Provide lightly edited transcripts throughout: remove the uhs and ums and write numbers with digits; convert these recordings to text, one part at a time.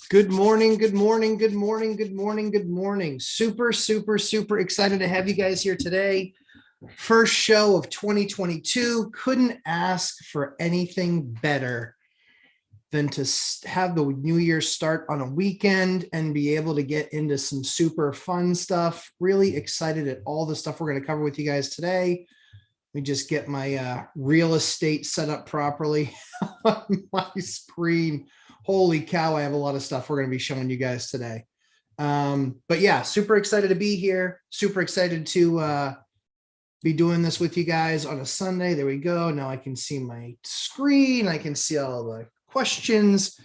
Good morning, good morning, good morning, good morning, good morning. Super, super, super excited to have you guys here today. First show of 2022. Couldn't ask for anything better than to have the new year start on a weekend and be able to get into some super fun stuff. Really excited at all the stuff we're going to cover with you guys today. Let me just get my real estate set up properly on my screen. Holy cow, I have a lot of stuff we're going to be showing you guys today. But yeah, super excited to be here. Super excited to be doing this with you guys on a Sunday. There we go. Now I can see my screen. I can see all the questions.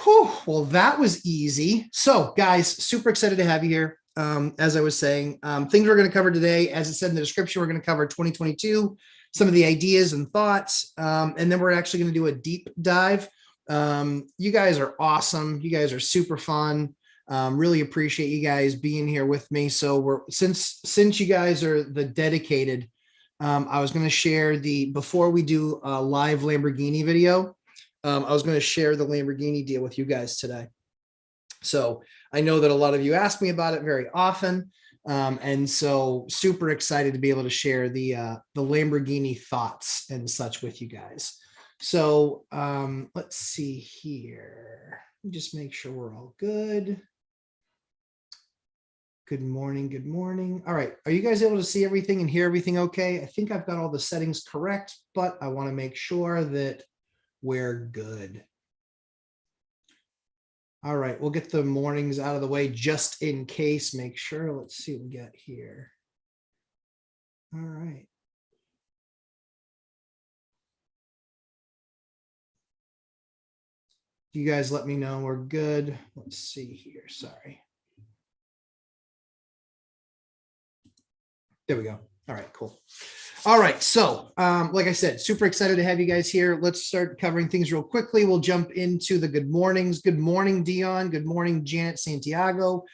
Whew, well, that was easy. So guys, super excited to have you here. As I was saying, things we're going to cover today, as it said in the description, we're going to cover 2022, some of the ideas and thoughts, and then we're actually going to do a deep dive. You guys are awesome. You guys are super fun. Really appreciate you guys being here with me. So since you guys are the dedicated, I was going to share before we do a live Lamborghini video, I was going to share the Lamborghini deal with you guys today. So I know that a lot of you ask me about it very often. And so super excited to be able to share the Lamborghini thoughts and such with you guys. So let's see here. Just make sure we're all good. Good morning. Good morning. All right. Are you guys able to see everything and hear everything okay? I think I've got all the settings correct, but I want to make sure that we're good. All right. We'll get the mornings out of the way just in case. Make sure. Let's see what we get here. All right. You guys let me know we're good. Let's see here. Sorry. There we go. All right, cool. All right. So like I said, super excited to have you guys here. Let's start covering things real quickly. We'll jump into the good mornings. Good morning, Dion. Good morning, Janet Santiago.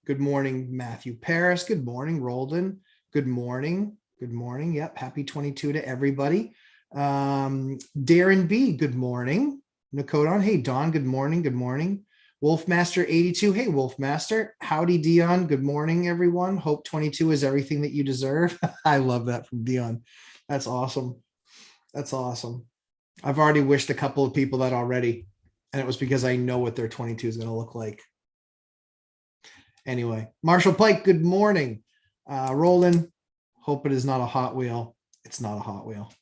Good morning, Matthew Paris. Good morning, Roldan. Good morning. Good morning. Yep. Happy 22 to everybody. Darren B. Good morning. Nakodon. Hey, Don. Good morning. Good morning. Wolfmaster 82. Hey, Wolfmaster. Howdy, Dion. Good morning, everyone. Hope 22 is everything that you deserve. I love that from Dion. That's awesome. That's awesome. I've already wished a couple of people that already, and it was because I know what their 22 is going to look like. Anyway, Marshall Pike, good morning. Roland, hope it is not a Hot Wheel. It's not a Hot Wheel.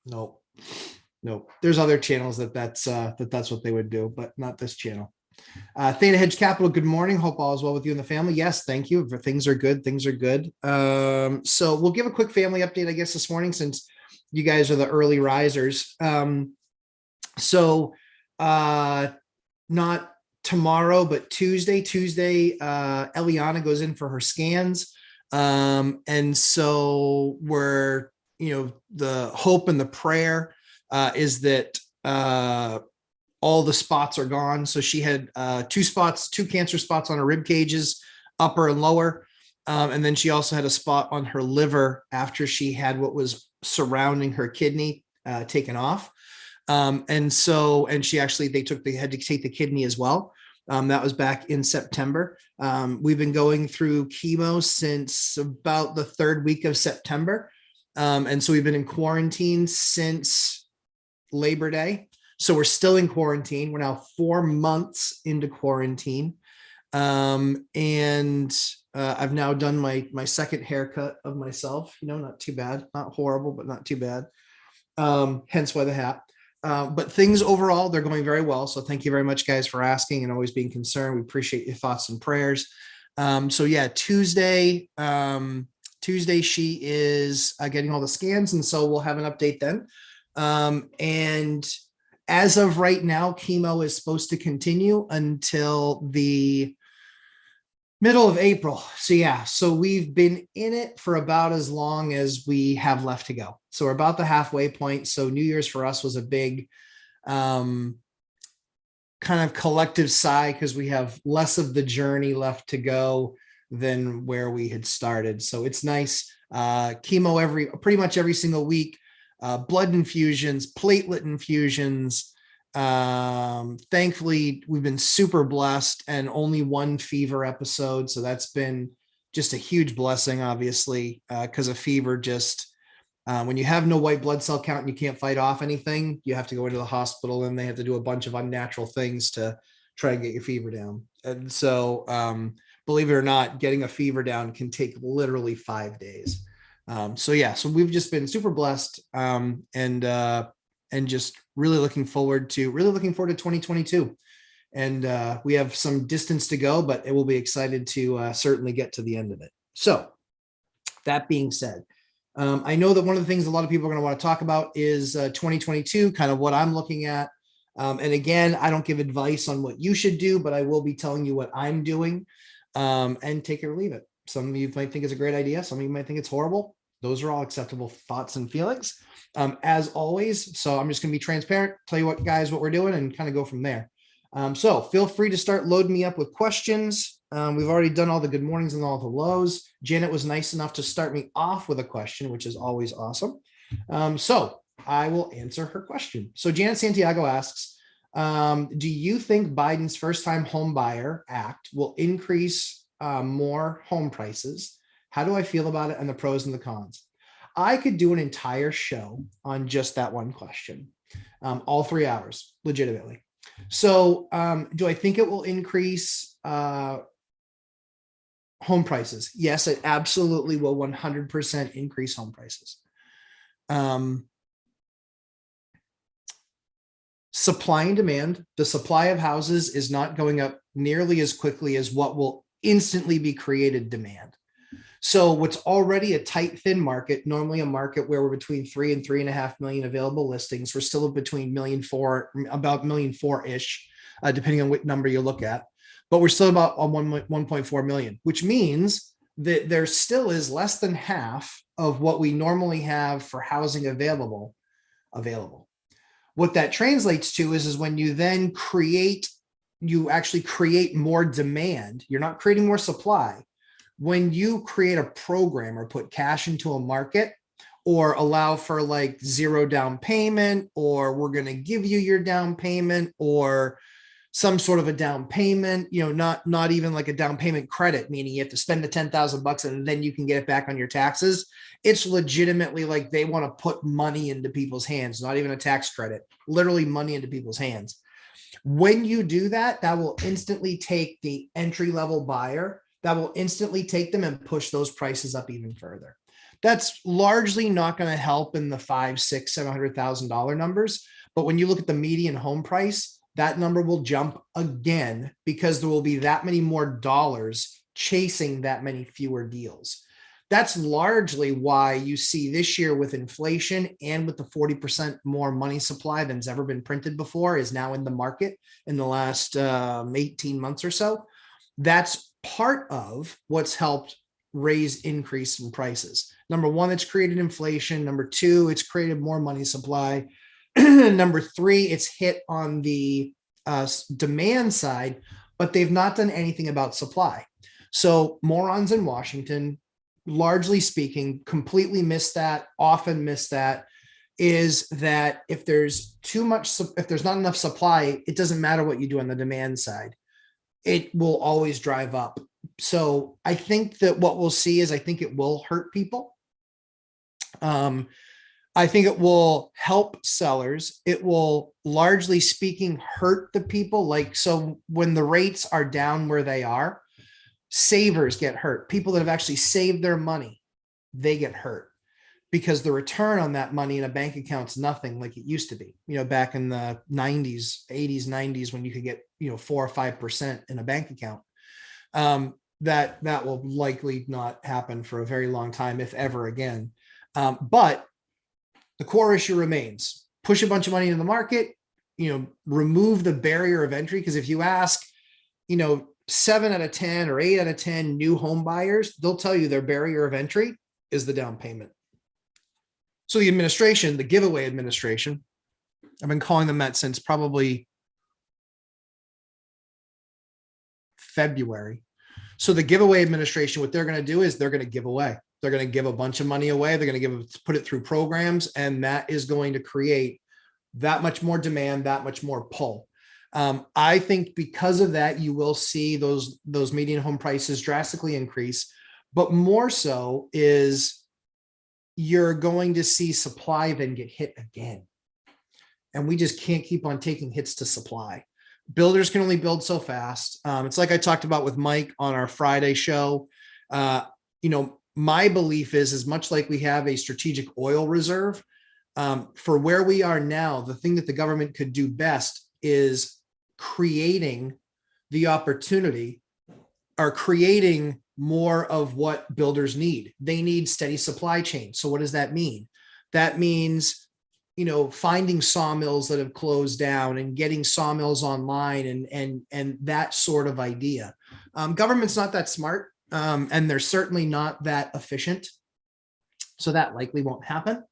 Nope. Nope. There's other channels that's what they would do, but not this channel. Theta Hedge Capital, good morning. Hope all is well with you and the family. Yes, thank you. Things are good. Things are good. So we'll give a quick family update, I guess, this morning, since you guys are the early risers. Not tomorrow, but Tuesday, Eliana goes in for her scans. And so we're, the hope and the prayer is that all the spots are gone. So she had two cancer spots on her rib cages, upper and lower. And then she also had a spot on her liver after she had what was surrounding her kidney taken off. And she actually, they had to take the kidney as well. That was back in September. We've been going through chemo since about the third week of September. And so we've been in quarantine since Labor Day. So we're still in quarantine. We're now 4 months into quarantine. And I've now done my second haircut of myself, not too bad, not horrible, but not too bad. Hence why the hat. But things overall, they're going very well. So thank you very much, guys, for asking and always being concerned. We appreciate your thoughts and prayers. So yeah, Tuesday she is getting all the scans. And so we'll have an update then. And as of right now, chemo is supposed to continue until the middle of April. So yeah, so we've been in it for about as long as we have left to go. So we're about the halfway point. So New Year's for us was a big kind of collective sigh, because we have less of the journey left to go than where we had started. So it's nice. Chemo pretty much every single week. Blood infusions, platelet infusions, Thankfully, we've been super blessed and only one fever episode. So that's been just a huge blessing, obviously, because a fever just, when you have no white blood cell count and you can't fight off anything, you have to go into the hospital and they have to do a bunch of unnatural things to try and get your fever down. And so, believe it or not, getting a fever down can take literally 5 days. So yeah, so we've just been super blessed, and just really looking forward to 2022. And we have some distance to go, but it will be excited to certainly get to the end of it. So that being said, I know that one of the things a lot of people are going to want to talk about is 2022, kind of what I'm looking at. And again, I don't give advice on what you should do, but I will be telling you what I'm doing, and take it or leave it. Some of you might think it's a great idea. Some of you might think it's horrible. Those are all acceptable thoughts and feelings, as always. So I'm just going to be transparent, tell you what we're doing, and kind of go from there. So feel free to start loading me up with questions. We've already done all the good mornings and all the lows. Janet was nice enough to start me off with a question, which is always awesome. So I will answer her question. So Janet Santiago asks, do you think Biden's first-time home buyer act will increase more home prices? How do I feel about it, and the pros and the cons? I could do an entire show on just that one question, all 3 hours, legitimately. So do I think it will increase home prices? Yes, it absolutely will 100% increase home prices. Supply and demand. The supply of houses is not going up nearly as quickly as what will instantly be created demand. So what's already a tight, thin market, normally a market where we're between 3 and 3.5 million available listings. We're still between about 1,400,000-ish, depending on what number you look at. But we're still about on 1.4 million, which means that there still is less than half of what we normally have for housing available. What that translates to is when you then you actually create more demand. You're not creating more supply. When you create a program or put cash into a market, or allow for like 0 down payment, or we're going to give you your down payment, or some sort of a down payment, not even like a down payment credit, meaning you have to spend the $10,000 and then you can get it back on your taxes. It's legitimately like they want to put money into people's hands, not even a tax credit, literally money into people's hands. When you do that, that will instantly take the entry-level buyer, that will instantly take them and push those prices up even further. That's largely not going to help in the $500,000, $600,000, $700,000 numbers. But when you look at the median home price, that number will jump again because there will be that many more dollars chasing that many fewer deals. That's largely why you see this year with inflation and with the 40% more money supply than's ever been printed before is now in the market in the last 18 months or so. That's part of what's helped increase in prices. Number one, it's created inflation. Number two, it's created more money supply. Number three, it's hit on the demand side, but they've not done anything about supply. So morons in Washington, largely speaking, completely miss that, often miss that, is that if there's not enough supply, it doesn't matter what you do on the demand side. It will always drive up. So I think that what we'll see is I think it will hurt people. I think it will help sellers. It will, largely speaking, hurt the people. So when the rates are down where they are, savers get hurt. People that have actually saved their money, they get hurt because the return on that money in a bank account is nothing like it used to be, back in the 90s, 80s, 90s, when you could get, 4 or 5% in a bank account. That will likely not happen for a very long time, if ever again. But the core issue remains: push a bunch of money into the market, remove the barrier of entry. Because if you ask, 7 out of 10 or 8 out of 10 new home buyers, they'll tell you their barrier of entry is the down payment. So the administration, the giveaway administration, I've been calling them that since probably February. So the giveaway administration, what they're going to do is they're going to give away. They're going to give a bunch of money away. They're going to put it through programs, and that is going to create that much more demand, that much more pull. I think because of that, you will see those median home prices drastically increase, but more so is you're going to see supply then get hit again. And we just can't keep on taking hits to supply. Builders can only build so fast. It's like I talked about with Mike on our Friday show. My belief is much like we have a strategic oil reserve, for where we are now, the thing that the government could do best is creating the opportunity or creating more of what builders need. They need steady supply chain. So what does that mean? That means, finding sawmills that have closed down and getting sawmills online and that sort of idea. Government's not that smart, and they're certainly not that efficient. So that likely won't happen.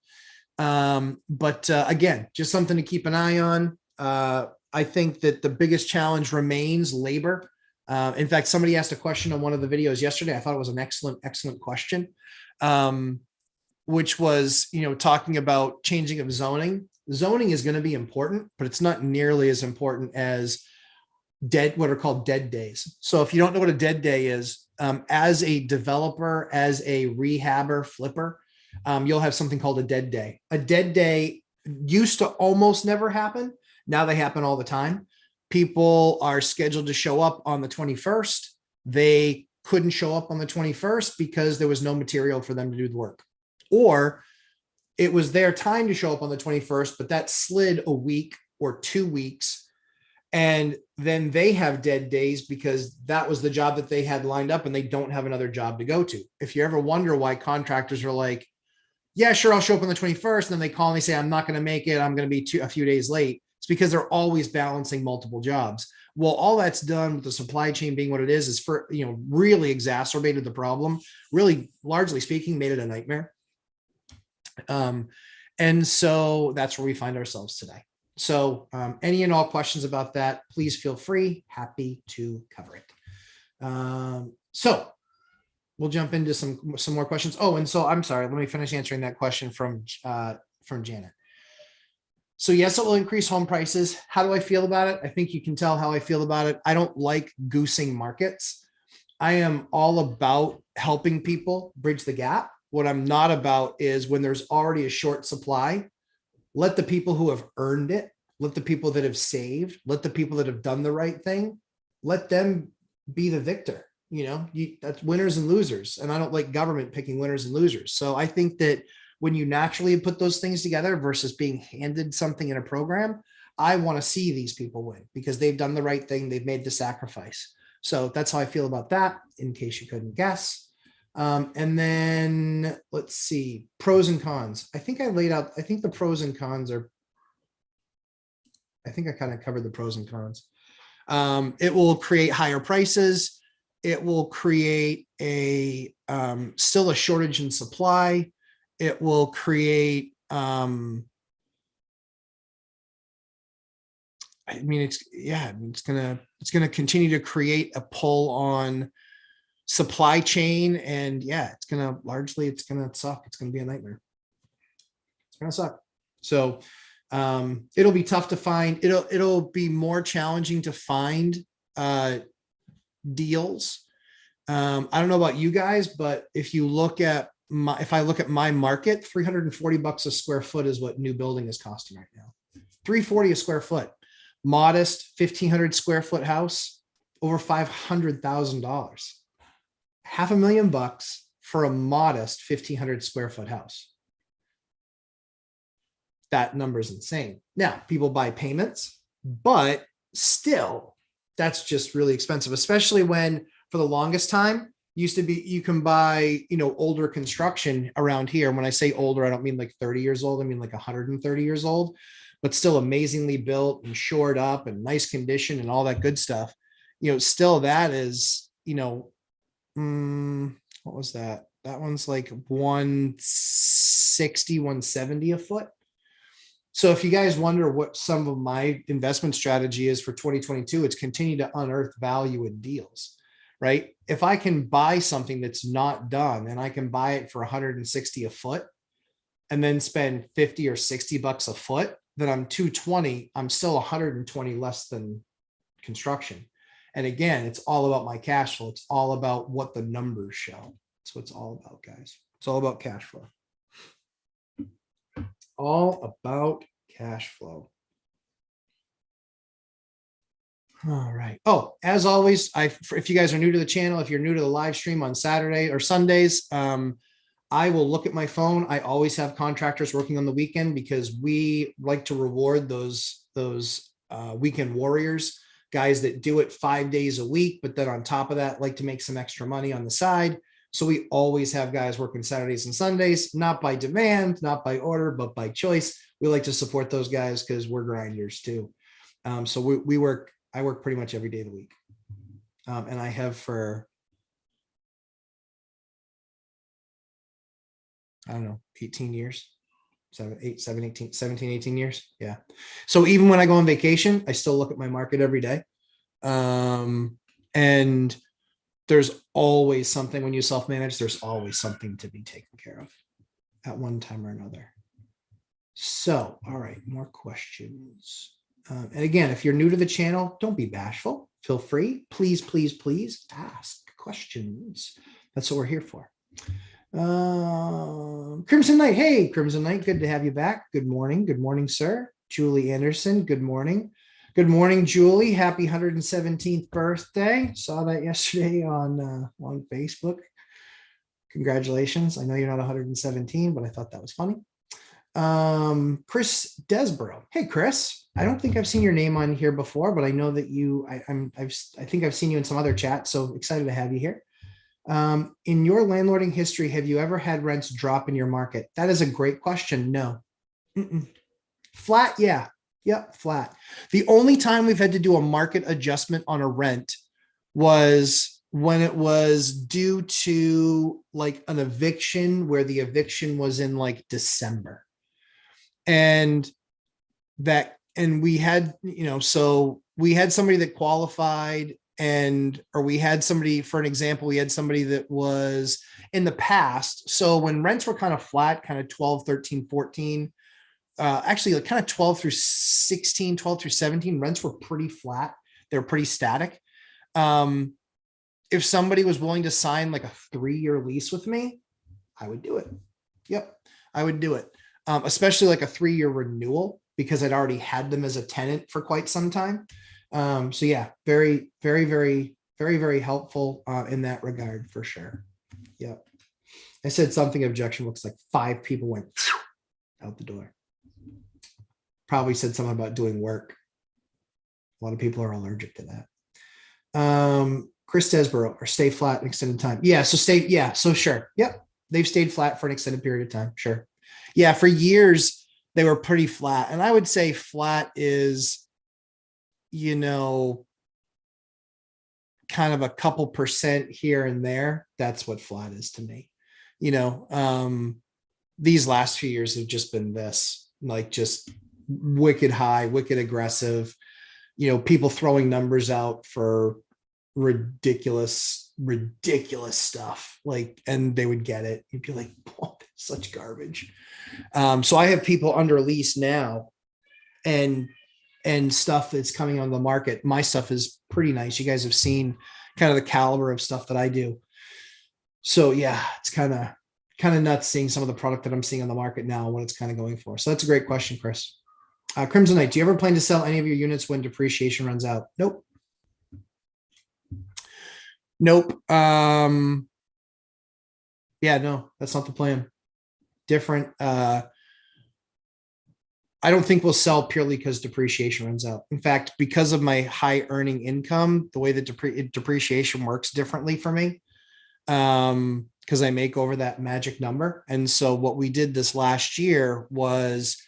But again, just something to keep an eye on. I think that the biggest challenge remains labor. In fact, somebody asked a question on one of the videos yesterday. I thought it was an excellent question, which was, talking about changing of zoning. Zoning is going to be important, but it's not nearly as important as what are called dead days. So if you don't know what a dead day is, as a developer, as a rehabber, flipper, you'll have something called a dead day. A dead day used to almost never happen. Now they happen all the time. People are scheduled to show up on the 21st. They couldn't show up on the 21st because there was no material for them to do the work. Or it was their time to show up on the 21st, but that slid a week or 2 weeks. And then they have dead days because that was the job that they had lined up and they don't have another job to go to. If you ever wonder why contractors are like, yeah, sure, I'll show up on the 21st. And then they call me, say, I'm not going to make it. I'm going to be a few days late. It's because they're always balancing multiple jobs. Well, all that's done with the supply chain being what it is for, really exacerbated the problem, really largely speaking, made it a nightmare. And so that's where we find ourselves today. So any and all questions about that, please feel free. Happy to cover it. So we'll jump into some more questions. Oh, and so I'm sorry, let me finish answering that question from Janet. So yes, it will increase home prices. How do I feel about it? I think you can tell how I feel about it. I don't like goosing markets. I am all about helping people bridge the gap. What I'm not about is when there's already a short supply, let the people who have earned it, let the people that have saved, let the people that have done the right thing, let them be the victor. That's winners and losers. And I don't like government picking winners and losers. So I think that when you naturally put those things together versus being handed something in a program, I want to see these people win because they've done the right thing. They've made the sacrifice. So that's how I feel about that, in case you couldn't guess. And then let's see, pros and cons. I think I laid out, I think the pros and cons are, I think I kind of covered the pros and cons. It will create higher prices. It will create still a shortage in supply. It will create, it's gonna continue to create a pull on supply chain, and it's gonna suck. It's gonna be a nightmare. It's gonna suck. So it'll be tough to find. It'll be more challenging to find deals. I don't know about you guys, but if you look at if I look at my market, $340 a square foot is what new building is costing right now. $340 a square foot. Modest 1,500 square foot house, over $500,000. $500,000 for a modest 1,500 square foot house. That number is insane. Now, people buy payments, but still, that's just really expensive, especially when for the longest time, used to be, you can buy, older construction around here. And when I say older, I don't mean like 30 years old. I mean like 130 years old, but still amazingly built and shored up and nice condition and all that good stuff. Still that is, what was that? That one's like 160, 170 a foot. So if you guys wonder what some of my investment strategy is for 2022, it's continue to unearth value in deals. Right? If I can buy something that's not done and I can buy it for 160 a foot and then spend 50 or $60 a foot, that I'm 220, I'm still 120 less than construction. And again, it's all about my cash flow. It's all about what the numbers show. That's what it's all about, guys. It's all about cash flow. All about cash flow. All right. Oh, as always, if you guys are new to the channel, if you're new to the live stream on Saturday or Sundays, I will look at my phone. I always have contractors working on the weekend because we like to reward those weekend warriors, guys that do it 5 days a week, but then on top of that, like to make some extra money on the side. So we always have guys working Saturdays and Sundays, not by demand, not by order, but by choice. We like to support those guys because we're grinders too. So I work pretty much every day of the week. And I have for, I don't know, 18 years, 17, 18 years. Yeah. So even when I go on vacation, I still look at my market every day. And there's always something when you self-manage, there's always something to be taken care of at one time or another. So, all right, more questions. And again, if you're new to the channel, don't be bashful. Feel free. Please, please, please ask questions. That's what we're here for. Crimson Knight. Hey, Crimson Knight. Good to have you back. Good morning. Good morning, sir. Julie Anderson. Good morning. Good morning, Julie. Happy 117th birthday. Saw that yesterday on Facebook. Congratulations. I know you're not 117, but I thought that was funny. Chris Desborough. Hey, Chris. I don't think I've seen your name on here before, but I know that I think I've seen you in some other chats. So excited to have you here. In your landlording history, have you ever had rents drop in your market? That is a great question. No. Flat. Yeah. Yep. Flat. The only time we've had to do a market adjustment on a rent was when it was due to like an eviction where the eviction was in like December. And we had, so we had somebody that qualified or we had somebody, for an example, we had somebody that was in the past. So when rents were kind of flat, kind of 12, 13, 14, actually like kind of 12 through 16, 12 through 17, rents were pretty flat. They were pretty static. If somebody was willing to sign like a 3-year lease with me, I would do it. Yep. I would do it. Especially like a 3-year renewal because I'd already had them as a tenant for quite some time. So yeah, very, very, very, very, very helpful in that regard for sure. Yep. I said something objection looks like 5 people went out the door. Probably said something about doing work. A lot of people are allergic to that. Chris Desborough, or stay flat an extended time. Yeah. So sure. Yep. They've stayed flat for an extended period of time. Sure. Yeah. For years, they were pretty flat. And I would say flat is, kind of a couple percent here and there. That's what flat is to me. These last few years have just been this, like just wicked high, wicked aggressive, people throwing numbers out for ridiculous stuff. Like, and they would get it. You'd be like, oh, that's such garbage. So I have people under lease now and stuff that's coming on the market. My stuff is pretty nice. You guys have seen kind of the caliber of stuff that I do. So yeah, it's kind of nuts seeing some of the product that I'm seeing on the market now and what it's kind of going for. So that's a great question, Chris. Crimson Knight, do you ever plan to sell any of your units when depreciation runs out? Nope. Nope. Yeah, no, that's not the plan. Different. I don't think we'll sell purely because depreciation runs out. In fact, because of my high earning income, the way that depreciation works differently for me, because I make over that magic number. And so what we did this last year was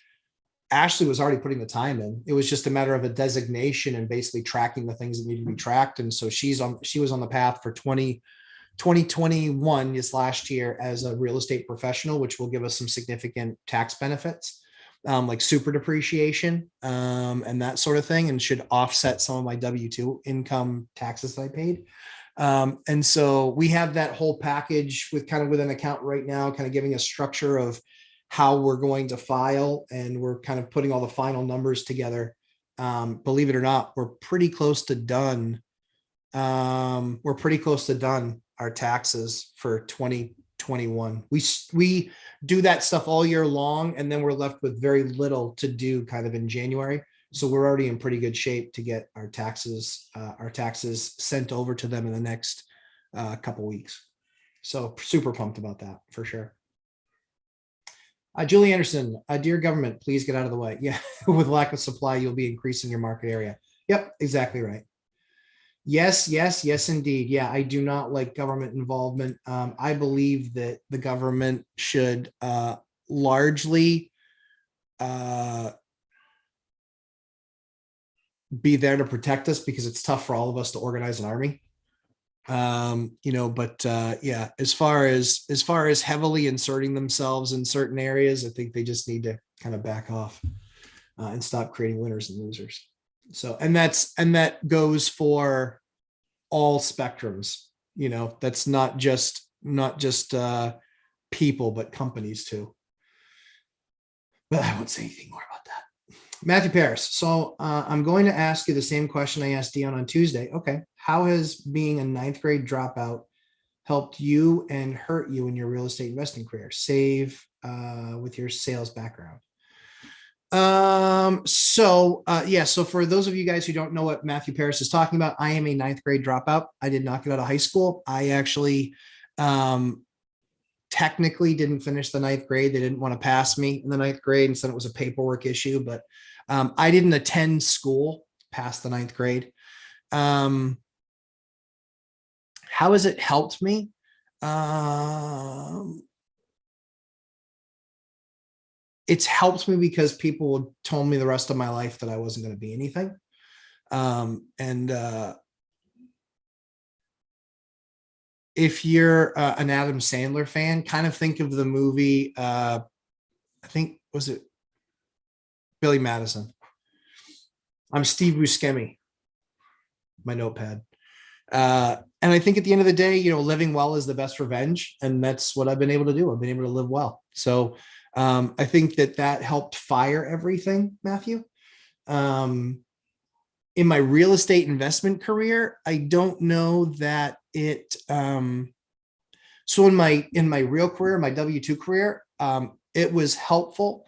Ashley was already putting the time in. It was just a matter of a designation and basically tracking the things that need to be tracked. And so she was on the path for 2021 this last year as a real estate professional, which will give us some significant tax benefits. Like super depreciation and that sort of thing, and should offset some of my W-2 income taxes that I paid. And so we have that whole package with an account right now, kind of giving a structure of how we're going to file, and we're kind of putting all the final numbers together. Believe it or not, we're pretty close to done. We're pretty close to done our taxes for 2021. We do that stuff all year long, and then we're left with very little to do kind of in January. So we're already in pretty good shape to get our taxes sent over to them in the next couple weeks. So super pumped about that for sure. Julie Anderson, dear government, please get out of the way. Yeah, with lack of supply, you'll be increasing your market area. Yep, exactly right. Yes, yes, yes, indeed. Yeah, I do not like government involvement. I believe that the government should largely be there to protect us, because it's tough for all of us to organize an army. But yeah, as far as heavily inserting themselves in certain areas, I think they just need to kind of back off and stop creating winners and losers. So, and that goes for all spectrums. That's not just people, but companies too. But I won't say anything more about that. Matthew Paris. So I'm going to ask you the same question I asked Dion on Tuesday. Okay. How has being a ninth grade dropout helped you and hurt you in your real estate investing career? Save with your sales background. So for those of you guys who don't know what Matthew Paris is talking about, I am a ninth grade dropout. I did not get out of high school. I actually technically didn't finish the ninth grade. They didn't want to pass me in the ninth grade, and said it was a paperwork issue, but I didn't attend school past the ninth grade. How has it helped me? It's helped me because people told me the rest of my life that I wasn't going to be anything. If you're an Adam Sandler fan, kind of think of the movie, I think, was it Billy Madison? I'm Steve Buscemi, my notepad. And I think at the end of the day, living well is the best revenge. And that's what I've been able to do. I've been able to live well. So I think that helped fire everything, Matthew. In my real estate investment career, I don't know that it, so in my real career, my W-2 career, it was helpful,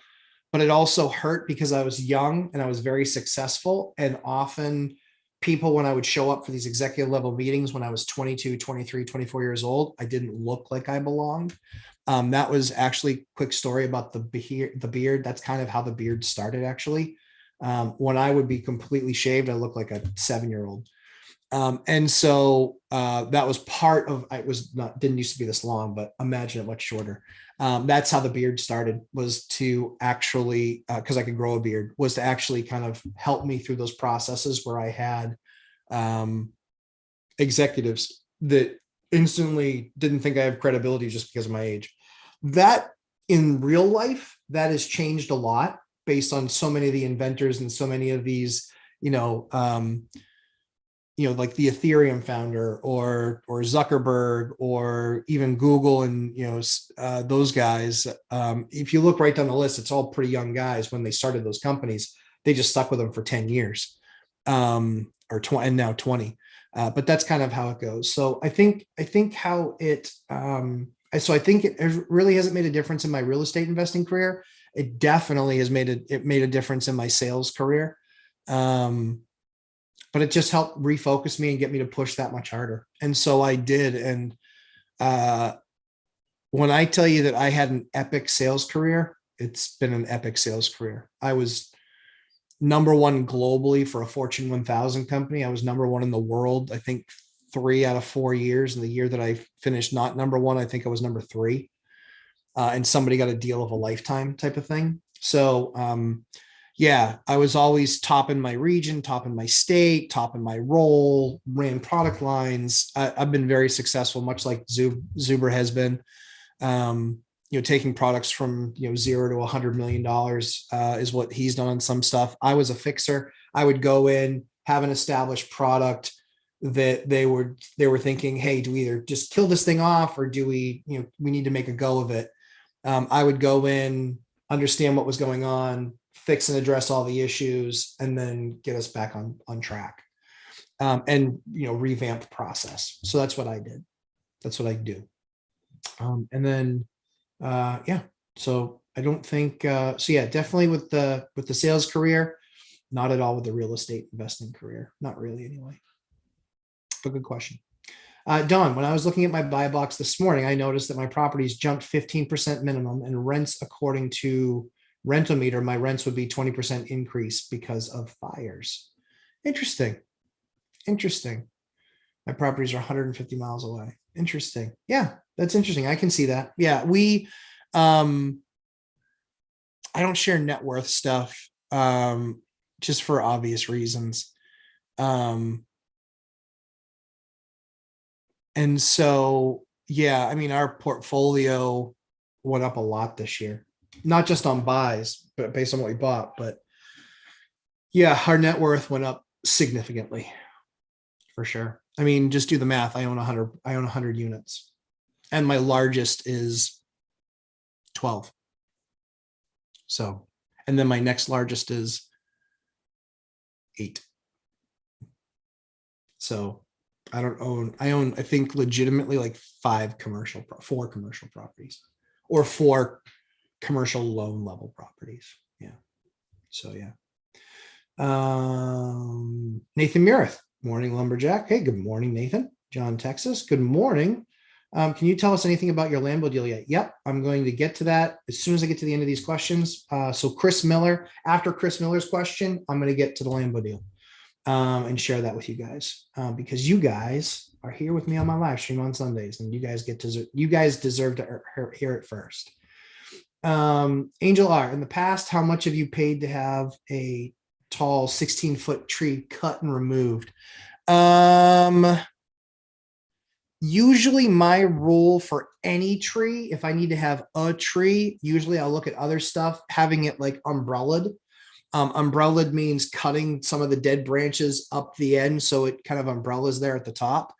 but it also hurt because I was young and I was very successful. And often people, when I would show up for these executive level meetings, when I was 22, 23, 24 years old, I didn't look like I belonged. That was actually, quick story about the beard. That's kind of how the beard started, actually. When I would be completely shaved, I looked like a 7-year-old. And so that was part of, didn't used to be this long, but imagine it much shorter. That's how the beard started, was to actually, because I could grow a beard, was to actually kind of help me through those processes where I had executives that instantly didn't think I have credibility just because of my age. That in real life, that has changed a lot based on so many of the inventors and so many of these, like the Ethereum founder or Zuckerberg, or even Google, and those guys. If you look right down the list, it's all pretty young guys. When they started those companies, they just stuck with them for 10 years, or 20, and now 20. But that's kind of how it goes. So I think how it. So I think it really hasn't made a difference in my real estate investing career. It definitely has made a difference in my sales career. But it just helped refocus me and get me to push that much harder. And so I did. And when I tell you that I had an epic sales career, it's been an epic sales career. I was number one globally for a Fortune 1000 company. I was number one in the world, I think 3 out of 4 years. And the year that I finished not number one, I think I was number 3. And somebody got a deal of a lifetime type of thing. So yeah, I was always top in my region, top in my state, top in my role, ran product lines. I've been very successful, much like Zuber has been, taking products from, $0 to $100 million is what he's done on some stuff. I was a fixer. I would go in, have an established product that they were thinking, hey, do we either just kill this thing off, or do we need to make a go of it? I would go in, understand what was going on, fix and address all the issues, and then get us back on track. And revamp the process. So that's what I did. That's what I do. And then yeah, so I don't think so. Yeah, definitely with the sales career, not at all with the real estate investing career. Not really anyway. But good question. Don, when I was looking at my buy box this morning, I noticed that my properties jumped 15% minimum, and rents according to rental meter, my rents would be 20% increase because of fires. Interesting. Interesting. My properties are 150 miles away. Interesting. Yeah, that's interesting. I can see that. Yeah, I don't share net worth stuff just for obvious reasons. And so, yeah, I mean, our portfolio went up a lot this year, not just on buys, but based on what we bought. But yeah, our net worth went up significantly for sure. I mean, just do the math. I own 100 units, and my largest is 12. So, and then my next largest is 8. So I own, I think legitimately like 4 commercial properties, or 4 commercial loan level properties. Yeah. So yeah. Nathan Murith, morning lumberjack. Hey, good morning, Nathan. John, Texas. Good morning. Can you tell us anything about your Lambo deal yet? Yep, I'm going to get to that as soon as I get to the end of these questions. So Chris Miller, after Chris Miller's question, I'm going to get to the Lambo deal and share that with you guys because you guys are here with me on my live stream on Sundays, and you guys deserve to hear it first. Angel R, in the past, how much have you paid to have a tall 16-foot tree cut and removed? Usually my rule for any tree, if I need to have a tree, usually I'll look at other stuff, having it like umbrellaed. Umbrellaed means cutting some of the dead branches up the end, so it kind of umbrellas there at the top,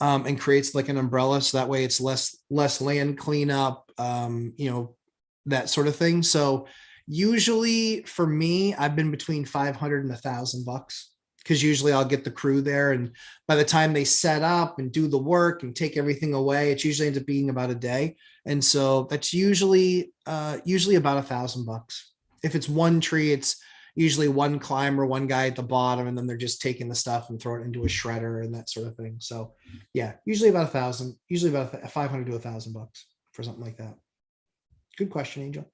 and creates like an umbrella. So that way it's less land cleanup, that sort of thing. So usually for me, I've been between $500 and $1,000, because usually I'll get the crew there, and by the time they set up and do the work and take everything away, it usually ends up being about a day. And so that's usually about $1,000. If it's one tree, it's usually one climber, one guy at the bottom, and then they're just taking the stuff and throwing it into a shredder and that sort of thing. So yeah, usually about $1,000, usually about $500 to $1,000 for something like that. Good question, Angel.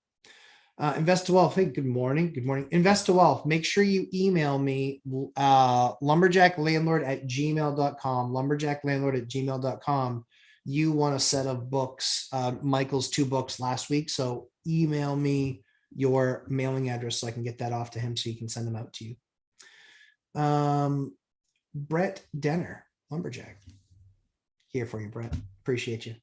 Invest to Wealth. Hey, good morning. Good morning. Invest to Wealth. Make sure you email me lumberjacklandlord@gmail.com. Lumberjacklandlord@gmail.com. You want a set of books, Michael's 2 books last week. So email me your mailing address so I can get that off to him so he can send them out to you. Brett Denner, Lumberjack. Here for you, Brett. Appreciate you.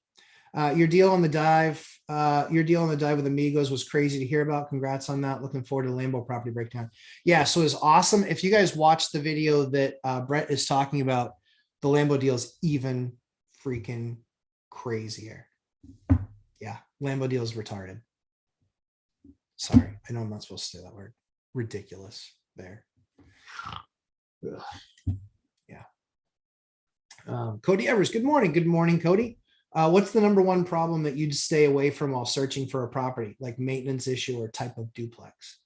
Your deal on the dive with Amigos was crazy to hear about. Congrats on that. Looking forward to the Lambo property breakdown. Yeah, so it's awesome. If you guys watch the video that Brett is talking about, the Lambo deal is even freaking crazier. Yeah, Lambo deal is retarded. Sorry, I know I'm not supposed to say that word. Ridiculous there. Ugh. Yeah. Cody Evers, good morning. Good morning, Cody. What's the number one problem that you'd stay away from while searching for a property, like maintenance issue or type of duplex?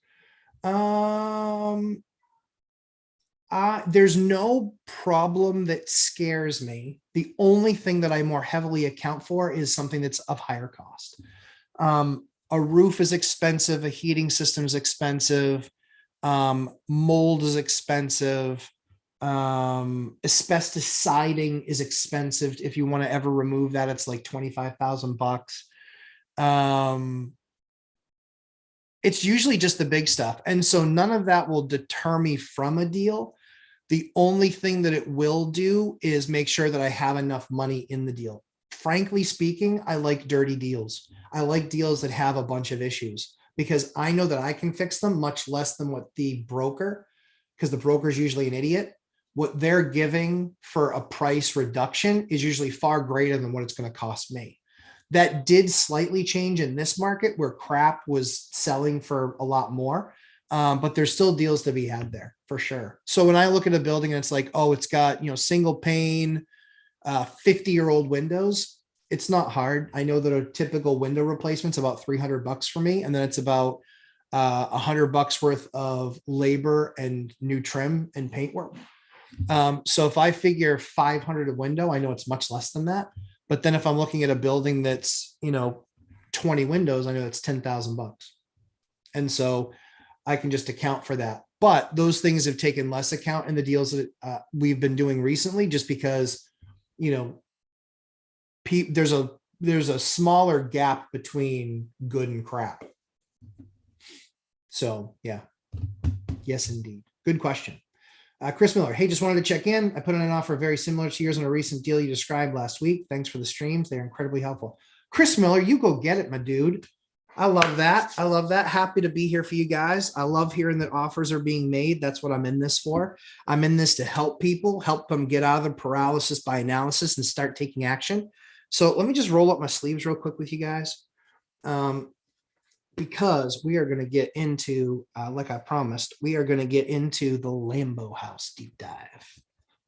There's no problem that scares me. The only thing that I more heavily account for is something that's of higher cost. A roof is expensive. A heating system is expensive. Mold is expensive. Asbestos siding is expensive. If you want to ever remove that, it's like $25,000. It's usually just the big stuff. And so none of that will deter me from a deal. The only thing that it will do is make sure that I have enough money in the deal. Frankly speaking, I like dirty deals. I like deals that have a bunch of issues because I know that I can fix them much less than what the broker, because the broker is usually an idiot. What they're giving for a price reduction is usually far greater than what it's going to cost me. That did slightly change in this market where crap was selling for a lot more. But there's still deals to be had there for sure. So when I look at a building and it's like, oh, it's got, single pane, 50-year-old windows, it's not hard. I know that a typical window replacement's about $300 for me. And then it's about $100 worth of labor and new trim and paint work. So if I figure 500 a window, I know it's much less than that. But then if I'm looking at a building that's, 20 windows, I know it's $10,000. And so I can just account for that. But those things have taken less account in the deals that we've been doing recently, just because, there's a smaller gap between good and crap. So yeah, yes, indeed. Good question. Chris Miller, hey, just wanted to check in. I put in an offer very similar to yours on a recent deal you described last week. Thanks for the streams. They're incredibly helpful. Chris Miller, you go get it, my dude. I love that. I love that. Happy to be here for you guys. I love hearing that offers are being made. That's what I'm in this for. I'm in this to help people, help them get out of the paralysis by analysis and start taking action. So let me just roll up my sleeves real quick with you guys. Because we are going to get into, like I promised, we are going to get into the Lambo House deep dive.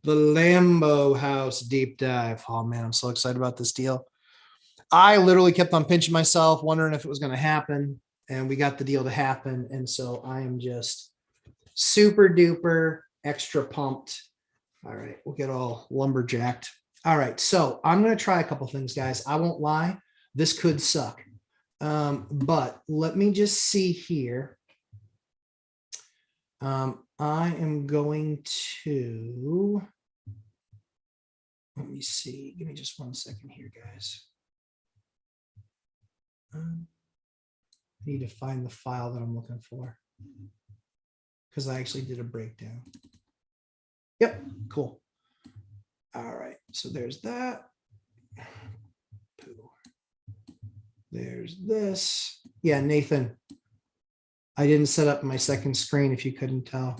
The Lambo House deep dive. Oh man, I'm so excited about this deal. I literally kept on pinching myself, wondering if it was going to happen, and we got the deal to happen. And so I am just super duper extra pumped. All right, we'll get all lumberjacked. All right, so I'm going to try a couple things, guys. I won't lie, this could suck. But let me just see here. I am going to, let me see, give me just 1 second here, guys. I need to find the file that I'm looking for, because I actually did a breakdown. Yep, cool. All right, so there's that. There's this. Yeah, Nathan, I didn't set up my second screen if you couldn't tell.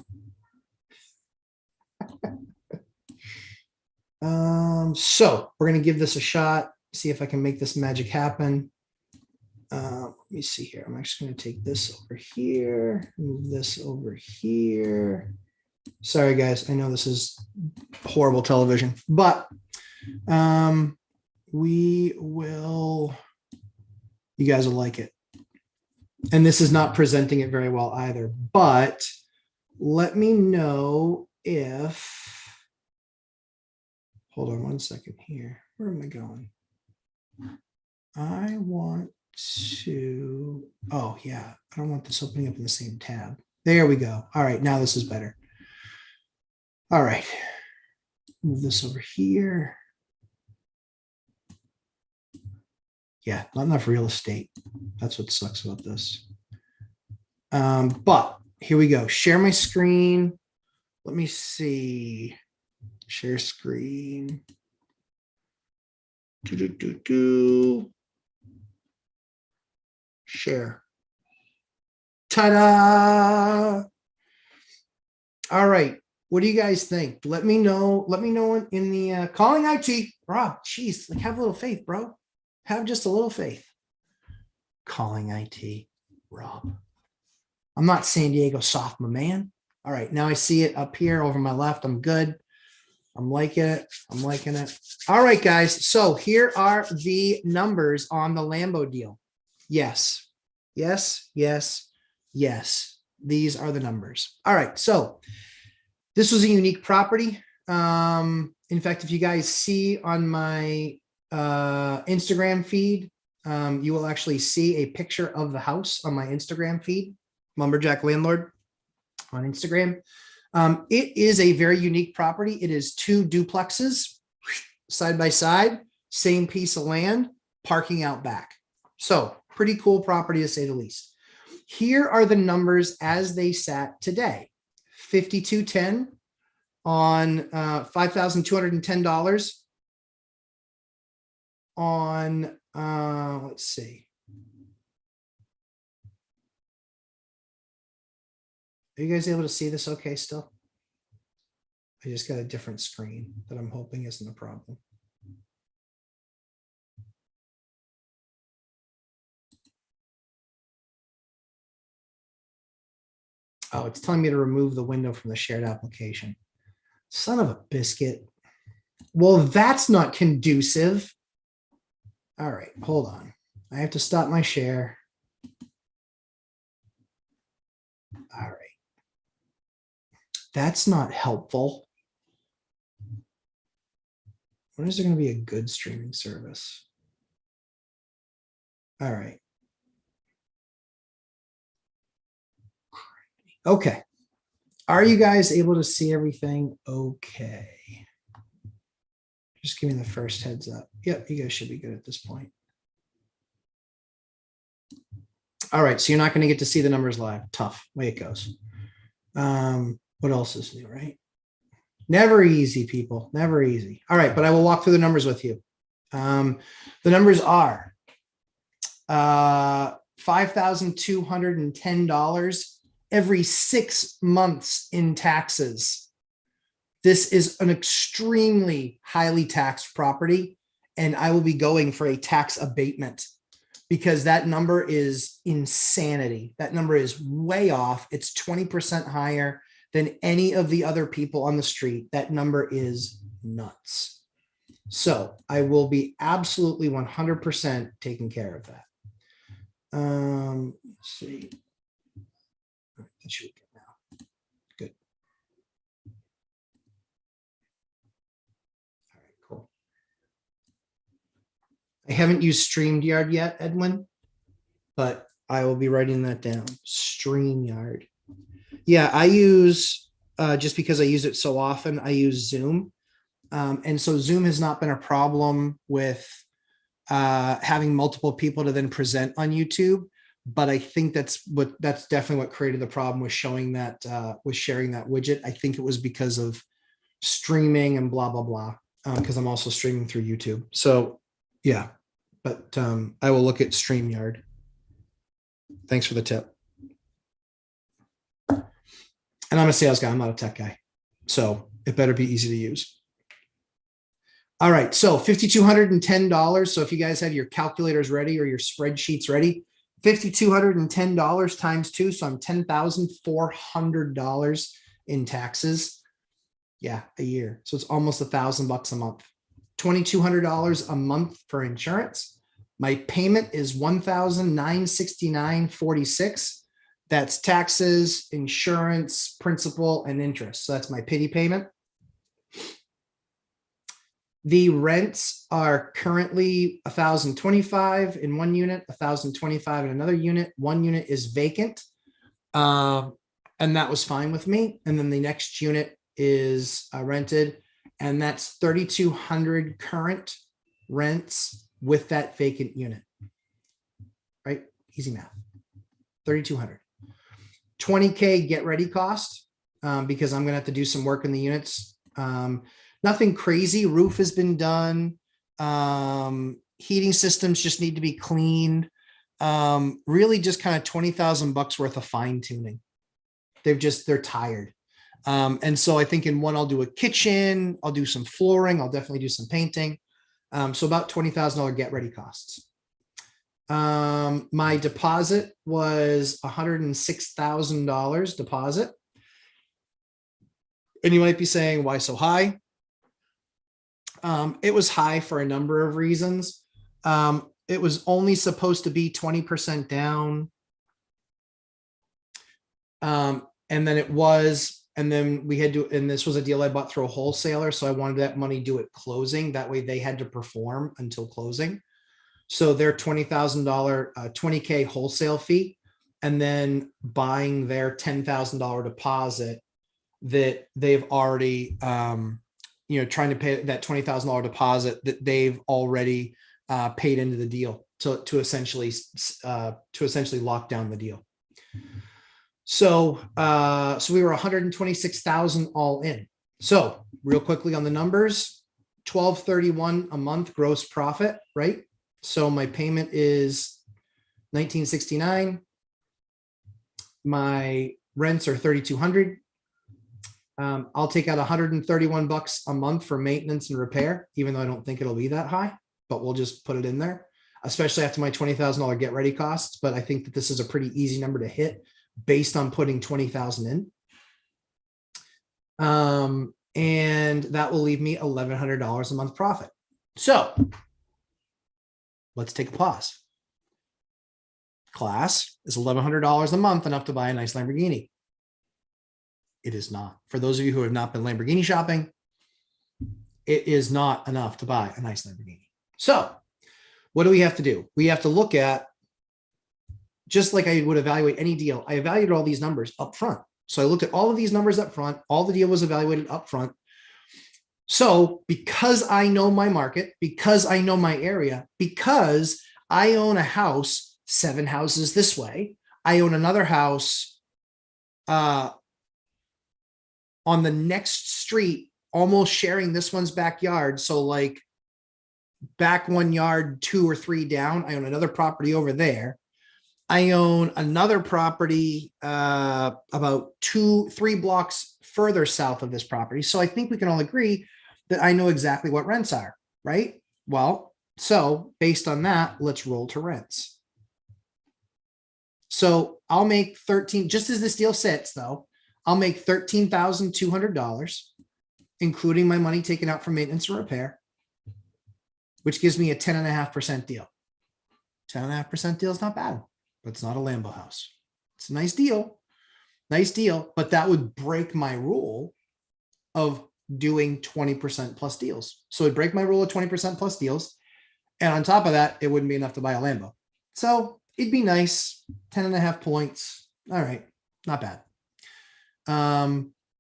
So we're going to give this a shot, see if I can make this magic happen. Let me see here. I'm actually going to take this over here, move this over here. Sorry, guys. I know this is horrible television, but we will, you guys will like it. And this is not presenting it very well either, but let me know if, hold on 1 second here. Where am I going? I want to, oh yeah, I don't want this opening up in the same tab. There we go. All right, now this is better. All right, move this over here. Yeah, not enough real estate. That's what sucks about this. But here we go. Share my screen. Let me see. Share screen. Share. Ta-da! All right. What do you guys think? Let me know. Let me know in the calling IT. Rob, geez, like have a little faith, bro. Have just a little faith. Calling IT, Rob. I'm not San Diego soft, my man. All right, now I see it up here over my left. I'm good. I'm liking it. I'm liking it. All right, guys. So here are the numbers on the Lambo deal. Yes, yes, yes, yes. These are the numbers. All right, so this was a unique property. In fact, if you guys see on my Instagram feed, you will actually see a picture of the house on my Instagram feed, Lumberjack Landlord on Instagram. It is a very unique property. It is 2 duplexes side by side, same piece of land, parking out back. So pretty cool property to say the least. Here are the numbers as they sat today. 5210 on $5,210 on let's see. Are you guys able to see this okay still? I just got a different screen that I'm hoping isn't a problem. Oh, it's telling me to remove the window from the shared application. Son of a biscuit. Well, that's not conducive. All right, hold on. I have to stop my share. All right. That's not helpful. When is there going to be a good streaming service? All right. Okay. Are you guys able to see everything? Okay. Just give me the first heads up. Yep, you guys should be good at this point. All right, so you're not going to get to see the numbers live. Tough, way it goes. What else is new, right? Never easy, people, never easy. All right, but I will walk through the numbers with you. The numbers are $5,210 every 6 months in taxes. This is an extremely highly taxed property, and I will be going for a tax abatement because that number is insanity. That number is way off. It's 20% higher than any of the other people on the street. That number is nuts. So I will be absolutely 100% taking care of that. Let's see. That should be good now. Good. All right, cool. I haven't used StreamYard yet, Edwin, but I will be writing that down. StreamYard. Yeah, I use, just because I use it so often, I use Zoom. And so Zoom has not been a problem with having multiple people to then present on YouTube. But I think that's definitely what created the problem with showing that, with sharing that widget. I think it was because of streaming and blah, blah, blah, because I'm also streaming through YouTube. So yeah, but I will look at StreamYard. Thanks for the tip. And I'm a sales guy. I'm not a tech guy. So it better be easy to use. All right. So $5,210. So if you guys have your calculators ready or your spreadsheets ready, $5,210 times 2. So I'm $10,400 in taxes. Yeah, a year. So it's almost $1,000 a month. $2,200 a month for insurance. My payment is $1,969.46. That's taxes, insurance, principal, and interest. So that's my pity payment. The rents are currently $1,025 in one unit, $1,025 in another unit. One unit is vacant, and that was fine with me. And then the next unit is rented, and that's $3,200 current rents with that vacant unit. Right? Easy math. $3,200. $20K get ready cost, because I'm going to have to do some work in the units. Nothing crazy. Roof has been done. Heating systems just need to be cleaned. Really just kind of $20,000 worth of fine tuning. They're tired. And so I think in one, I'll do a kitchen, I'll do some flooring, I'll definitely do some painting. So about $20,000 get ready costs. My deposit was $106,000 deposit. And you might be saying, why so high? It was high for a number of reasons. It was only supposed to be 20% down. And then it was, and then we had to, and this was a deal I bought through a wholesaler. So I wanted that money due at closing. That way they had to perform until closing. So their $20,000, $20K wholesale fee, and then buying their $10,000 deposit that they've already, trying to pay that $20,000 deposit that they've already paid into the deal to essentially lock down the deal. So we were 126,000 all in. So real quickly on the numbers, 1231 a month gross profit, right? So my payment is 1969. My rents are 3,200. I'll take out $131 a month for maintenance and repair, even though I don't think it'll be that high, but we'll just put it in there, especially after my $20,000 get ready costs. But I think that this is a pretty easy number to hit based on putting 20,000 in. And that will leave me $1,100 a month profit. So let's take a pause. Class, is $1,100 a month enough to buy a nice Lamborghini? It is not. For those of you who have not been Lamborghini shopping, it is not enough to buy a nice Lamborghini. So what do we have to do? We have to look at, just like I would evaluate any deal, I evaluated all these numbers up front. So I looked at all of these numbers up front. All the deal was evaluated up front. So because I know my market, because I know my area, because I own a house 7 houses this way, I own another house on the next street, almost sharing this one's backyard. So like back 1 yard, 2 or 3 down, I own another property over there. I own another property about 2-3 blocks further south of this property. So I think we can all agree that I know exactly what rents are, right? Well, so based on that, let's roll to rents. So I'll make 13, just as this deal sits though, I'll make $13,200, including my money taken out for maintenance and repair, which gives me a 10.5% deal. 10.5% deal is not bad, but it's not a Lambo house. It's a nice deal, but that would break my rule of doing 20% plus deals. So it'd break my rule of 20% plus deals. And on top of that, it wouldn't be enough to buy a Lambo. So it'd be nice, 10.5 points. All right, not bad.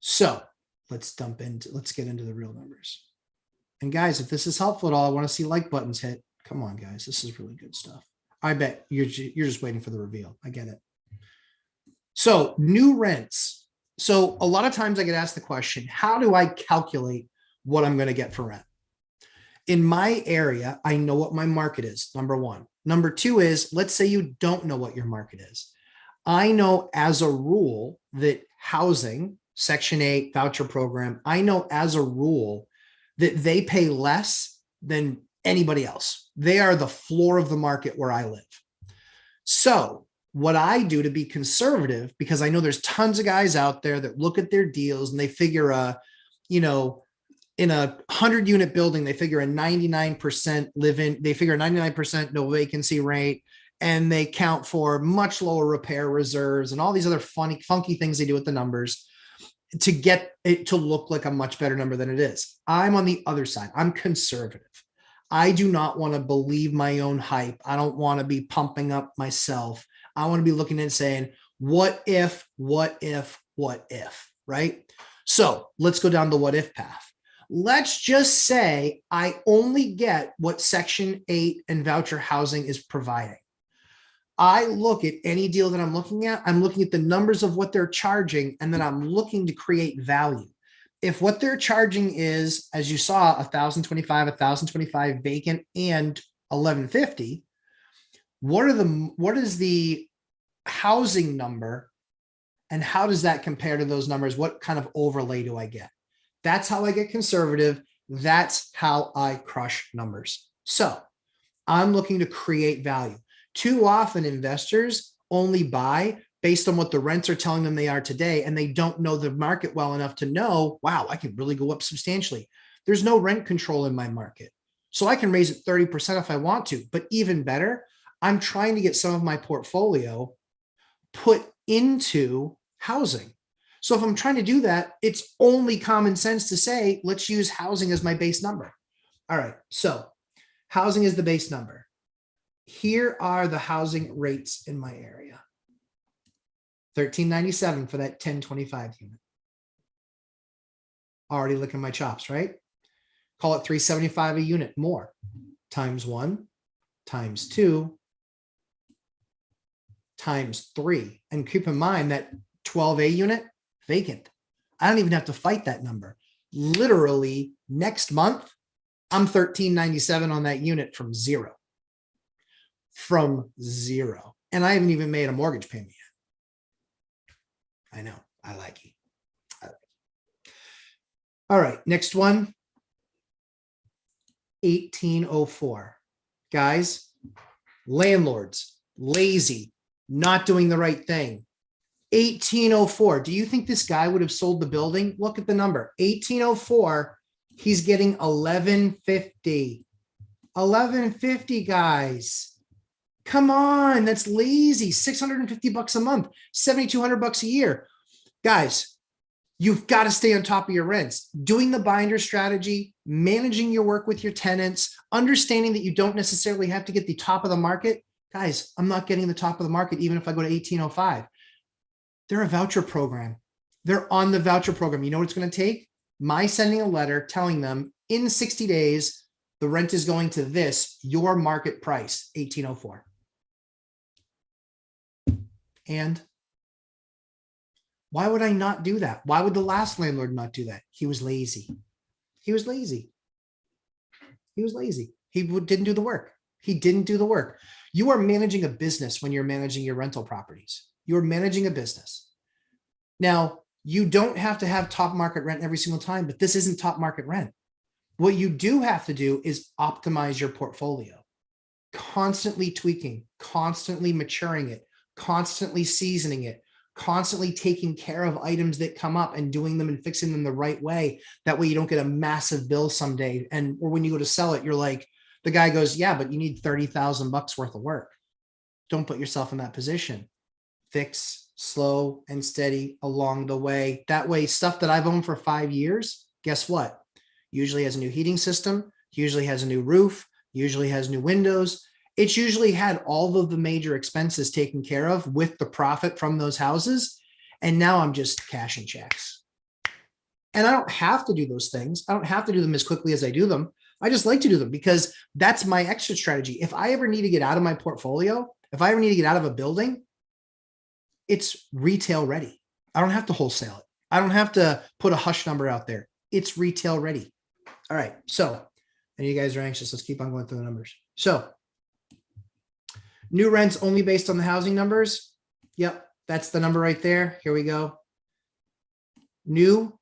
So let's get into the real numbers. And guys, if this is helpful at all, I want to see like buttons hit. Come on, guys, this is really good stuff. I bet you're just waiting for the reveal. I get it. So new rents. So a lot of times I get asked the question, how do I calculate what I'm going to get for rent? In my area, I know what my market is, number one. Number two is, let's say you don't know what your market is. I know as a rule that housing, Section 8 voucher program, I know as a rule that they pay less than anybody else. They are the floor of the market where I live. So what I do to be conservative, because I know there's tons of guys out there that look at their deals and they figure in a 100-unit building, they figure a 99% live-in, they figure a 99% no vacancy rate, and they count for much lower repair reserves and all these other funky things they do with the numbers to get it to look like a much better number than it is. I'm on the other side. I'm conservative. I do not want to believe my own hype. I don't want to be pumping up myself. I want to be looking and saying, what if, right? So let's go down the what if path. Let's just say I only get what Section 8 and voucher housing is providing. I look at any deal that I'm looking at the numbers of what they're charging, and then I'm looking to create value. If what they're charging is, as you saw, 1,025 vacant and 1,150, what is the housing number and how does that compare to those numbers? What kind of overlay do I get? That's how I get conservative. That's how I crush numbers. So I'm looking to create value. Too often investors only buy based on what the rents are telling them they are today, and they don't know the market well enough to know, wow, I can really go up substantially. There's no rent control in my market. So I can raise it 30% if I want to, but even better, I'm trying to get some of my portfolio put into housing. So if I'm trying to do that, it's only common sense to say, let's use housing as my base number. All right, so housing is the base number. Here are the housing rates in my area. $13.97 for that 1025 unit. Already licking my chops, right? Call it $375 a unit more. Times 1, times 2, times 3. And keep in mind that 12A unit, vacant. I don't even have to fight that number. Literally next month, I'm $13.97 on that unit from zero. From zero. And I haven't even made a mortgage payment yet. I know. I like it. All right. Next one. 1804. Guys, landlords, lazy, not doing the right thing. 1804. Do you think this guy would have sold the building? Look at the number, 1804. He's getting 1150. 1150, guys. Come on, that's lazy. 650 bucks a month, 7,200 bucks a year. Guys, you've got to stay on top of your rents. Doing the binder strategy, managing your work with your tenants, understanding that you don't necessarily have to get the top of the market. Guys, I'm not getting the top of the market even if I go to 1805. They're a voucher program. They're on the voucher program. You know what it's going to take? My sending a letter telling them in 60 days, the rent is going to this, your market price, 1804. And why would I not do that? Why would the last landlord not do that? He was lazy. He was lazy. He was lazy. He didn't do the work. He didn't do the work. You are managing a business when you're managing your rental properties. You're managing a business. Now, you don't have to have top market rent every single time, but this isn't top market rent. What you do have to do is optimize your portfolio, constantly tweaking, constantly maturing it, constantly seasoning it, constantly taking care of items that come up and doing them and fixing them the right way. That way you don't get a massive bill someday. And or when you go to sell it, you're like, the guy goes, yeah, but you need 30,000 bucks worth of work. Don't put yourself in that position. Fix slow and steady along the way. That way, stuff that I've owned for 5 years, guess what? Usually has a new heating system, usually has a new roof, usually has new windows. It's usually had all of the major expenses taken care of with the profit from those houses. And now I'm just cashing checks. And I don't have to do those things. I don't have to do them as quickly as I do them. I just like to do them because that's my exit strategy. If I ever need to get out of my portfolio, if I ever need to get out of a building, it's retail ready. I don't have to wholesale it. I don't have to put a hush number out there. It's retail ready. All right. So, and you guys are anxious. Let's keep on going through the numbers. So, new rents only based on the housing numbers. Yep. That's the number right there. Here we go. New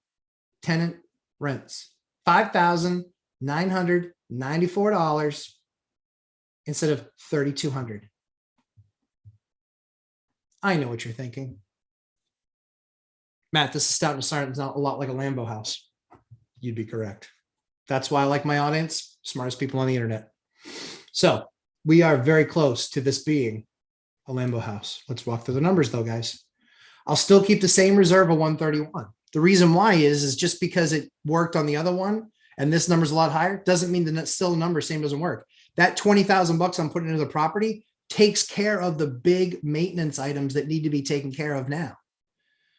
tenant rents, $5,994 instead of $3,200. I know what you're thinking. Matt, this is starting to sound a lot like a Lambo house. You'd be correct. That's why I like my audience, smartest people on the internet. So we are very close to this being a Lambo house. Let's walk through the numbers though, guys. I'll still keep the same reserve of 131. The reason why is just because it worked on the other one and this number's a lot higher, doesn't mean that still the number same doesn't work. That 20,000 bucks I'm putting into the property takes care of the big maintenance items that need to be taken care of now.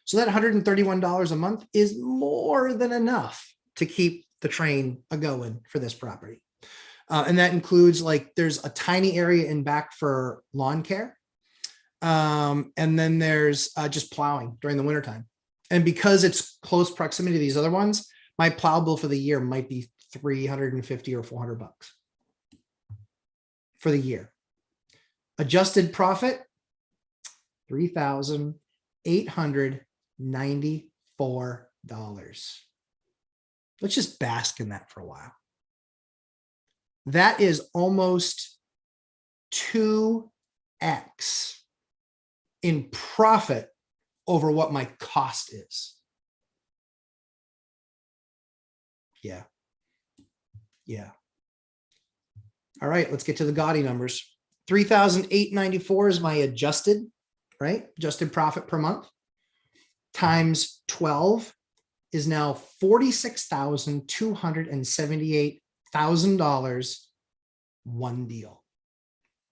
So that $131 a month is more than enough to keep the train a-going for this property. And that includes, like, there's a tiny area in back for lawn care. And then there's just plowing during the wintertime. And because it's close proximity to these other ones, my plow bill for the year might be 350 or 400 bucks for the year. Adjusted profit, $3,894. Let's just bask in that for a while. That is almost 2x in profit over what my cost is. Yeah. Yeah. All right, let's get to the gaudy numbers. 3,894 is my adjusted, right? Adjusted profit per month times 12 is now $46,278,000. One deal.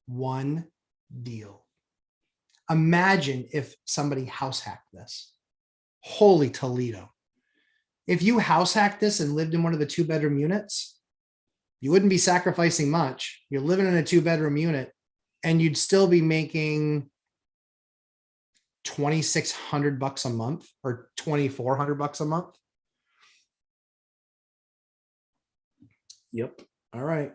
One deal. Imagine if somebody house hacked this. Holy Toledo. If you house hacked this and lived in one of the 2-bedroom units, you wouldn't be sacrificing much. You're living in a 2-bedroom unit and you'd still be making 2,600 bucks a month or 2,400 bucks a month. Yep. All right.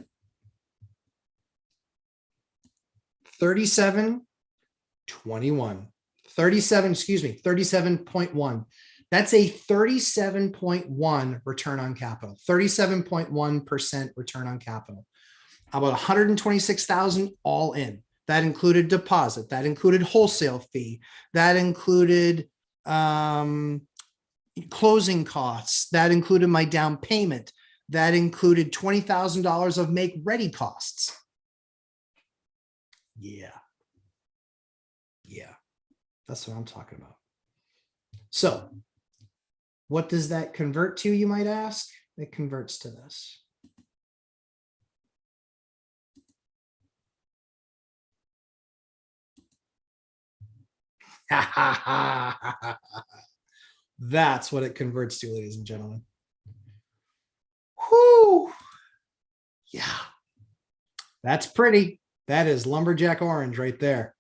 37.1. That's a 37.1 return on capital, 37.1% return on capital. About 126,000 all in. That included deposit. That included wholesale fee. That included closing costs. That included my down payment. That included $20,000 of make ready costs. Yeah. Yeah. That's what I'm talking about. So what does that convert to, you might ask? It converts to this. That's what it converts to, ladies and gentlemen. Whoo! Yeah. That's pretty. That is lumberjack orange right there.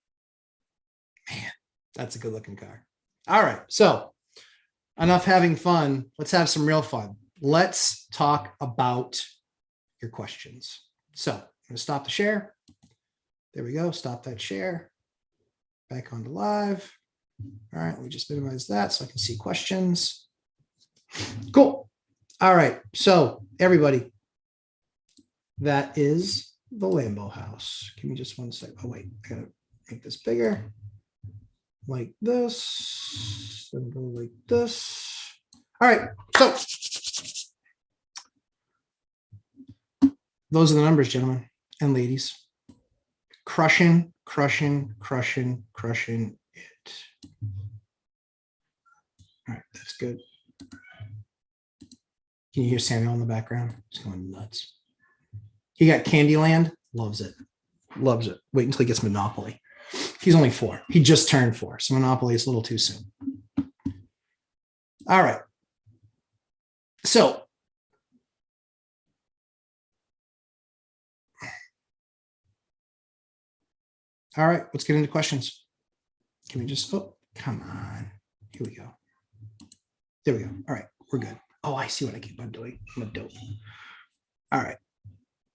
Man, that's a good looking car. All right. So enough having fun. Let's have some real fun. Let's talk about your questions. So I'm going to stop the share. There we go. Stop that share. Back onto live. All right. Let me just minimize that so I can see questions. Cool. All right. So everybody, that is the Lambo house. Give me just 1 second. Oh, wait. I got to make this bigger. Like this. Then go like this. All right. So those are the numbers, gentlemen and ladies. Crushing, crushing, crushing, crushing it. All right, that's good. Can you hear Samuel in the background? He's going nuts. He got Candyland, loves it. Loves it. Wait until he gets Monopoly. He's only 4. He just turned 4, so Monopoly is a little too soon. All right. So all right, let's get into questions. Can we just, oh, come on. Here we go. There we go. All right, we're good. Oh, I see what I keep on doing. I'm a dope. All right,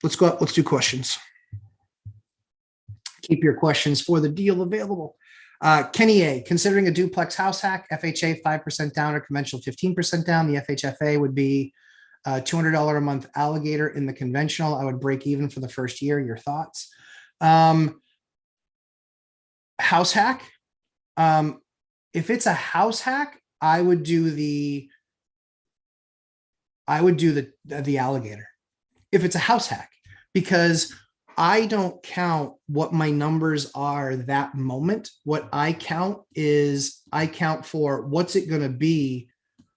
let's go up. Let's do questions. Keep your questions for the deal available. Kenny A, considering a duplex house hack, FHA 5% down or conventional 15% down. The FHFA would be $200 a month alligator. In the conventional, I would break even for the first year. Your thoughts? House hack. If it's a house hack, I would do the alligator if it's a house hack, because I don't count what my numbers are that moment. What I count is I count for what's it going to be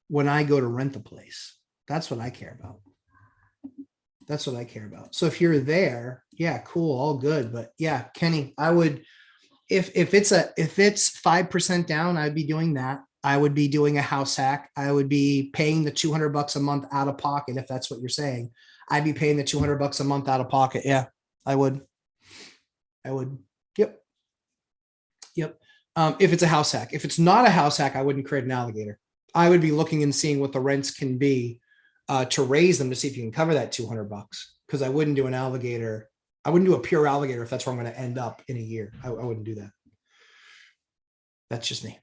when I go to rent the place. That's what I care about. That's what I care about. So if you're there, yeah, cool, all good. But yeah, Kenny, I would, if it's 5% down, I'd be doing that. I would be doing a house hack. I would be paying the $200 a month out of pocket. If that's what you're saying, I'd be paying the $200 a month out of pocket. Yeah, I would. Yep. If it's a house hack. If it's not a house hack, I wouldn't create an alligator. I would be looking and seeing what the rents can be to raise them to see if you can cover that $200, because I wouldn't do an alligator. I wouldn't do a pure alligator if that's where I'm going to end up in a year. I wouldn't do that. That's just me.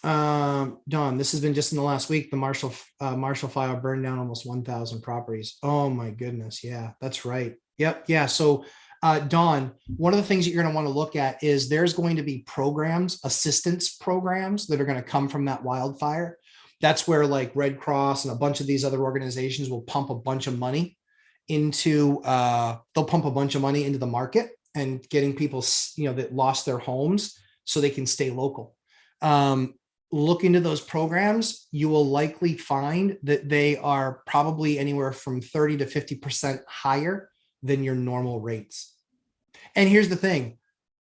Don, this has been just in the last week. The Marshall fire burned down almost 1,000 properties. Oh my goodness. Yeah, that's right. Yep. Yeah. So Don, one of the things that you're going to want to look at is there's going to be programs, assistance programs that are going to come from that wildfire. That's where like Red Cross and a bunch of these other organizations will pump a bunch of money into, they'll pump a bunch of money into the market and getting people, that lost their homes so they can stay local. Look into those programs. You will likely find that they are probably anywhere from 30 to 50% higher than your normal rates. And here's the thing.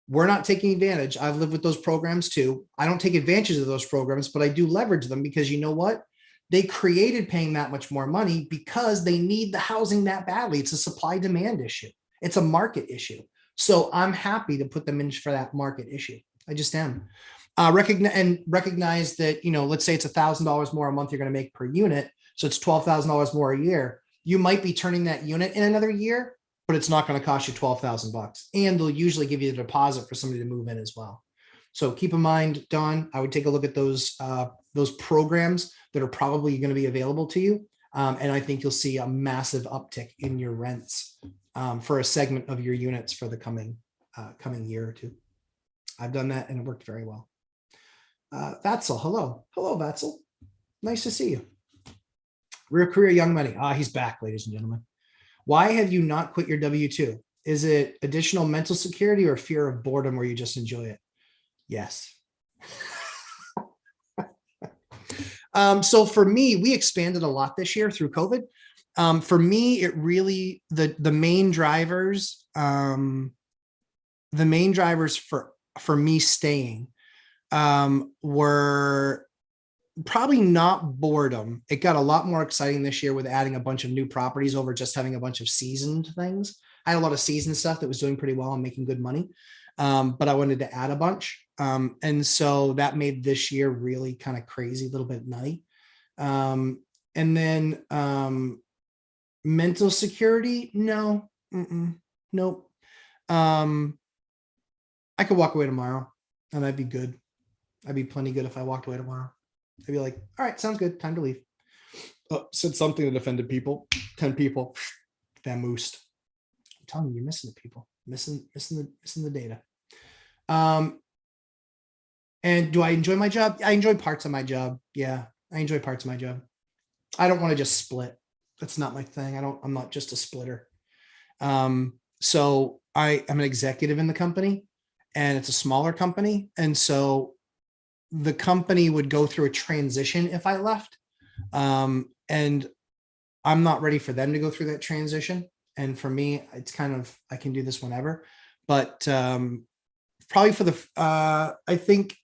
We're not taking advantage. I've lived with those programs too. I don't take advantage of those programs, but I do leverage them because you know what? They created paying that much more money because they need the housing that badly. It's a supply demand issue. It's a market issue. So I'm happy to put them in for that market issue. I just am. Recognize that, let's say it's $1,000 more a month you're going to make per unit. So it's $12,000 more a year. You might be turning that unit in another year, but it's not going to cost you $12,000. And they'll usually give you a deposit for somebody to move in as well. So keep in mind, Don, I would take a look at those programs that are probably going to be available to you. And I think you'll see a massive uptick in your rents for a segment of your units for the coming coming year or two. I've done that and it worked very well. Vatzel, hello. Hello, Vatzel. Nice to see you. Real Career Young Money. He's back, ladies and gentlemen. Why have you not quit your W-2? Is it additional mental security or fear of boredom where you just enjoy it? Yes. So for me, we expanded a lot this year through COVID. For me, it really, the main drivers for me staying were probably not boredom. It got a lot more exciting this year with adding a bunch of new properties over just having a bunch of seasoned things. I had a lot of seasoned stuff that was doing pretty well and making good money. But I wanted to add a bunch. And so that made this year really kind of crazy, a little bit nutty. And then mental security, no, nope. I could walk away tomorrow and I'd be good. I'd be plenty good if I walked away tomorrow. I'd be like, all right, sounds good. Time to leave. Oh, said something that offended people. 10 people. Vamoosed. I'm telling you, you're missing the people. Missing the data. And do I enjoy my job? I enjoy parts of my job. Yeah, I enjoy parts of my job. I don't want to just split. That's not my thing. I'm not just a splitter. So I'm an executive in the company and it's a smaller company. And so the company would go through a transition if I left. And I'm not ready for them to go through that transition. And for me, it's kind of, I can do this whenever, but probably for the, I think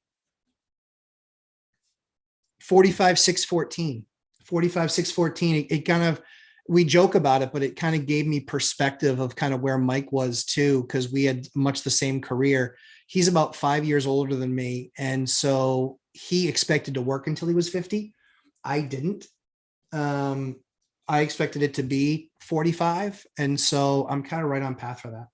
45,614, it kind of, we joke about it, but it kind of gave me perspective of kind of where Mike was too, because we had much the same career. He's about 5 years older than me. And so he expected to work until he was 50. I didn't. I expected it to be 45. And so I'm kind of right on path for that.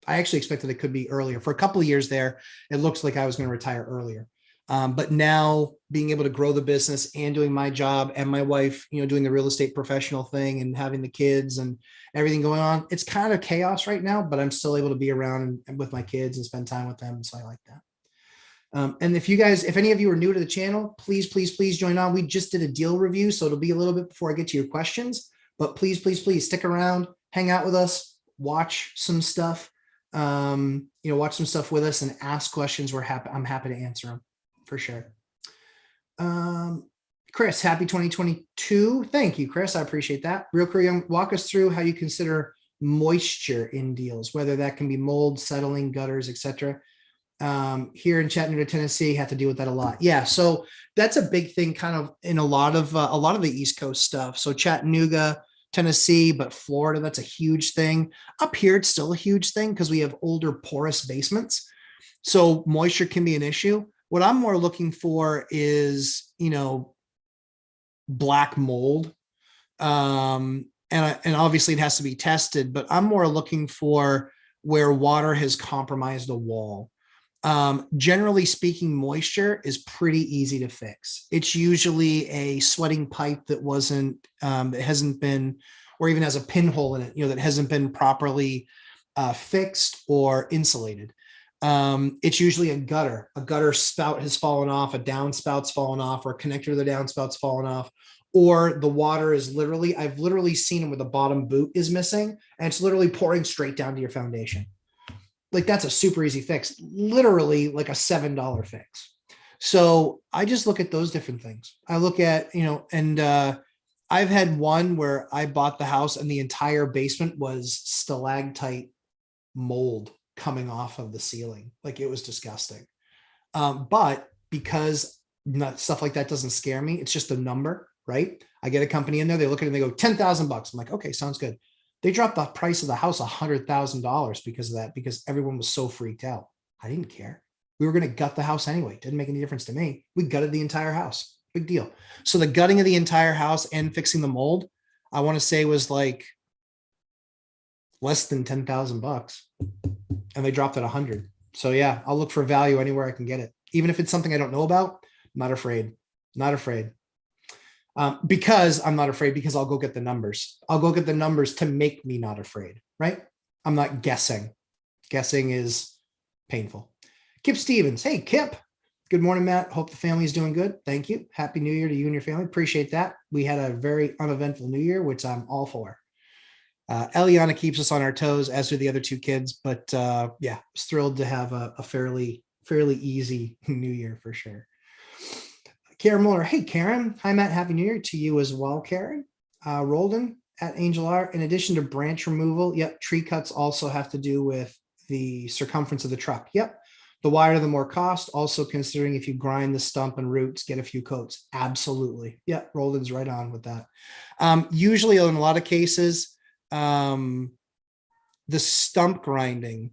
I actually expected it could be earlier. For a couple of years there, it looks like I was going to retire earlier. But now being able to grow the business and doing my job and my wife, doing the real estate professional thing and having the kids and everything going on, it's kind of chaos right now, but I'm still able to be around and with my kids and spend time with them. So I like that. And if any of you are new to the channel, please join on. We just did a deal review, so it'll be a little bit before I get to your questions, but please stick around, hang out with us, watch some stuff, watch some stuff with us and ask questions. I'm happy to answer them for sure. Chris, happy 2022. Thank you, Chris. I appreciate that. Real Korean, walk us through how you consider moisture in deals, whether that can be mold, settling, gutters, etc. Here in Chattanooga, Tennessee, have to deal with that a lot. Yeah, so that's a big thing kind of in a lot of the East Coast stuff. So Chattanooga, Tennessee, but Florida, that's a huge thing. Up here, it's still a huge thing because we have older porous basements. So moisture can be an issue. What I'm more looking for is, black mold. And obviously it has to be tested, but I'm more looking for where water has compromised a wall. Generally speaking, moisture is pretty easy to fix. It's usually a sweating pipe that that hasn't been, or even has a pinhole in it, that hasn't been properly fixed or insulated. It's usually a gutter spout has fallen off, a downspout's fallen off, or a connector to the downspout's fallen off, or the water is I've literally seen them where the bottom boot is missing and it's literally pouring straight down to your foundation. Like that's a super easy fix, literally like a $7 fix. So I just look at those different things. I look at, I've had one where I bought the house and the entire basement was stalactite mold coming off of the ceiling. Like it was disgusting. But because stuff like that doesn't scare me, it's just a number, right? I get a company in there, they look at it and they go $10,000. I'm like, okay, sounds good. They dropped the price of the house $100,000 because of that, because everyone was so freaked out. I didn't care. We were going to gut the house anyway. Didn't make any difference to me. We gutted the entire house. Big deal. So the gutting of the entire house and fixing the mold, I want to say was like less than $10,000. And they dropped it 100. So yeah, I'll look for value anywhere I can get it. Even if it's something I don't know about, I'm not afraid. Because I'm not afraid, because I'll go get the numbers. I'll go get the numbers to make me not afraid, right? I'm not guessing. Guessing is painful. Kip Stevens. Hey, Kip. Good morning, Matt. Hope the family is doing good. Thank you. Happy New Year to you and your family. Appreciate that. We had a very uneventful New Year, which I'm all for. Eliana keeps us on our toes, as do the other two kids. But yeah, was thrilled to have a fairly easy New Year for sure. Karen Muller. Hey, Karen. Hi, Matt. Happy New Year to you as well, Karen. Roldan at Angel Art. In addition to branch removal, yep, tree cuts also have to do with the circumference of the truck. Yep. The wider, the more cost. Also considering if you grind the stump and roots, get a few coats. Absolutely. Yep. Roldan's right on with that. Usually in a lot of cases, the stump grinding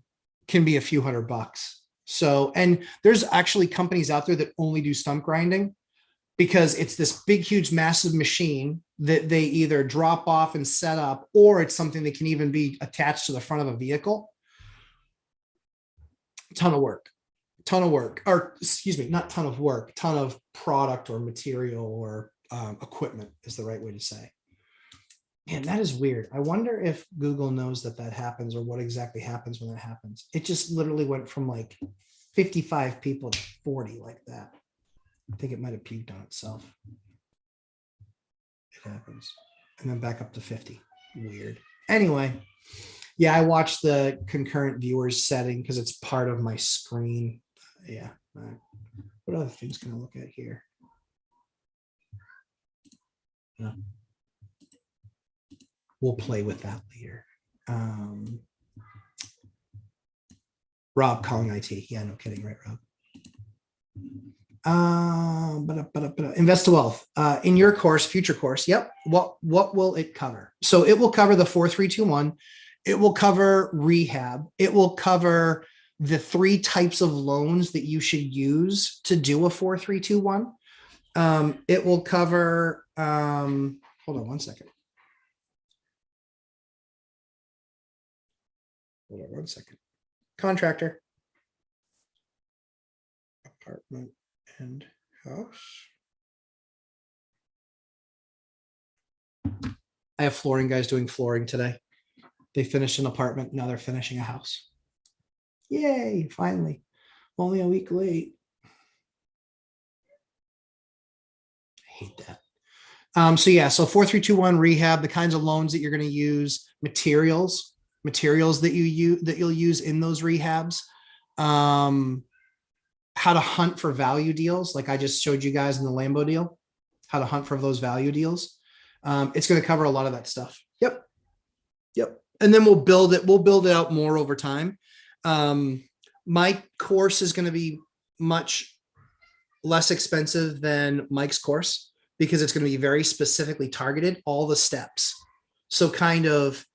can be a few $100. So, and there's actually companies out there that only do stump grinding because it's this big, huge, massive machine that they either drop off and set up, or it's something that can even be attached to the front of a vehicle. Ton of work, or excuse me, not ton of work, ton of product or material or equipment is the right way to say. Man, that is weird. I wonder if Google knows that that happens or what exactly happens when that happens. It just literally went from like 55 people to 40 like that. I think it might have puked on itself. It happens. And then back up to 50. Weird. Anyway, yeah, I watched the concurrent viewers setting because it's part of my screen. Yeah. What other things can I look at here? Yeah. We'll play with that later. Rob calling IT. Yeah, no kidding, right, Rob? Invest to wealth in your course, future course. Yep. What will it cover? So it will cover the 4-3-2-1. It will cover rehab. It will cover the 3 types of loans that you should use to do a 4-3-2-1. It will cover. Hold on one second. Hold on one second. Contractor. Apartment and house. I have flooring guys doing flooring today. They finished an apartment. Now they're finishing a house. Yay, finally. Only a week late. I hate that. So yeah, so 4-3-2-1 rehab, the kinds of loans that you're going to use, materials that you'll use in those rehabs. How to hunt for value deals, like I just showed you guys in the Lambo deal, how to hunt for those value deals. It's going to cover a lot of that stuff. Yep. And then we'll build it out more over time. My course is going to be much less expensive than Mike's course because it's going to be very specifically targeted, all the steps. So kind of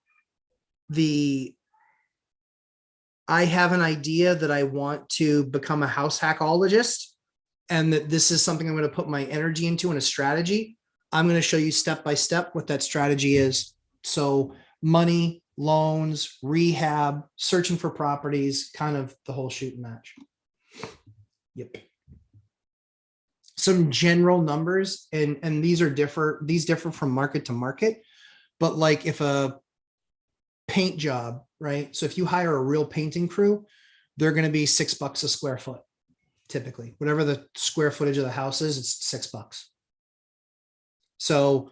I have an idea that I want to become a house hackologist and that this is something I'm going to put my energy into in a strategy. I'm going to show you step by step what that strategy is. So money, loans, rehab, searching for properties, kind of the whole shoot and match. Yep. Some general numbers, and these differ from market to market, but like if a paint job, right? So if you hire a real painting crew, they're going to be $6 a square foot. Typically, whatever the square footage of the house is, it's $6. So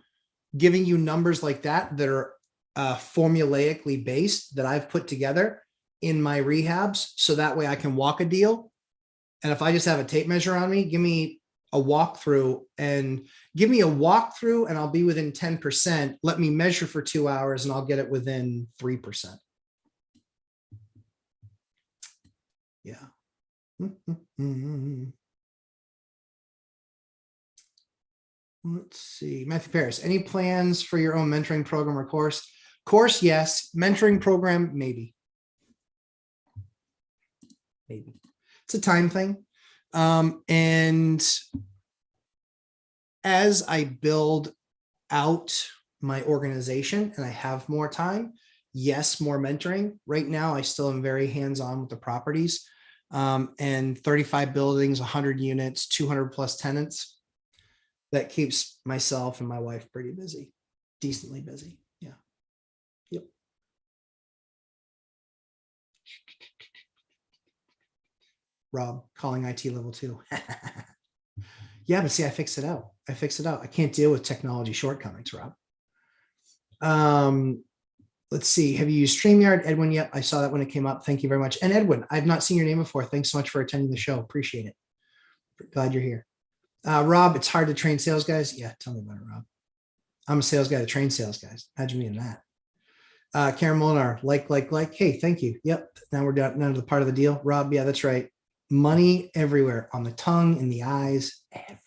giving you numbers like that are formulaically based that I've put together in my rehabs. So that way I can walk a deal. And if I just have a tape measure on me, give me a walkthrough and I'll be within 10%. Let me measure for 2 hours and I'll get it within 3%. Yeah. Let's see. Matthew Paris, any plans for your own mentoring program or course? Course, yes. Mentoring program, maybe. It's a time thing. And as I build out my organization and I have more time, yes, more mentoring. Right now, I still am very hands-on with the properties, and 35 buildings, 100 units, 200 plus tenants. That keeps myself and my wife pretty busy, decently busy. Yeah. Yep. Rob, calling IT level 2. Yeah, but see, I fixed it out. I can't deal with technology shortcomings, Rob. Let's see. Have you used StreamYard, Edwin? Yep, I saw that when it came up. Thank you very much. And Edwin, I've not seen your name before. Thanks so much for attending the show. Appreciate it. Glad you're here. Rob, it's hard to train sales guys. Yeah, tell me about it, Rob. I'm a sales guy to train sales guys. Imagine me in that. Karen Molinar, like. Hey, thank you. Yep. Now we're down to the part of the deal. Rob, yeah, that's right. Money everywhere, on the tongue, in the eyes, everywhere.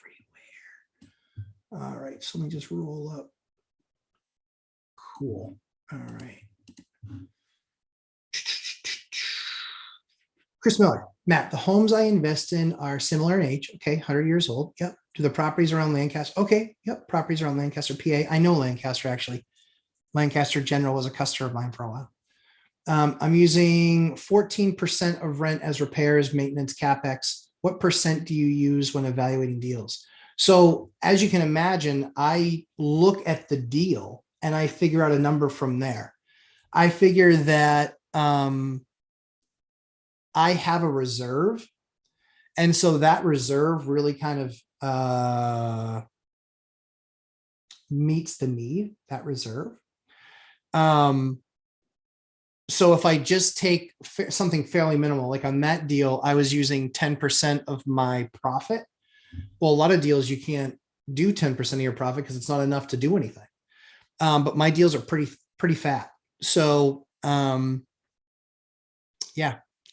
All right, so let me just roll up. Cool. All right. Chris Miller, Matt, the homes I invest in are similar in age. Okay, 100 years old. Yep. Do the properties around Lancaster? Okay. Yep. Properties around Lancaster, PA. I know Lancaster actually. Lancaster General was a customer of mine for a while. I'm using 14% of rent as repairs, maintenance, CapEx. What percent do you use when evaluating deals? So as you can imagine, I look at the deal and I figure out a number from there. I figure that I have a reserve. And so that reserve really kind of meets the need, that reserve. So if I just take something fairly minimal, like on that deal, I was using 10% of my profit. Well, a lot of deals, you can't do 10% of your profit because it's not enough to do anything. But my deals are pretty fat. So yeah,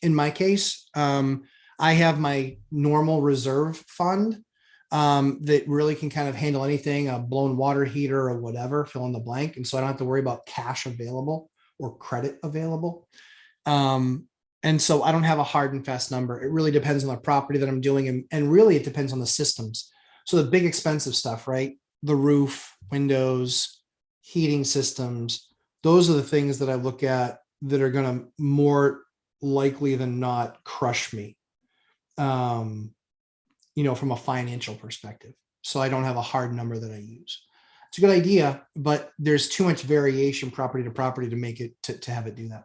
in my case, I have my normal reserve fund that really can kind of handle anything, a blown water heater or whatever, fill in the blank. And so I don't have to worry about cash available or credit available. And so I don't have a hard and fast number. It really depends on the property that I'm doing. And really it depends on the systems. So the big expensive stuff, right? The roof, windows, heating systems, those are the things that I look at that are going to more likely than not crush me, from a financial perspective. So I don't have a hard number that I use. It's a good idea, but there's too much variation property to property to make it to have it do that way.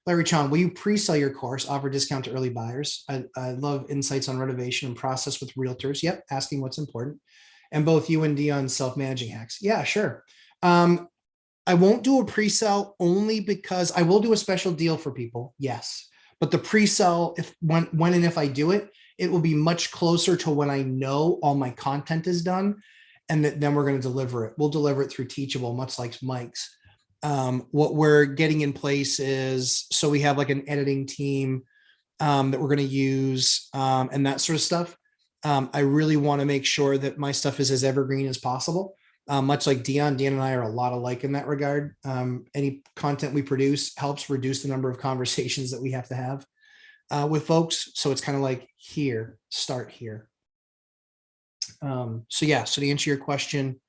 Larry Chan, will you pre-sell your course, offer discount to early buyers? I love insights on renovation and process with realtors. Yep, asking what's important. And both you and Dion self-managing hacks. Yeah, sure. I won't do a pre-sell only because I will do a special deal for people. Yes. But the pre-sell, when and if I do it, it will be much closer to when I know all my content is done. And then we're going to deliver it. We'll deliver it through Teachable, much like Mike's. What we're getting in place is, so we have like an editing team that we're going to use and that sort of stuff. I really want to make sure that my stuff is as evergreen as possible. Much like Dion and I are a lot alike in that regard. Any content we produce helps reduce the number of conversations that we have to have with folks. So it's kind of like start here. So yeah, so to answer your question,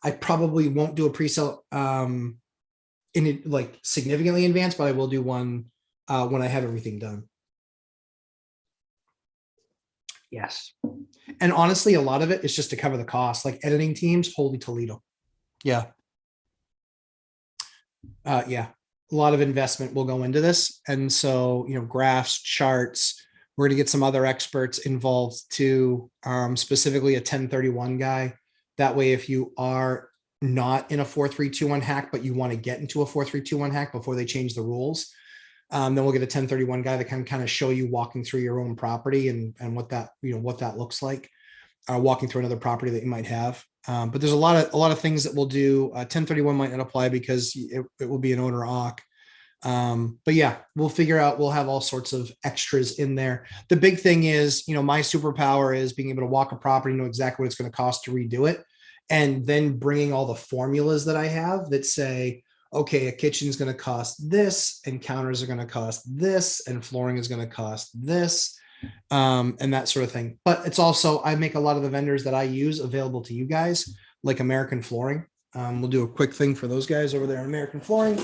I probably won't do a pre-sale in it like significantly in advance, but I will do one when I have everything done. Yes. And honestly, a lot of it is just to cover the cost, like editing teams, holy Toledo. Yeah. Yeah. A lot of investment will go into this. And so, graphs, charts, we're going to get some other experts involved too, specifically a 1031 guy. That way, if you are not in a 4321 hack, but you want to get into a 4321 hack before they change the rules, then we'll get a 1031 guy that can kind of show you walking through your own property and what that, what that looks like, walking through another property that you might have. But there's a lot of things that we'll do. 1031 might not apply because it will be an owner occ. But yeah, we'll have all sorts of extras in there. The big thing is, my superpower is being able to walk a property, know exactly what it's going to cost to redo it. And then bringing all the formulas that I have that say, okay, a kitchen is going to cost this, and counters are going to cost this, and flooring is going to cost this, and that sort of thing. But it's also, I make a lot of the vendors that I use available to you guys, like American Flooring. We'll do a quick thing for those guys over there, American Flooring.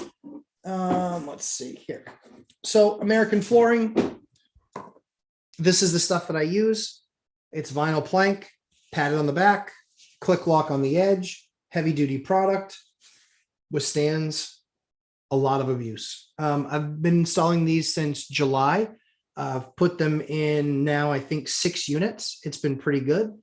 Let's see here. So American Flooring, this is the stuff that I use. It's vinyl plank, padded on the back, click lock on the edge, heavy duty product, withstands a lot of abuse. I've been installing these since July. I've put them in now, I think 6 units. It's been pretty good.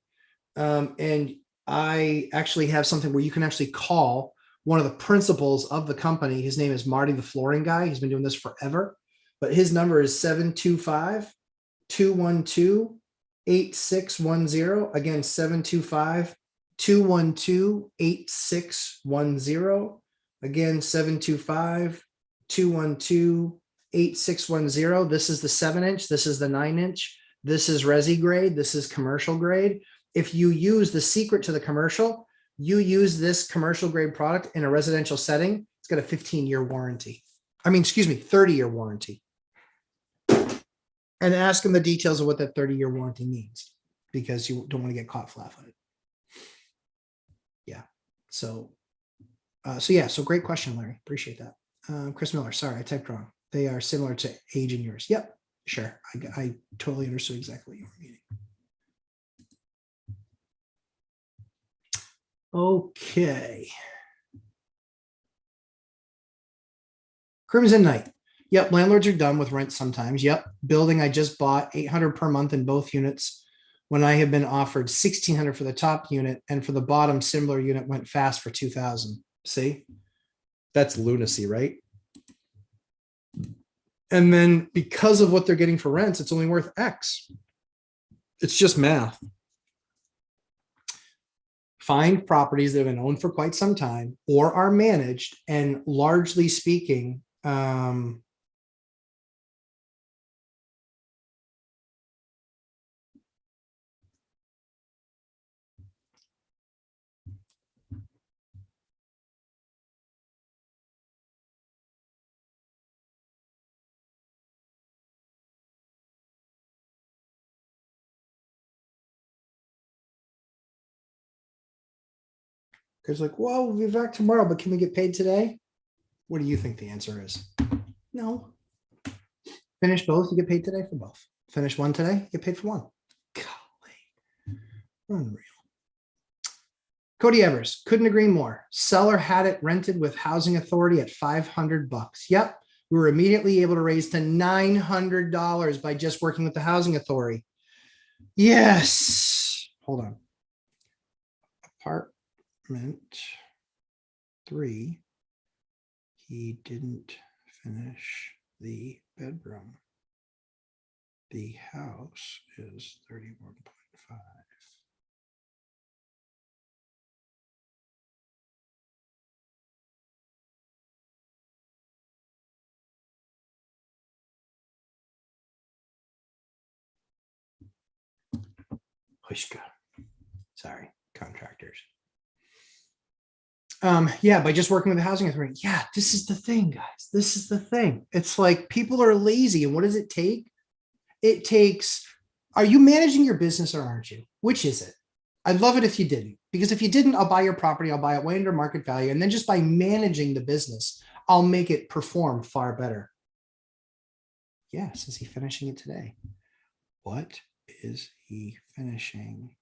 And I actually have something where you can actually call one of the principals of the company. His name is Marty, the flooring guy. He's been doing this forever, but his number is 725-212-8610. Again, 725-212-8610. Again, 725-212-8610. This is the 7-inch. This is the 9-inch. This is resi grade. This is commercial grade. If you use the secret to the commercial, you use this commercial grade product in a residential setting, it's got a 15-year warranty. I mean, excuse me, 30-year warranty. And ask them the details of what that 30-year warranty means, because you don't want to get caught flat-footed. Yeah. So great question, Larry. Appreciate that. Chris Miller, sorry, I typed wrong. They are similar to age in yours. Yep, sure. I totally understood exactly what you were meaning. Okay. Crimson Night. Yep, landlords are done with rent sometimes. Yep, building I just bought $800 per month in both units when I have been offered $1,600 for the top unit, and for the bottom similar unit went fast for $2,000. See, that's lunacy, right? And then because of what they're getting for rents, it's only worth X. It's just math. Find properties that have been owned for quite some time or are managed, and largely speaking, because like, well, we'll be back tomorrow, but can we get paid today? What do you think the answer is? No. Finish both, you get paid today for both. Finish one today, you get paid for one. Golly. Unreal. Cody Evers, couldn't agree more. Seller had it rented with housing authority at $500. Yep. We were immediately able to raise to $900 by just working with the housing authority. Yes. Hold on. Apartment 3. He didn't finish the bedroom. The house is 31.5. Sorry, contractors. Yeah, by just working with the housing authority. Yeah, this is the thing, guys. This is the thing. It's like people are lazy, and what does it take? It takes, are you managing your business or aren't you? Which is it? I'd love it if you didn't, because if you didn't, I'll buy your property, I'll buy it way under market value. And then just by managing the business, I'll make it perform far better. Yes, is he finishing it today? What is he finishing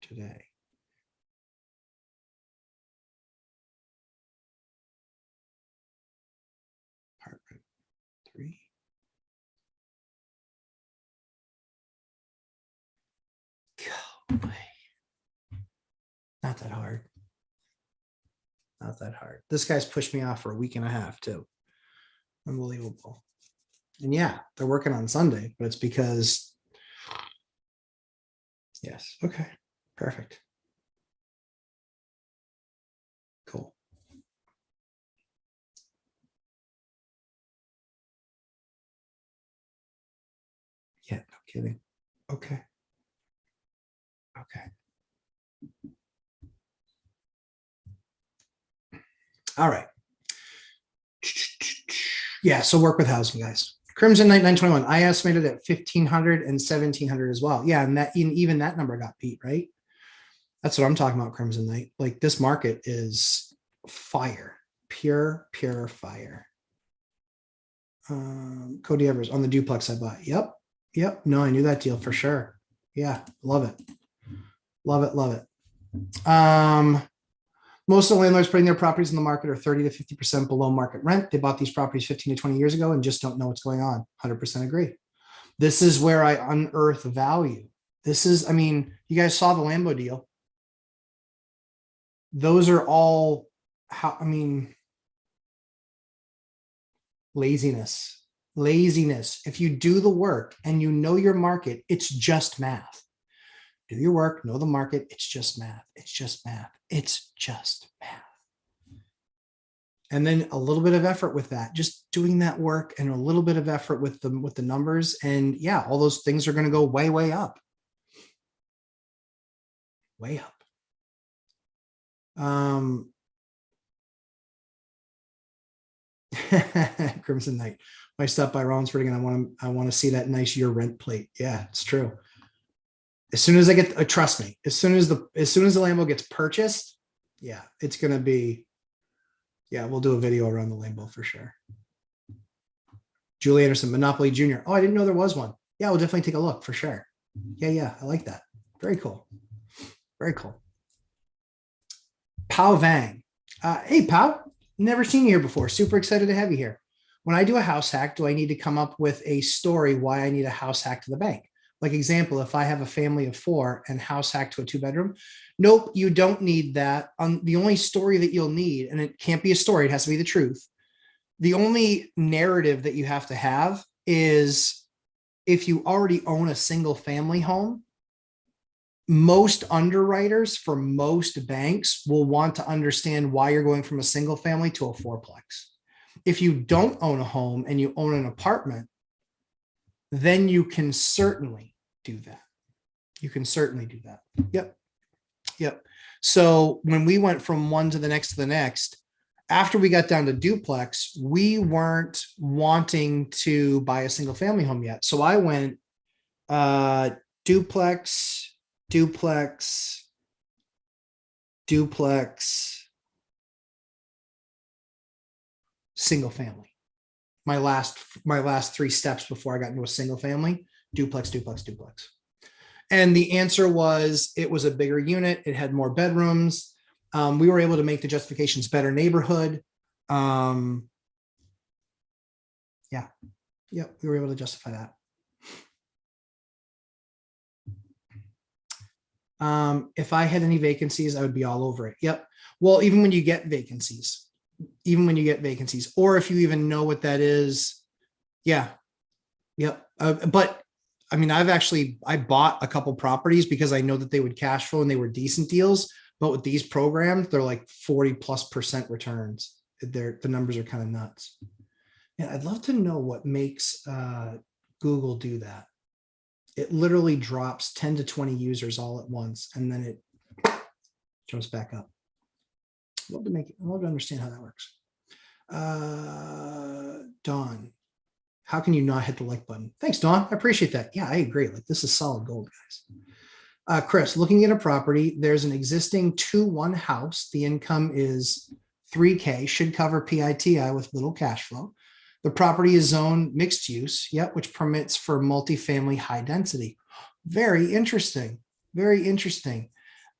today? Apartment 3. Not that hard. Not that hard. This guy's pushed me off for a week and a half too. Unbelievable. And yeah, they're working on Sunday, but it's because, yes. Okay, perfect. Cool. Yeah, no kidding. Okay. Okay. All right. Yeah, so work with housing, guys. Crimson Night 921. I estimated at 1,500 and 1,700 as well. Yeah, and that even that number got beat, right? That's what I'm talking about, Crimson Night. Like, this market is fire, pure fire. Cody Evers on the duplex I bought. Yep. No, I knew that deal for sure. Yeah, love it. Love it. Most of the landlords putting their properties in the market are 30 to 50% below market rent. They bought these properties 15 to 20 years ago and just don't know what's going on. 100% agree. This is where I unearth value. This is, I mean, you guys saw the Lambo deal. Those are all how, I mean, laziness. If you do the work and you know your market, it's just math. Do your work, know the market. It's just math. It's just math. It's just math. And then a little bit of effort with that, just doing that work and a little bit of effort with the numbers. And yeah, all those things are going to go way, way up. Way up. Crimson Knight. If I stop by Rollinsford again, I want to see that nice year rent plate. Yeah, it's true. As soon as I get, trust me, as soon as the Lambo gets purchased, yeah, it's going to be, yeah, we'll do a video around the Lambo for sure. Julie Anderson, Monopoly Junior. Oh, I didn't know there was one. Yeah, we'll definitely take a look for sure. Yeah, I like that. Very cool. Very cool. Pao Vang. Hey, Pao, never seen you here before. Super excited to have you here. When I do a house hack, do I need to come up with a story why I need a house hack to the bank? Like example, if I have a family of 4 and house hack to a 2-bedroom, nope, you don't need that. The only story that you'll need, and it can't be a story, it has to be the truth. The only narrative that you have to have is if you already own a single family home, most underwriters for most banks will want to understand why you're going from a single family to a 4-plex. If you don't own a home and you own an apartment, then you can certainly do that. You can certainly do that. Yep. So when we went from one to the next, after we got down to duplex, we weren't wanting to buy a single family home yet. So I went duplex, single family. My last 3 steps before I got into a single family, duplex. And the answer was, it was a bigger unit. It had more bedrooms. We were able to make the justifications better neighborhood. Yeah, we were able to justify that. If I had any vacancies, I would be all over it. Yep. Well, even when you get vacancies, or if you even know what that is. Yeah. Yep. But I mean, I bought a couple properties because I know that they would cash flow and they were decent deals. But with these programs, they're like 40+% returns. The numbers are kind of nuts. And I'd love to know what makes Google do that. It literally drops 10 to 20 users all at once, and then it jumps back up. I'd love to understand how that works. Dawn, how can you not hit the like button? Thanks, Dawn. I appreciate that. Yeah, I agree. Like, this is solid gold, guys. Chris, looking at a property, there's an existing 2-1 house. The income is $3K, should cover PITI with little cash flow. The property is zoned mixed use, which permits for multifamily high density. Very interesting. Very interesting.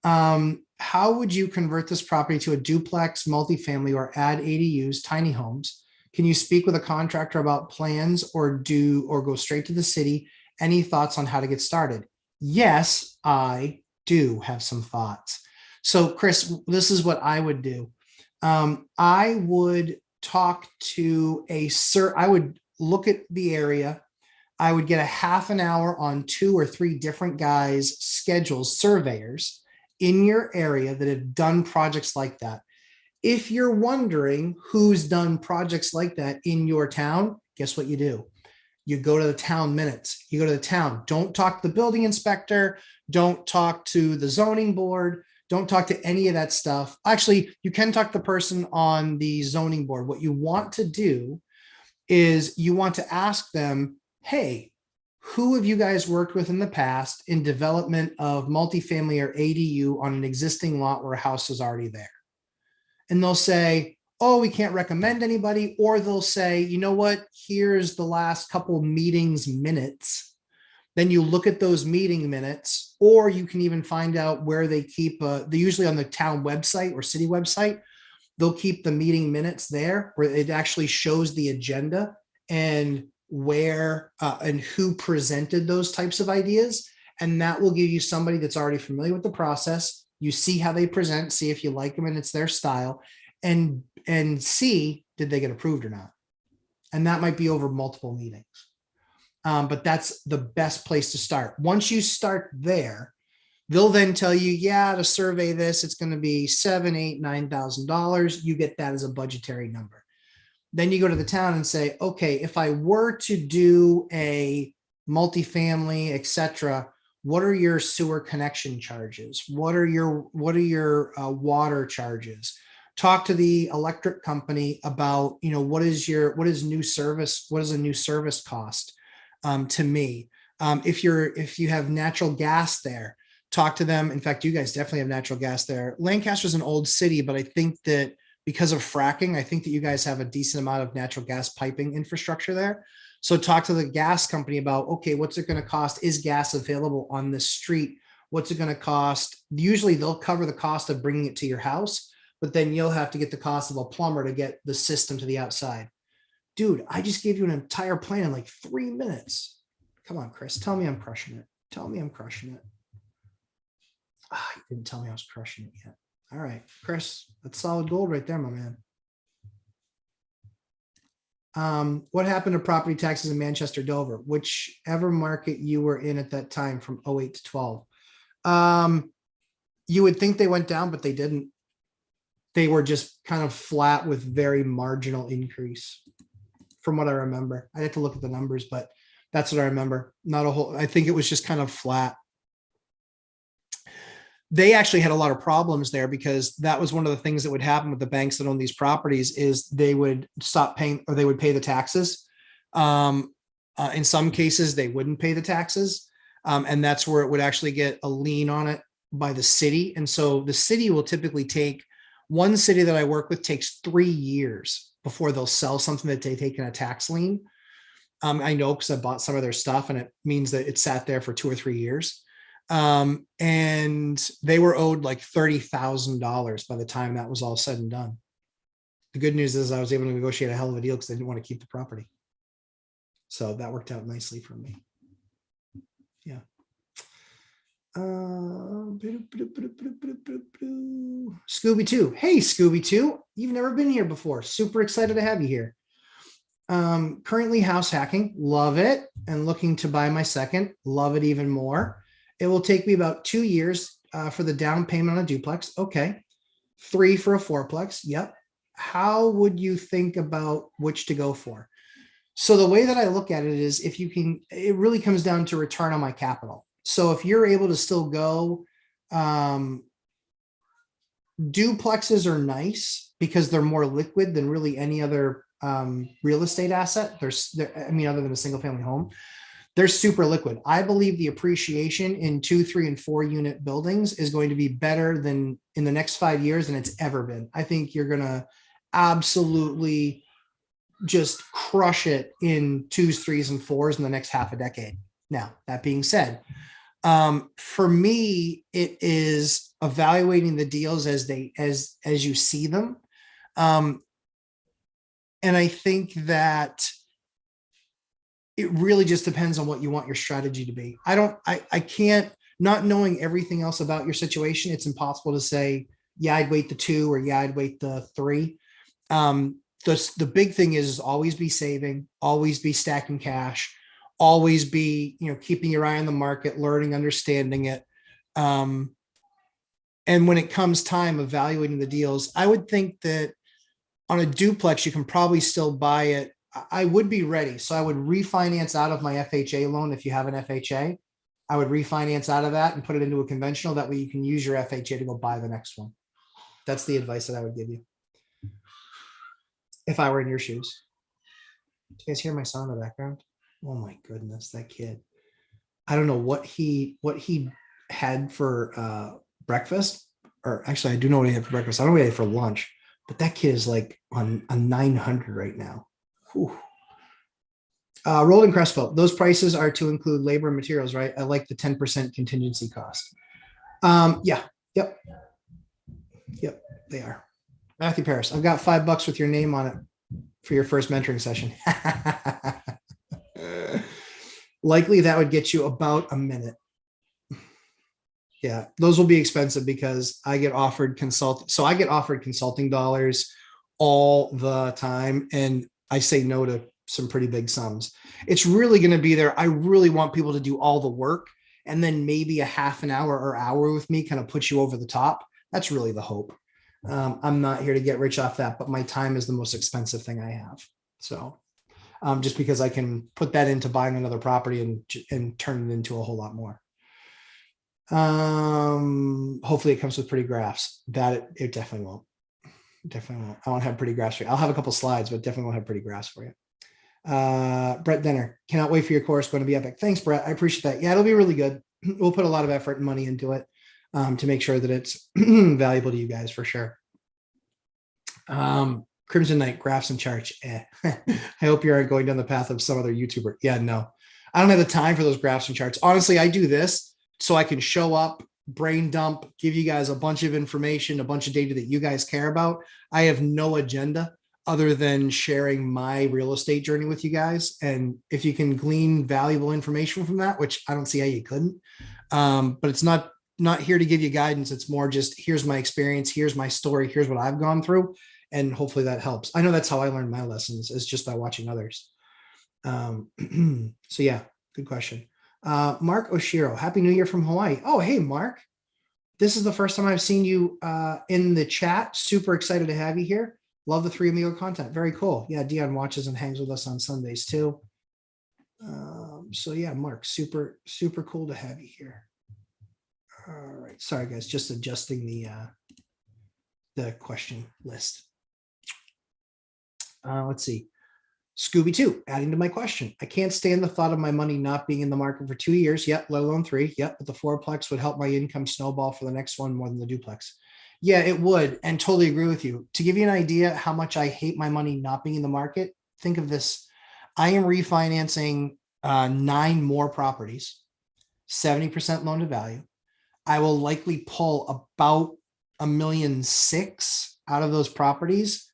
How would you convert this property to a duplex, multifamily, or add ADUs, tiny homes? Can you speak with a contractor about plans or go straight to the city? Any thoughts on how to get started? Yes, I do have some thoughts. So Chris, this is what I would do. I would talk to I would look at the area. I would get a half an hour on 2 or 3 different guys' schedules, surveyors in your area that have done projects like that. If you're wondering who's done projects like that in your town, guess what you do? You go to the town minutes. You go to the town. Don't talk to the building inspector. Don't talk to the zoning board. Don't talk to any of that stuff. Actually, you can talk to the person on the zoning board. What you want to do is you want to ask them, hey, who have you guys worked with in the past in development of multifamily or ADU on an existing lot where a house is already there? And they'll say, oh, we can't recommend anybody. Or they'll say, you know what, here's the last couple meetings minutes Then you look at those meeting minutes, or you can even find out where they keep, they're usually on the town website or city website. They'll keep the meeting minutes there where it actually shows the agenda and where and who presented those types of ideas. And that will give you somebody that's already familiar with the process. You see how they present, see if you like them and it's their style, and see, did they get approved or not? And that might be over multiple meetings. But that's the best place to start. Once you start there, they'll then tell you, yeah, to survey this, it's going to be $7,000, $8,000, $9,000. You get that as a budgetary number. Then you go to the town and say, okay, if I were to do a multifamily, etc., what are your sewer connection charges? What are your water charges? Talk to the electric company about, what is a new service cost to me? If you have natural gas there, talk to them. In fact, you guys definitely have natural gas there. Lancaster's an old city, but I think that because of fracking, I think that you guys have a decent amount of natural gas piping infrastructure there. So talk to the gas company about, okay, what's it going to cost? Is gas available on this street? What's it going to cost? Usually they'll cover the cost of bringing it to your house, but then you'll have to get the cost of a plumber to get the system to the outside. Dude, I just gave you an entire plan in like 3 minutes. Come on, Chris, tell me I'm crushing it. Tell me I'm crushing it. You didn't tell me I was crushing it yet. All right, Chris, that's solid gold right there, my man. What happened to property taxes in Manchester, Dover, whichever market you were in at that time from 08 to 12? You would think they went down, but they didn't. They were just kind of flat with very marginal increase from what I remember. I have to look at the numbers, but that's what I remember. Not a whole, I think it was just kind of flat. They actually had a lot of problems there because that was one of the things that would happen with the banks that own these properties is they would stop paying or they would pay the taxes. In some cases, they wouldn't pay the taxes. And that's where it would actually get a lien on it by the city. And so the city will typically take, one city that I work with takes 3 years before they'll sell something that they take in a tax lien. I know because I bought some of their stuff and it means that it sat there for 2 or 3 years. And they were owed like $30,000 by the time that was all said and done. The good news is I was able to negotiate a hell of a deal because they didn't want to keep the property. So that worked out nicely for me. Yeah. Scooby-Doo. Hey, Scooby-Doo. You've never been here before. Super excited to have you here. Currently house hacking. Love it. And looking to buy my second. Love it even more. It will take me about 2 years for the down payment on a duplex. Okay. 3 for a fourplex. Yep. How would you think about which to go for? So the way that I look at it is if you can, it really comes down to return on my capital. So if you're able to still go, duplexes are nice because they're more liquid than really any other real estate asset. I mean, other than a single family home. They're super liquid. I believe the appreciation in 2, 3, and 4 unit buildings is going to be better than in the next 5 years than it's ever been. I think you're going to absolutely just crush it in 2s, 3s, and 4s in the next half a decade. Now, that being said, for me, it is evaluating the deals as you see them. And I think that it really just depends on what you want your strategy to be. I can't, not knowing everything else about your situation, it's impossible to say, yeah, I'd wait the 2 or yeah, I'd wait the 3. The big thing is always be saving, always be stacking cash, always be, keeping your eye on the market, learning, understanding it. And when it comes time evaluating the deals, I would think that on a duplex, you can probably still buy it. I would be ready. So I would refinance out of my FHA loan. If you have an FHA, I would refinance out of that and put it into a conventional. That way you can use your FHA to go buy the next one. That's the advice that I would give you if I were in your shoes. Do you guys hear my son in the background? Oh my goodness, that kid. I don't know what he had for breakfast, or actually I do know what he had for breakfast. I don't know what he had for lunch, but that kid is like on a 900 right now. Whew. Rolled and Crespo, those prices are to include labor and materials, right? I like the 10% contingency cost. Yeah, yep, yep, they are. Matthew Paris, I've got $5 with your name on it for your first mentoring session. Likely that would get you about a minute. Yeah, those will be expensive because I get offered consulting dollars all the time, and I say no to some pretty big sums. It's really going to be there. I really want people to do all the work, and then maybe a half an hour or hour with me kind of puts you over the top. That's really the hope. I'm not here to get rich off that, but my time is the most expensive thing I have. So just because I can put that into buying another property and turn it into a whole lot more. Hopefully it comes with pretty graphs. That it definitely won't. Definitely won't. I won't have pretty graphs for you. I'll have a couple slides, but definitely won't have pretty graphs for you. Brett Denner, cannot wait for your course. Going to be epic. Thanks, Brett. I appreciate that. Yeah, it'll be really good. We'll put a lot of effort and money into it to make sure that it's valuable to you guys for sure. Crimson Knight, graphs and charts. I hope you aren't going down the path of some other YouTuber. Yeah, no, I don't have the time for those graphs and charts. Honestly, I do this so I can show up, brain dump, give you guys a bunch of information, a bunch of data that you guys care about. I have no agenda other than sharing my real estate journey with you guys. And if you can glean valuable information from that, which I don't see how you couldn't, but it's not here to give you guidance. It's more just, here's my experience. Here's my story. Here's what I've gone through. And hopefully that helps. I know that's how I learned my lessons, is just by watching others. So yeah, good question. Mark Oshiro, Happy New Year from Hawaii. Oh, hey, Mark. This is the first time I've seen you in the chat. Super excited to have you here. Love the 3 amigo content. Very cool. Yeah, Dion watches and hangs with us on Sundays too. So yeah, Mark, super, super cool to have you here. All right. Sorry, guys, just adjusting the question list. Let's see. Scooby-2, adding to my question. I can't stand the thought of my money not being in the market for 2 years yet, let alone 3. Yep, but the fourplex would help my income snowball for the next one more than the duplex. Yeah, it would, and totally agree with you. To give you an idea how much I hate my money not being in the market, think of this. I am refinancing 9 more properties, 70% loan to value. I will likely pull about $1.6 million out of those properties.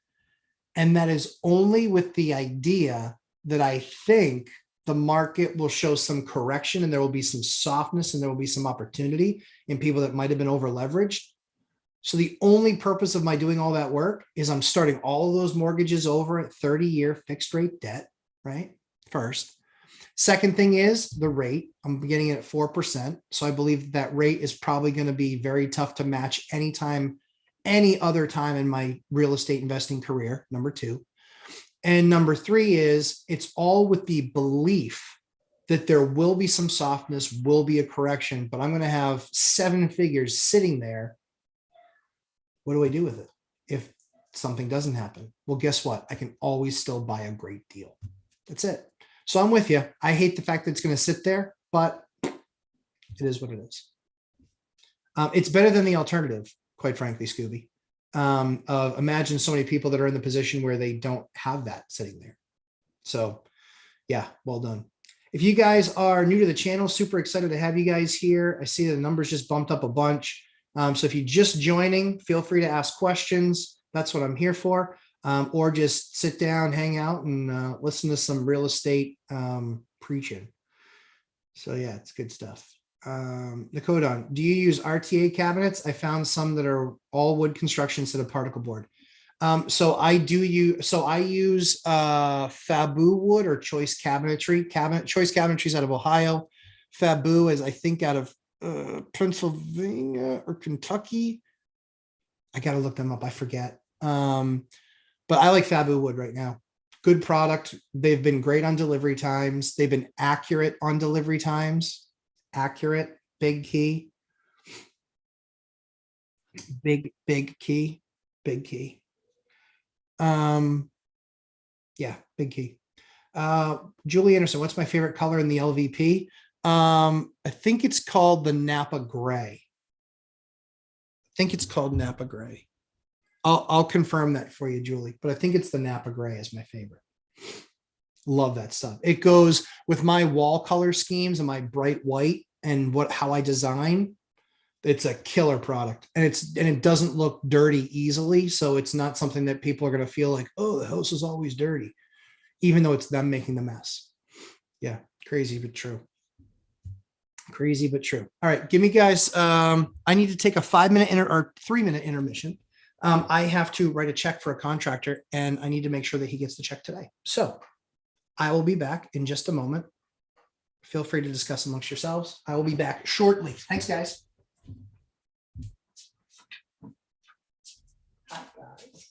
And that is only with the idea that I think the market will show some correction and there will be some softness and there will be some opportunity in people that might have been over leveraged. So the only purpose of my doing all that work is I'm starting all of those mortgages over at 30-year fixed rate debt, right? First. Second thing is the rate. I'm getting it at 4%. So I believe that rate is probably going to be very tough to match anytime, any other time in my real estate investing career, number 2. And number 3 is it's all with the belief that there will be some softness, will be a correction, but I'm going to have 7 figures sitting there. What do I do with it if something doesn't happen? Well, guess what? I can always still buy a great deal. That's it. So I'm with you. I hate the fact that it's going to sit there, but it is what it is. It's better than the alternative, quite frankly, Scooby. Imagine so many people that are in the position where they don't have that sitting there. So yeah, well done. If you guys are new to the channel, super excited to have you guys here. I see the numbers just bumped up a bunch. So if you're just joining, feel free to ask questions. That's what I'm here for. Or just sit down, hang out, and listen to some real estate preaching. So yeah, it's good stuff. Nicodon, do you use RTA cabinets? I found some that are all wood construction instead of particle board. So I use Fabu wood or choice cabinetry. Choice cabinetry is out of Ohio. Fabu is, I think, out of Pennsylvania or Kentucky. I got to look them up. I forget. But I like Fabu wood right now. Good product. They've been great on delivery times. They've been accurate on delivery times. Accurate, big key. Big key. Big key. Yeah, big key. Julie Anderson, what's my favorite color in the LVP? I think it's called the Napa Gray. I'll confirm that for you, Julie, but I think it's the Napa Gray is my favorite. Love that stuff. It goes with my wall color schemes and my bright white and how I design. It's a killer product, and it doesn't look dirty easily. So it's not something that people are going to feel like, oh, the house is always dirty, even though it's them making the mess. Yeah. Crazy, but true. Crazy, but true. All right. Give me guys. I need to take a 5-minute or 3-minute intermission. I have to write a check for a contractor, and I need to make sure that he gets the check today. So I will be back in just a moment. Feel free to discuss amongst yourselves. I will be back shortly. Thanks, guys. Hi, guys.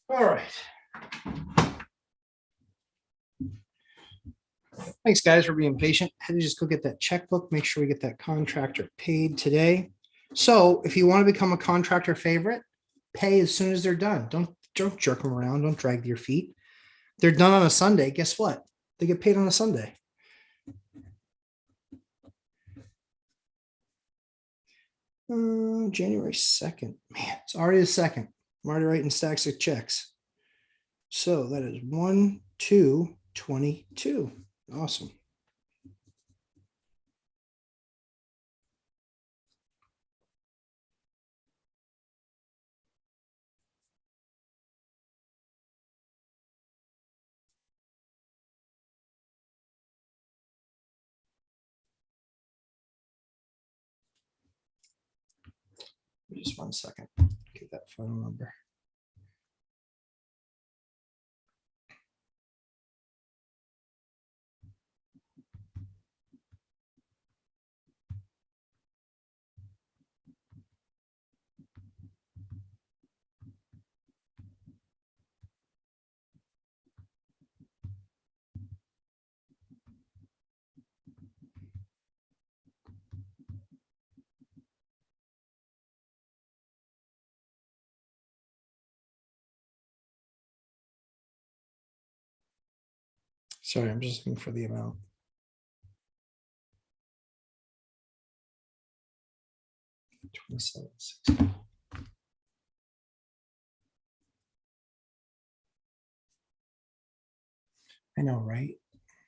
All right. Thanks, guys, for being patient. I had to just go get that checkbook, make sure we get that contractor paid today. So if you want to become a contractor favorite, pay as soon as they're done. Don't jerk them around. Don't drag your feet. They're done on a Sunday. Guess what? They get paid on a Sunday. January 2nd. Man, it's already the 2nd. I'm already writing stacks of checks. So that is 1, 2, 22. Awesome. Just 1 second. Get that phone number. Sorry, I'm just looking for the amount. $27.60. I know, right?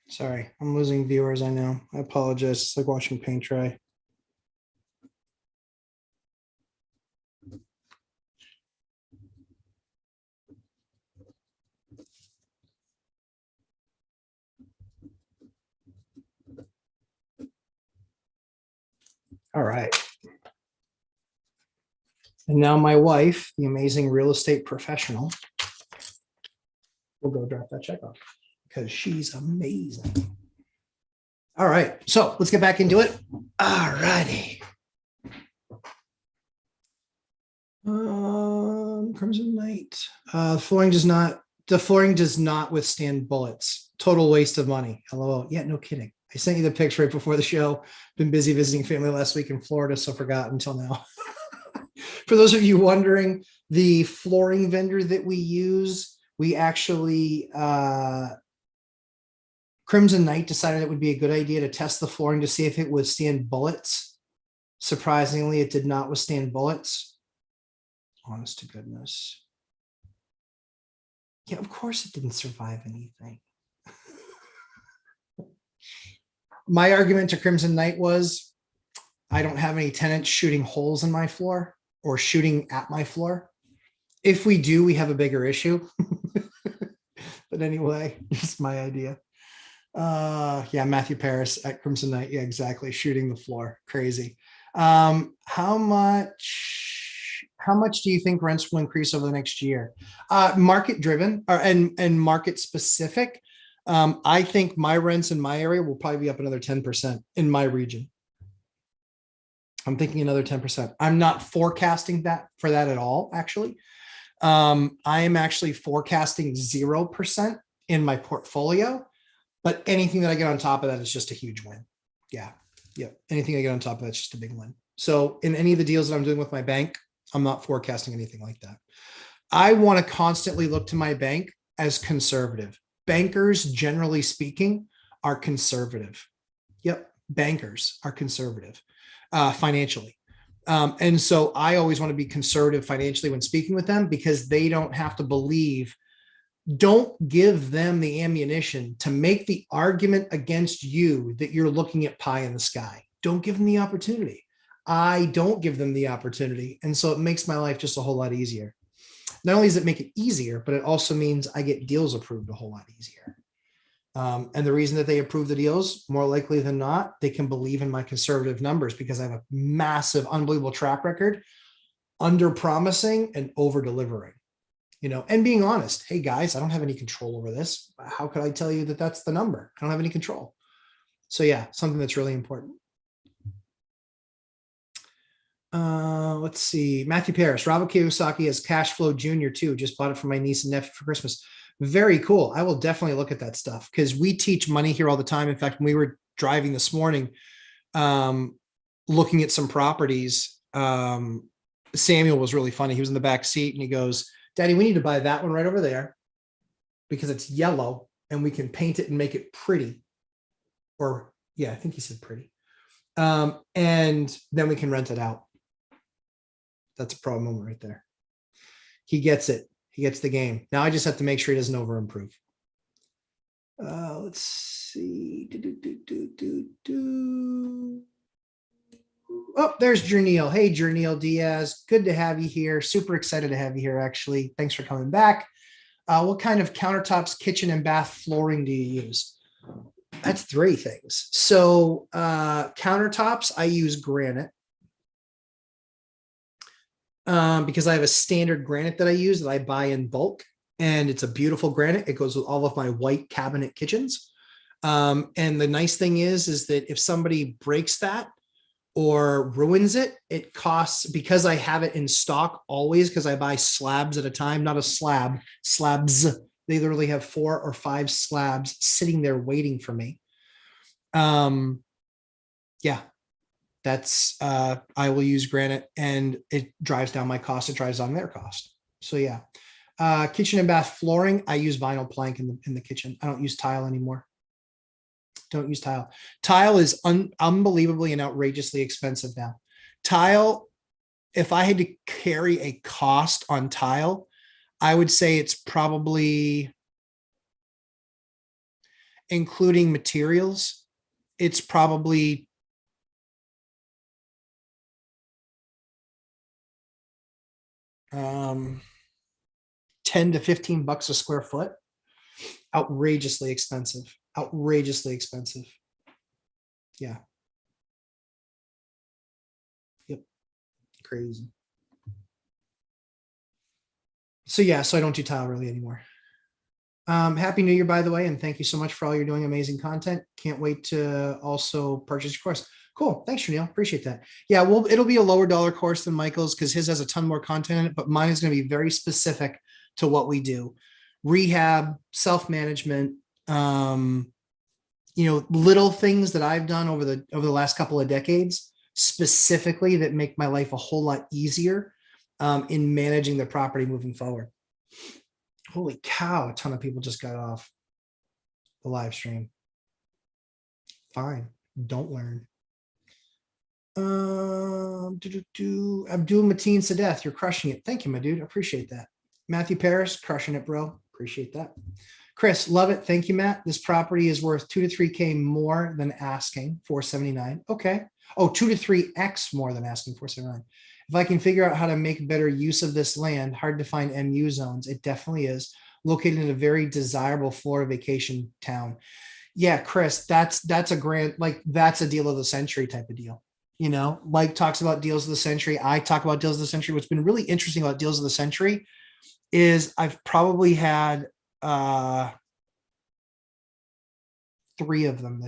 Sorry, I'm losing viewers. I know. I apologize. It's like watching paint dry. All right. And now my wife, the amazing real estate professional, will go drop that check off because she's amazing. All right, so let's get back into it. All righty. Crimson Knight. The flooring does not withstand bullets. Total waste of money. LOL. Yeah, no kidding. I sent you the picture right before the show. Been busy visiting family last week in Florida, so forgot until now. For those of you wondering, the flooring vendor that we use, we actually Crimson Knight decided it would be a good idea to test the flooring to see if it would withstand bullets. Surprisingly, it did not withstand bullets. Honest to goodness. Yeah, of course it didn't survive anything. My argument to Crimson Knight was, I don't have any tenants shooting holes in my floor or shooting at my floor. If we do, we have a bigger issue. But anyway, it's my idea. Yeah, Matthew Paris at Crimson Knight. Yeah, exactly. Shooting the floor. Crazy. How much do you think rents will increase over the next year? Market driven and market specific. I think my rents in my area will probably be up another 10% in my region. I'm thinking another 10%. I'm not forecasting that for that at all, actually. I am actually forecasting 0% in my portfolio, but anything that I get on top of that is just a huge win. Yeah. Yeah. Anything I get on top of that's just a big win. So in any of the deals that I'm doing with my bank, I'm not forecasting anything like that. I want to constantly look to my bank as conservative. Bankers, generally speaking, are conservative. Yep. Bankers are conservative financially. And so I always want to be conservative financially when speaking with them because they don't have to believe. Don't give them the ammunition to make the argument against you that you're looking at pie in the sky. Don't give them the opportunity. I don't give them the opportunity. And so it makes my life just a whole lot easier. Not only does it make it easier, but it also means I get deals approved a whole lot easier. And the reason that they approve the deals, more likely than not, they can believe in my conservative numbers because I have a massive, unbelievable track record, under promising and over delivering. And being honest, hey guys, I don't have any control over this. How could I tell you that that's the number? I don't have any control. So yeah, something that's really important. Let's see. Matthew Paris, Robert Kiyosaki has Cash Flow Junior too. Just bought it for my niece and nephew for Christmas. Very cool. I will definitely look at that stuff because we teach money here all the time. In fact, when we were driving this morning, looking at some properties, Samuel was really funny. He was in the back seat and he goes, Daddy, we need to buy that one right over there because it's yellow and we can paint it and make it pretty. Or yeah, I think he said pretty. And then we can rent it out. That's a problem moment right there. He gets it. He gets the game. Now I just have to make sure he doesn't over improve. Let's see. Oh, there's Jerneil. Hey, Jerneil Diaz. Good to have you here. Super excited to have you here, actually. Thanks for coming back. What kind of countertops, kitchen, and bath flooring do you use? That's three things. So countertops, I use granite. Because I have a standard granite that I use that I buy in bulk. And it's a beautiful granite. It goes with all of my white cabinet kitchens. And the nice thing is that if somebody breaks that, or ruins it, it costs, because I have it in stock always, because I buy slabs at a time, not a slab, slabs. They literally have 4 or 5 slabs sitting there waiting for me. Yeah, that's, I will use granite and it drives down my cost. It drives down their cost. So yeah, kitchen and bath flooring, I use vinyl plank in the kitchen. I don't use tile anymore. Don't use tile. Tile is unbelievably and outrageously expensive now. Tile, if I had to carry a cost on tile, I would say it's probably, including materials, it's probably $10 to $15 a square foot. Outrageously expensive. Outrageously expensive. Yeah. Yep. Crazy. So yeah, so I don't do tile really anymore. Happy New Year, by the way, and thank you so much for all you're doing. Amazing content. Can't wait to also purchase your course. Cool. Thanks, Chanel. Appreciate that. Yeah, well, it'll be a lower dollar course than Michael's because his has a ton more content in it, but mine is going to be very specific to what we do. Rehab, self-management, little things that I've done over the last couple of decades, specifically that make my life a whole lot easier in managing the property moving forward. Holy cow, a ton of people just got off the live stream. Fine, don't learn. Abdul Mateen Sadeth, you're crushing it. Thank you, my dude. I appreciate that. Matthew Paris, crushing it, bro. Appreciate that. Chris, love it. Thank you, Matt. This property is worth 2 to 3K more than asking, 479. Okay. Oh, 2 to 3X more than asking, 479. If I can figure out how to make better use of this land, hard to find MU zones. It definitely is. Located in a very desirable Florida vacation town. Yeah, Chris, that's a grand, like that's a deal of the century type of deal. You know, Mike talks about deals of the century. I talk about deals of the century. What's been really interesting about deals of the century is I've probably had 3 of them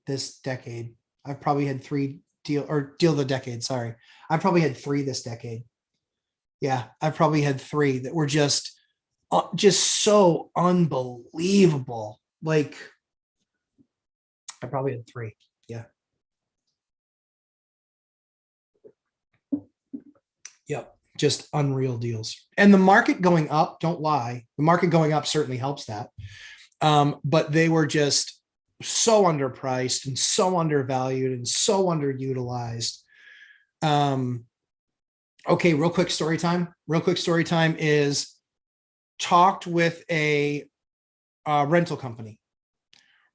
this decade. I've probably had 3 deal of the decade. Sorry. I probably had 3 this decade. Yeah. I probably had 3 that were just so unbelievable. Like I probably had 3. Yeah. Yep. Just unreal deals. And the market going up, don't lie. The market going up certainly helps that. But they were just so underpriced and so undervalued and so underutilized. Okay, real quick story time. Is talked with a rental company.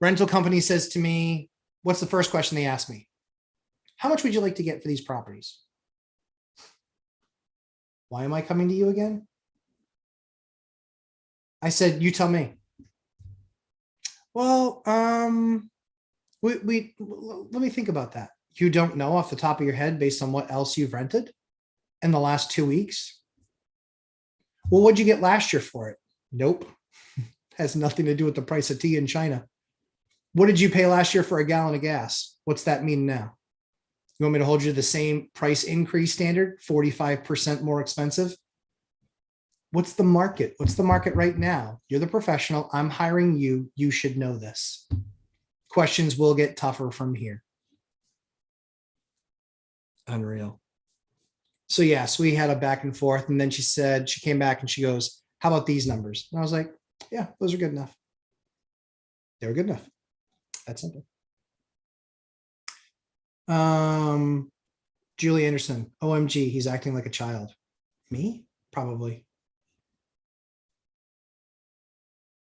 Rental company says to me, what's the first question they ask me? How much would you like to get for these properties? Why am I coming to you again? I said, you tell me. Well, let me think about that. You don't know off the top of your head based on what else you've rented in the last 2 weeks? Well, what'd you get last year for it? Nope. Has nothing to do with the price of tea in China. What did you pay last year for a gallon of gas? What's that mean now? You want me to hold you to the same price increase standard, 45% more expensive? What's the market? What's the market right now? You're the professional. I'm hiring you. You should know this. Questions will get tougher from here. Unreal. So yes, we had a back and forth. And then she came back and she goes, how about these numbers? And I was like, yeah, those are good enough. They were good enough. That's simple. Julie Anderson, OMG, he's acting like a child. Me? Probably.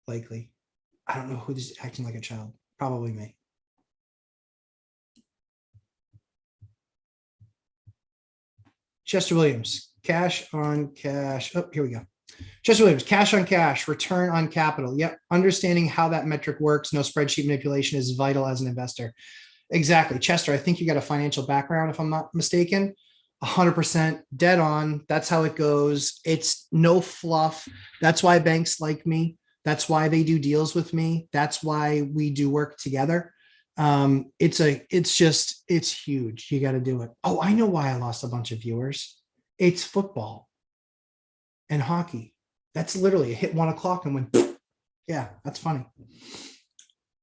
Likely. I don't know who's acting like a child. Probably me. Chester Williams, cash on cash. Oh, here we go. Chester Williams, cash on cash, return on capital. Yep. Understanding how that metric works, no spreadsheet manipulation is vital as an investor. Exactly. Chester, I think you got a financial background, if I'm not mistaken. 100% dead on. That's how it goes. It's no fluff. That's why banks like me. That's why they do deals with me. That's why we do work together. It's huge. You got to do it. Oh, I know why I lost a bunch of viewers. It's football and hockey. That's literally it hit 1 o'clock and went, yeah, that's funny.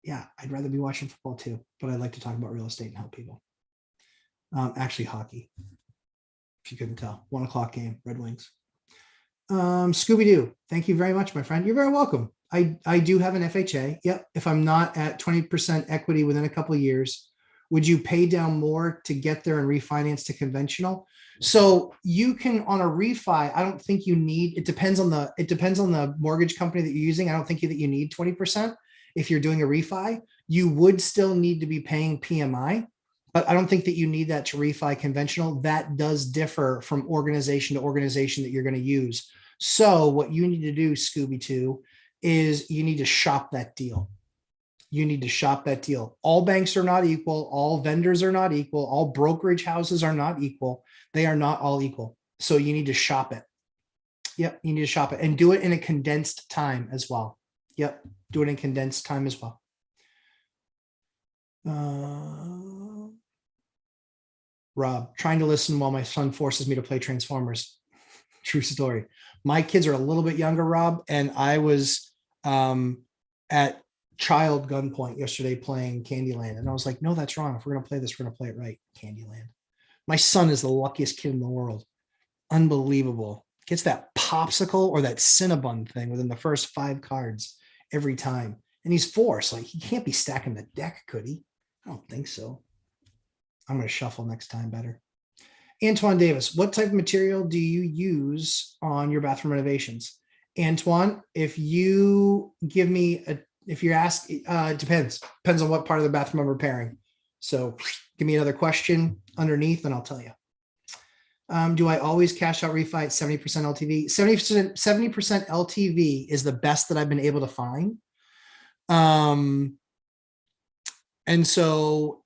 Yeah, I'd rather be watching football too, but I'd like to talk about real estate and help people. Actually hockey, if you couldn't tell. 1 o'clock game, Red Wings. Scooby-Doo, thank you very much, my friend. You're very welcome. I do have an FHA. Yep. If I'm not at 20% equity within a couple of years, would you pay down more to get there and refinance to conventional? So you can, on a refi, I don't think you need, it depends on the mortgage company that you're using. I don't think that you need 20%. If you're doing a refi, you would still need to be paying PMI, but I don't think that you need that to refi conventional. That does differ from organization to organization that you're going to use. So what you need to do, Scooby-Doo, is you need to shop that deal. You need to shop that deal. All banks are not equal. All vendors are not equal. All brokerage houses are not equal. They are not all equal. So you need to shop it. Yep, you need to shop it and do it in a condensed time as well. Yep. Do it in condensed time as well. Rob, trying to listen while my son forces me to play Transformers. True story. My kids are a little bit younger, Rob, and I was at child gunpoint yesterday playing Candyland. And I was like, no, that's wrong. If we're going to play this, we're going to play it right. Candyland. My son is the luckiest kid in the world. Unbelievable. Gets that popsicle or that Cinnabon thing within the first 5 cards every time. And he's 4, so he can't be stacking the deck, could he? I don't think so. I'm going to shuffle next time better. Antoine Davis, what type of material do you use on your bathroom renovations? Antoine, if you give me if you're asked, it depends on what part of the bathroom I'm repairing. So give me another question underneath and I'll tell you. Do I always cash out refi at 70% LTV? 70% LTV is the best that I've been able to find. And so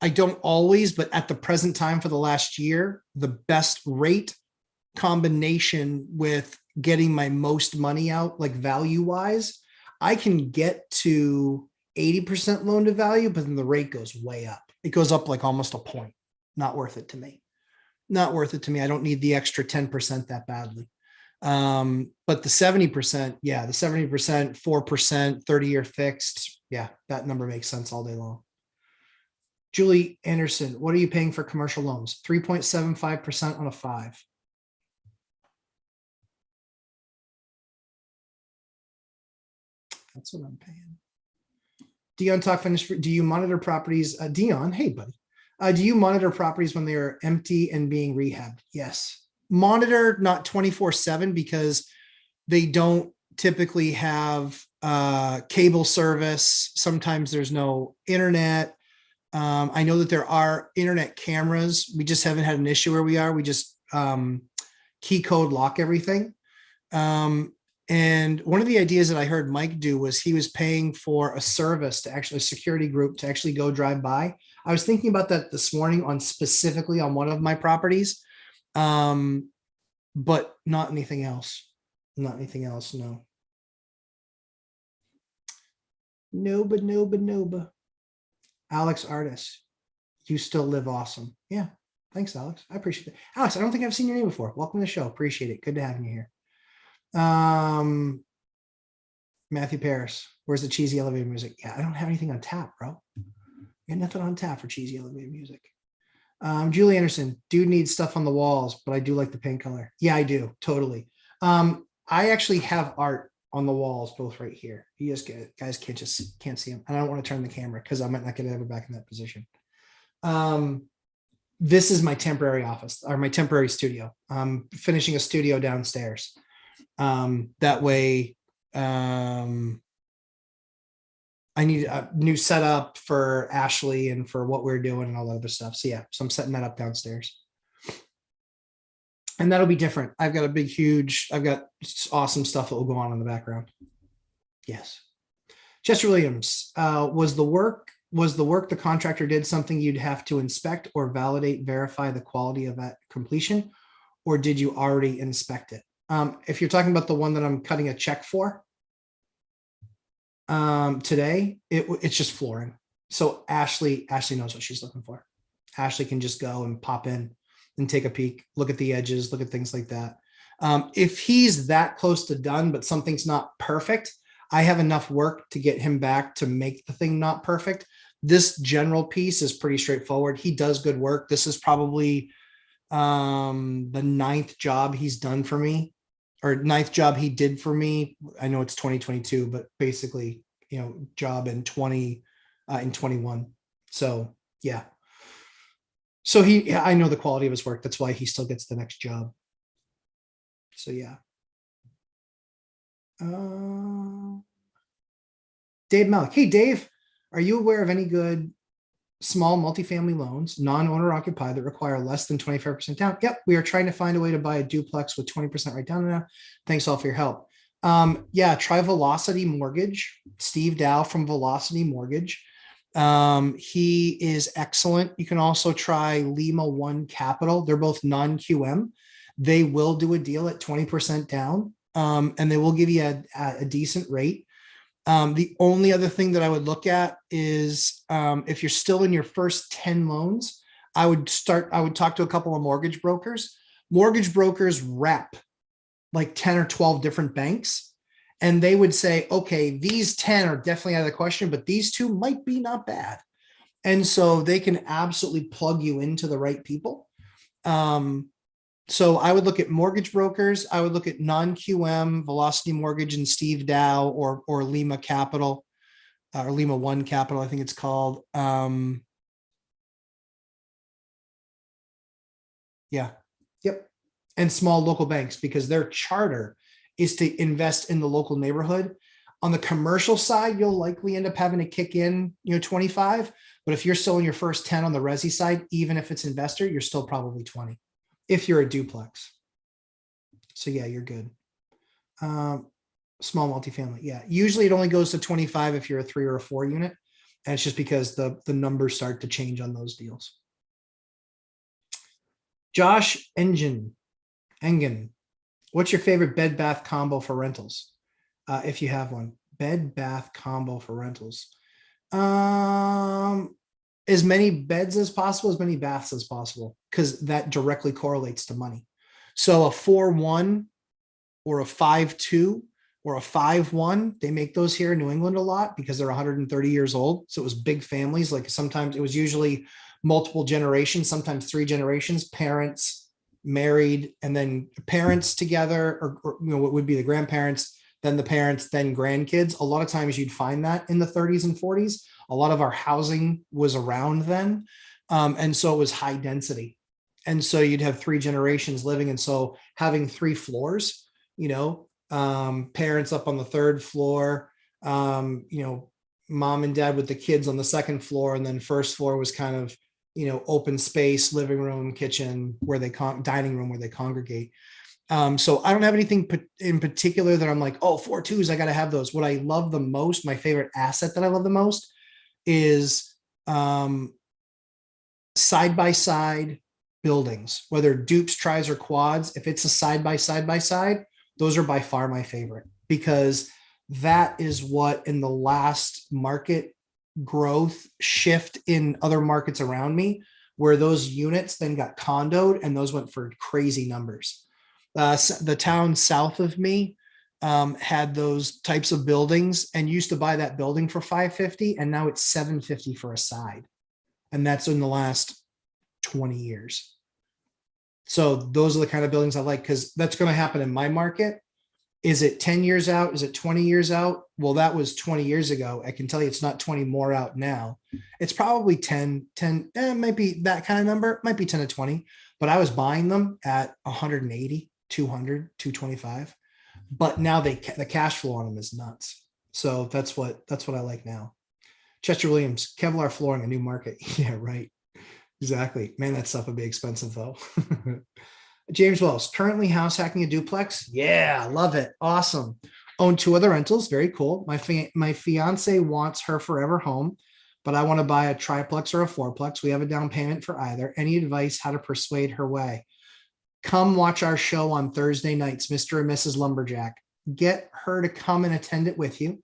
I don't always, but at the present time for the last year, the best rate combination with getting my most money out, like value wise, I can get to 80% loan to value, but then the rate goes way up. It goes up like almost a point. Not worth it to me. Not worth it to me. I don't need the extra 10% that badly. But the 70%, yeah, the 70%, 4%, 30-year fixed. Yeah, that number makes sense all day long. Julie Anderson, what are you paying for commercial loans? 3.75% on a 5. That's what I'm paying. Dion talk finished. Do you monitor properties? Dion, hey buddy. Do you monitor properties when they are empty and being rehabbed? Yes. Monitor, not 24/7 because they don't typically have cable service. Sometimes there's no internet. I know that there are internet cameras. We just haven't had an issue where we are. We just key code lock everything. And one of the ideas that I heard Mike do was he was paying for a service to actually a security group to actually go drive by. I was thinking about that this morning on specifically on one of my properties, but not anything else. Not anything else. No. No. Alex Artis, you still live awesome. Yeah. Thanks, Alex. I appreciate it. Alex, I don't think I've seen your name before. Welcome to the show. Appreciate it. Good to have you here. Matthew Paris, where's the cheesy elevator music? Yeah, I don't have anything on tap, bro. I got nothing on tap for cheesy elevator music. Julie Anderson, dude needs stuff on the walls, but I do like the paint color. Yeah, I do. Totally. I actually have art on the walls, both right here. You just get guys can't see them. And I don't want to turn the camera because I might not get it ever back in that position. This is my temporary office or my temporary studio. I'm finishing a studio downstairs. That way, I need a new setup for Ashley and for what we're doing and all that other stuff. So yeah, so I'm setting that up downstairs. And that'll be different. I've got I've got awesome stuff that will go on in the background. Yes. Chester Williams, was the work the contractor did something you'd have to inspect or validate, verify the quality of that completion, or did you already inspect it? If you're talking about the one that I'm cutting a check for today, it's just flooring. So Ashley knows what she's looking for. Ashley can just go and pop in and take a peek, look at the edges, look at things like that. If he's that close to done, but something's not perfect, I have enough work to get him back to make the thing not perfect. This general piece is pretty straightforward. He does good work. This is probably the 9th job he's done for me, or 9th job he did for me. I know it's 2022, but basically, job in 21. So yeah. So I know the quality of his work. That's why he still gets the next job. So yeah. Dave Malik. Hey, Dave, are you aware of any good small multifamily loans, non-owner occupied, that require less than 25% down? Yep. We are trying to find a way to buy a duplex with 20% right down now. Thanks all for your help. Yeah. Try Velocity Mortgage, Steve Dow from Velocity Mortgage. He is excellent. You can also try Lima One Capital. They're both non-QM. They will do a deal at 20% down. and they will give you a decent rate. The only other thing that I would look at is if you're still in your first 10 loans, I would talk to a couple of mortgage brokers. Mortgage brokers rep like 10 or 12 different banks. And they would say, okay, these 10 are definitely out of the question, but these two might be not bad. And so they can absolutely plug you into the right people. So I would look at mortgage brokers. I would look at non-QM, Velocity Mortgage and Steve Dow or Lima Capital, or Lima One Capital, I think it's called. Yeah. Yep. And small local banks, because their charter is to invest in the local neighborhood. On the commercial side, you'll likely end up having to kick in, 25. But if you're still in your first 10 on the resi side, even if it's investor, you're still probably 20 if you're a duplex. So yeah, you're good. Small multifamily. Yeah. Usually it only goes to 25 if you're a 3 or a 4 unit. And it's just because the numbers start to change on those deals. Josh Engen, what's your favorite bed bath combo for rentals? If you have one, bed bath combo for rentals. As many beds as possible, as many baths as possible, because that directly correlates to money. So a 4-1 or a 5-2 or a 5-1, they make those here in New England a lot because they're 130 years old. So it was big families. Like sometimes it was usually multiple generations, sometimes 3 generations, parents married, and then parents together, or what would be the grandparents, then the parents, then grandkids. A lot of times you'd find that in the 30s and 40s. A lot of our housing was around then. And so it was high density. And so you'd have 3 generations living. And so having 3 floors, parents up on the 3rd floor, mom and dad with the kids on the 2nd floor, and then 1st floor was kind of, open space, living room, kitchen, where they dining room where they congregate. So I don't have anything in particular that I'm like, oh, 4-2s, I got to have those. What I love the most, my favorite asset that I love the most is side-by-side buildings, whether dupes, tries, or quads. If it's a side-by-side, those are by far my favorite, because that is what in the last market growth shift in other markets around me, where those units then got condoed and those went for crazy numbers. The town south of me had those types of buildings and used to buy that building for $550, and now it's $750 for a side. And that's in the last 20 years. So those are the kind of buildings I like, because that's going to happen in my market. Is it 10 years out? Is it 20 years out? Well, that was 20 years ago. I can tell you it's not 20 more out now. It's probably 10, it might be that kind of number. It might be 10 to 20, but I was buying them at 180, 200, 225. But now the cash flow on them is nuts. So that's what I like now. Chester Williams, Kevlar flooring, a new market. Yeah, right. Exactly. Man, that stuff would be expensive though. James Wells, currently house hacking a duplex. Yeah, love it. Awesome. Own 2 other rentals. Very cool. My fiance wants her forever home, but I want to buy a triplex or a 4-plex. We have a down payment for either. Any advice how to persuade her way? Come watch our show on Thursday nights, Mr. and Mrs. Lumberjack. Get her to come and attend it with you.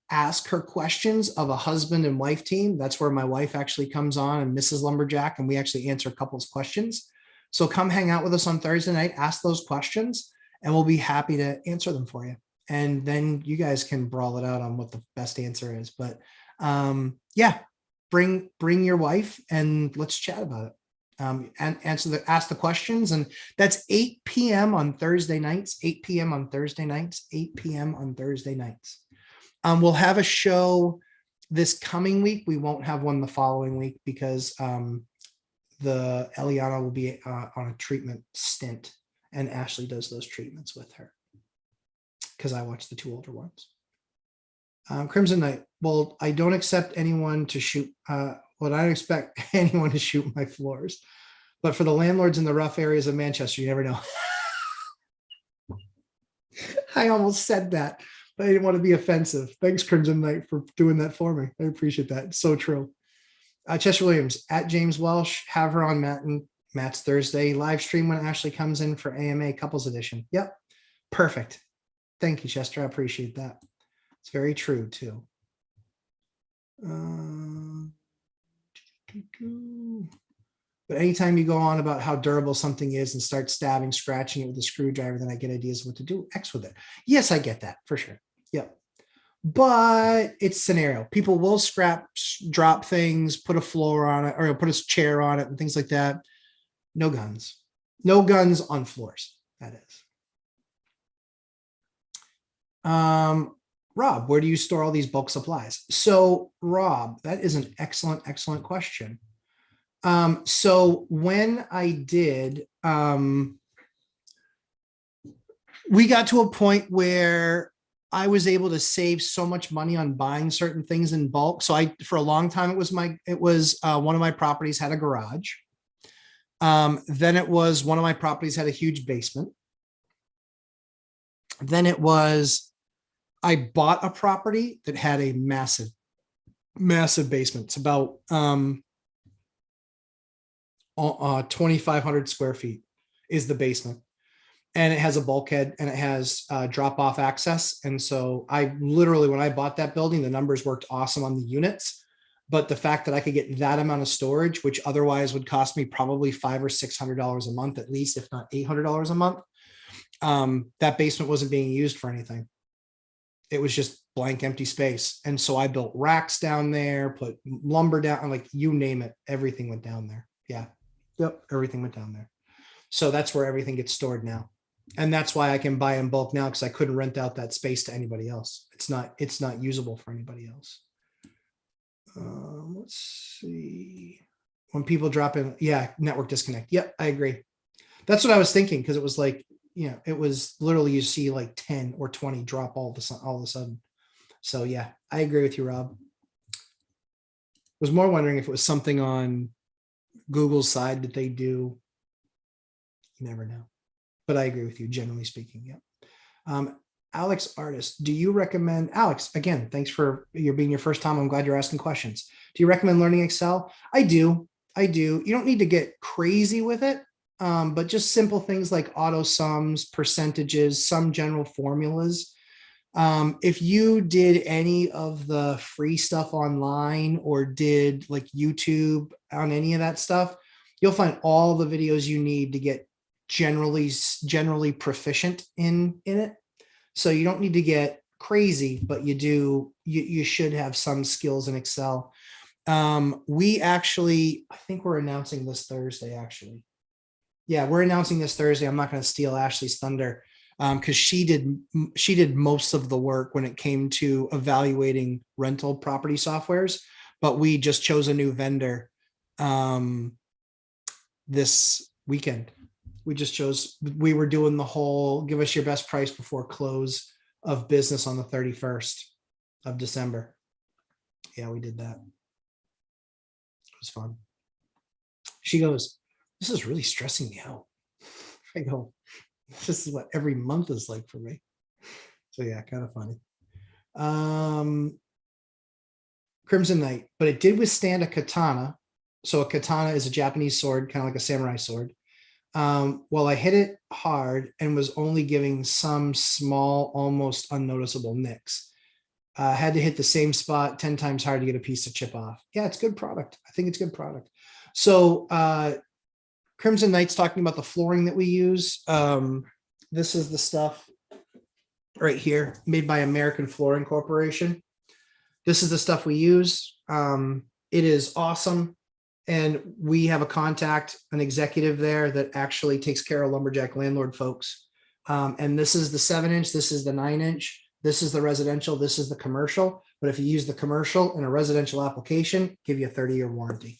Ask her questions of a husband and wife team. That's where my wife actually comes on, and Mrs. Lumberjack, and we actually answer couples questions. So come hang out with us on Thursday night, ask those questions, and we'll be happy to answer them for you. And then you guys can brawl it out on what the best answer is. But yeah, bring your wife and let's chat about it. And ask the questions. And that's 8 p.m. on Thursday nights, 8 p.m. on Thursday nights, 8 p.m. on Thursday nights. We'll have a show this coming week. We won't have one the following week because the Eliana will be on a treatment stint, and Ashley does those treatments with her because I watch the 2 older ones. Crimson Knight. Well, I don't accept anyone to shoot. I don't expect anyone to shoot my floors, but for the landlords in the rough areas of Manchester, you never know. I almost said that, but I didn't want to be offensive. Thanks, Crimson Knight, for doing that for me. I appreciate that. It's so true. Chester Williams, at James Welsh, have her on Matt's Thursday live stream when Ashley comes in for AMA Couples Edition. Yep. Perfect. Thank you, Chester. I appreciate that. It's very true too. But anytime you go on about how durable something is and start stabbing, scratching it with a screwdriver, then I get ideas of what to do X with it. Yes, I get that for sure. Yep. But it's scenario. People will scrap, drop things, put a floor on it, or put a chair on it and things like that. No guns. No guns on floors, that is. Rob, where do you store all these bulk supplies? So Rob, that is an excellent, excellent question. So when I did, we got to a point where I was able to save so much money on buying certain things in bulk. So for a long time, it was one of my properties had a garage. Then it was one of my properties had a huge basement. Then it was, I bought a property that had a massive, massive basement. It's about 2,500 square feet is the basement. And it has a bulkhead and it has drop off access. And so I literally, when I bought that building, the numbers worked awesome on the units. But the fact that I could get that amount of storage, which otherwise would cost me probably $500 or $600 a month, at least, if not $800 a month, that basement wasn't being used for anything. It was just blank, empty space. And so I built racks down there, put lumber down, like you name it, everything went down there. Yeah. Yep. Everything went down there. So that's where everything gets stored now. And that's why I can buy in bulk now, because I couldn't rent out that space to anybody else. It's not usable for anybody else. Let's see. When people drop in, yeah, network disconnect. Yep, I agree. That's what I was thinking, because it was like, it was literally you see like 10 or 20 drop all of a sudden. So yeah, I agree with you, Rob. Was more wondering if it was something on Google's side that they do. You never know. But I agree with you, generally speaking. Yeah. Alex Artist, do you recommend, Alex, again, thanks for being your first time. I'm glad you're asking questions. Do you recommend learning Excel? I do. You don't need to get crazy with it, but just simple things like auto sums, percentages, some general formulas. If you did any of the free stuff online or did like YouTube on any of that stuff, you'll find all the videos you need to get generally proficient in it. So you don't need to get crazy, but you should have some skills in Excel. We actually, I think we're announcing this Thursday, actually. Yeah, we're announcing this Thursday. I'm not going to steal Ashley's thunder because she did most of the work when it came to evaluating rental property softwares, but we just chose a new vendor this weekend. We were doing the whole give us your best price before close of business on the 31st of December. Yeah, we did that. It was fun. She goes, this is really stressing me out. I go, this is what every month is like for me. So yeah, kind of funny. Crimson Knight, but it did withstand a katana. So a katana is a Japanese sword, kind of like a samurai sword. Well, I hit it hard and was only giving some small, almost unnoticeable nicks. Had to hit the same spot 10 times hard to get a piece of chip off. Yeah, it's good product. I think it's good product. So Crimson Knight's talking about the flooring that we use. This is the stuff right here made by American Flooring Corporation. This is the stuff we use. It is awesome. And we have a contact, an executive there that actually takes care of lumberjack landlord folks. And this is the 7-inch, this is the 9-inch, this is the residential, this is the commercial. But if you use the commercial in a residential application, give you a 30-year warranty.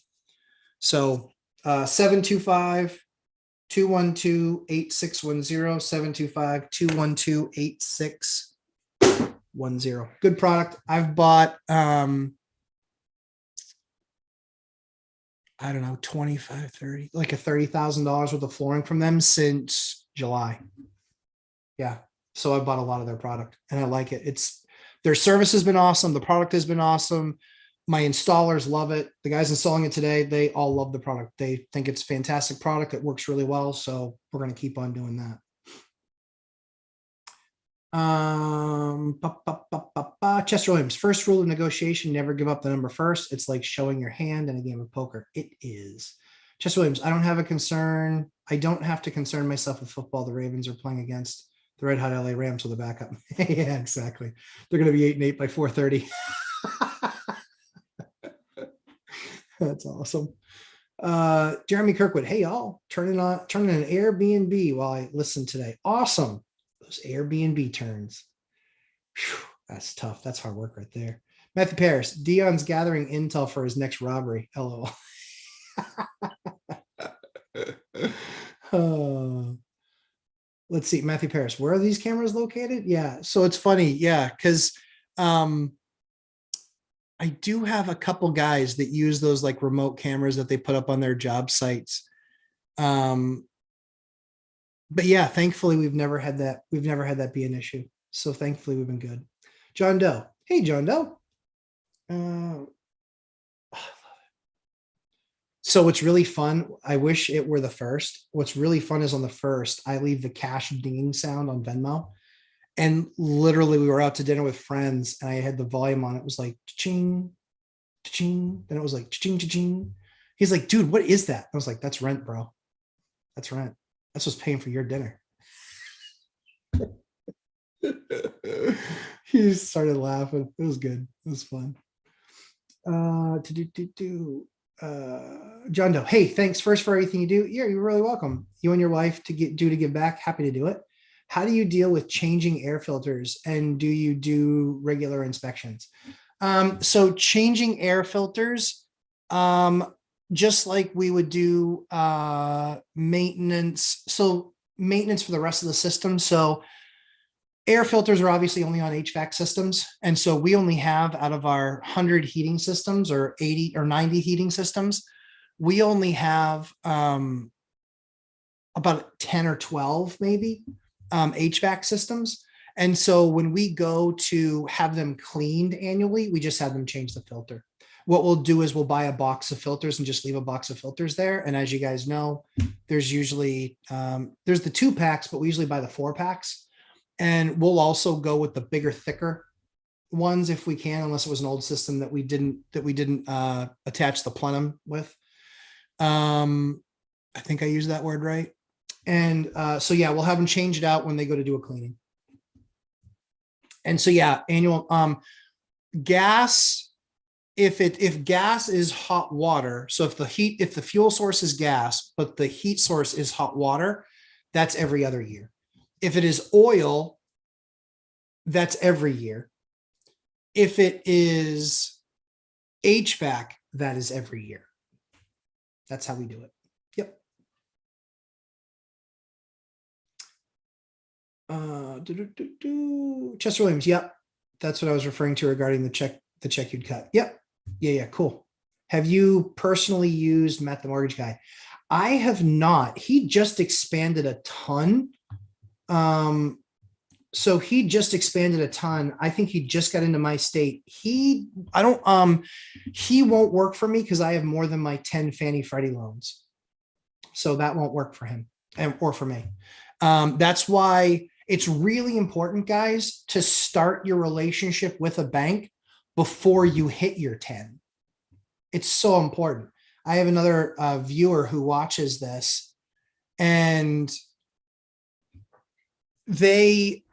So 725-212-8610, 725-212-8610. Good product. I've bought I don't know, 25, 30, like a $30,000 worth of flooring from them since July. Yeah. So I bought a lot of their product and I like it. Their service has been awesome. The product has been awesome. My installers love it. The guys installing it today, they all love the product. They think it's a fantastic product. It works really well. So we're going to keep on doing Chester Williams, first rule of negotiation, never give up the number first. It's like showing your hand in a game of poker. It is. Chester Williams, I don't have a concern. I don't have to concern myself with football. The Ravens are playing against the Red Hot LA Rams with a backup. Yeah, exactly. They're going to be 8-8 by 4:30. That's awesome. Jeremy Kirkwood, hey y'all, turning an Airbnb while I listen today. Awesome. Those Airbnb turns. Whew, that's tough. That's hard work right there. Matthew Paris, Dion's gathering intel for his next robbery. LOL. Let's see, Matthew Paris, where are these cameras located? Yeah, so it's funny, yeah, because I do have a couple guys that use those like remote cameras that they put up on their job sites. But yeah, thankfully we've never had that. We've never had that be an issue. So thankfully we've been good. John Doe. Hey, John Doe. So what's really fun, I wish it were the first. What's really fun is on the first, I leave the cash dinging sound on Venmo. And literally we were out to dinner with friends and I had the volume on. It was like ching, ching. Then it was like ching, ching. He's like, dude, what is that? I was like, that's rent, bro. That's rent. That's what's paying for your dinner. He started laughing. It was good. It was fun. John Doe. Hey, thanks first for everything you do. Yeah, you're really welcome. You and your wife to give back. Happy to do it. How do you deal with changing air filters and do you do regular inspections? So changing air filters, just like we would do maintenance. So maintenance for the rest of the system. So air filters are obviously only on HVAC systems. And so we only have out of our 100 heating systems or 80 or 90 heating systems, we only have about 10 or 12 maybe HVAC systems. And so when we go to have them cleaned annually, we just have them change the filter. What we'll do is we'll buy a box of filters and just leave a box of filters there. And as you guys know, there's usually, there's the 2-packs, but we usually buy the 4-packs. And we'll also go with the bigger, thicker ones if we can, unless it was an old system that we didn't attach the plenum with. I think I used that word right. And so, yeah, we'll have them change it out when they go to do a cleaning. And so, yeah, annual gas, if gas is hot water, so if the fuel source is gas, but the heat source is hot water, that's every other year. If it is oil, that's every year. If it is HVAC, that is every year. That's how we do it. Yep. Chester Williams. Yep. That's what I was referring to regarding the check you'd cut. Yep. Yeah. Cool. Have you personally used Matt the Mortgage Guy? I have not. He just expanded a ton. So he just expanded a ton. I think he just got into my state. He won't work for me because I have more than my 10 Fannie Freddie loans. So that won't work for him or for me. That's why it's really important, guys, to start your relationship with a bank before you hit your 10. It's so important. I have another viewer who watches this, and the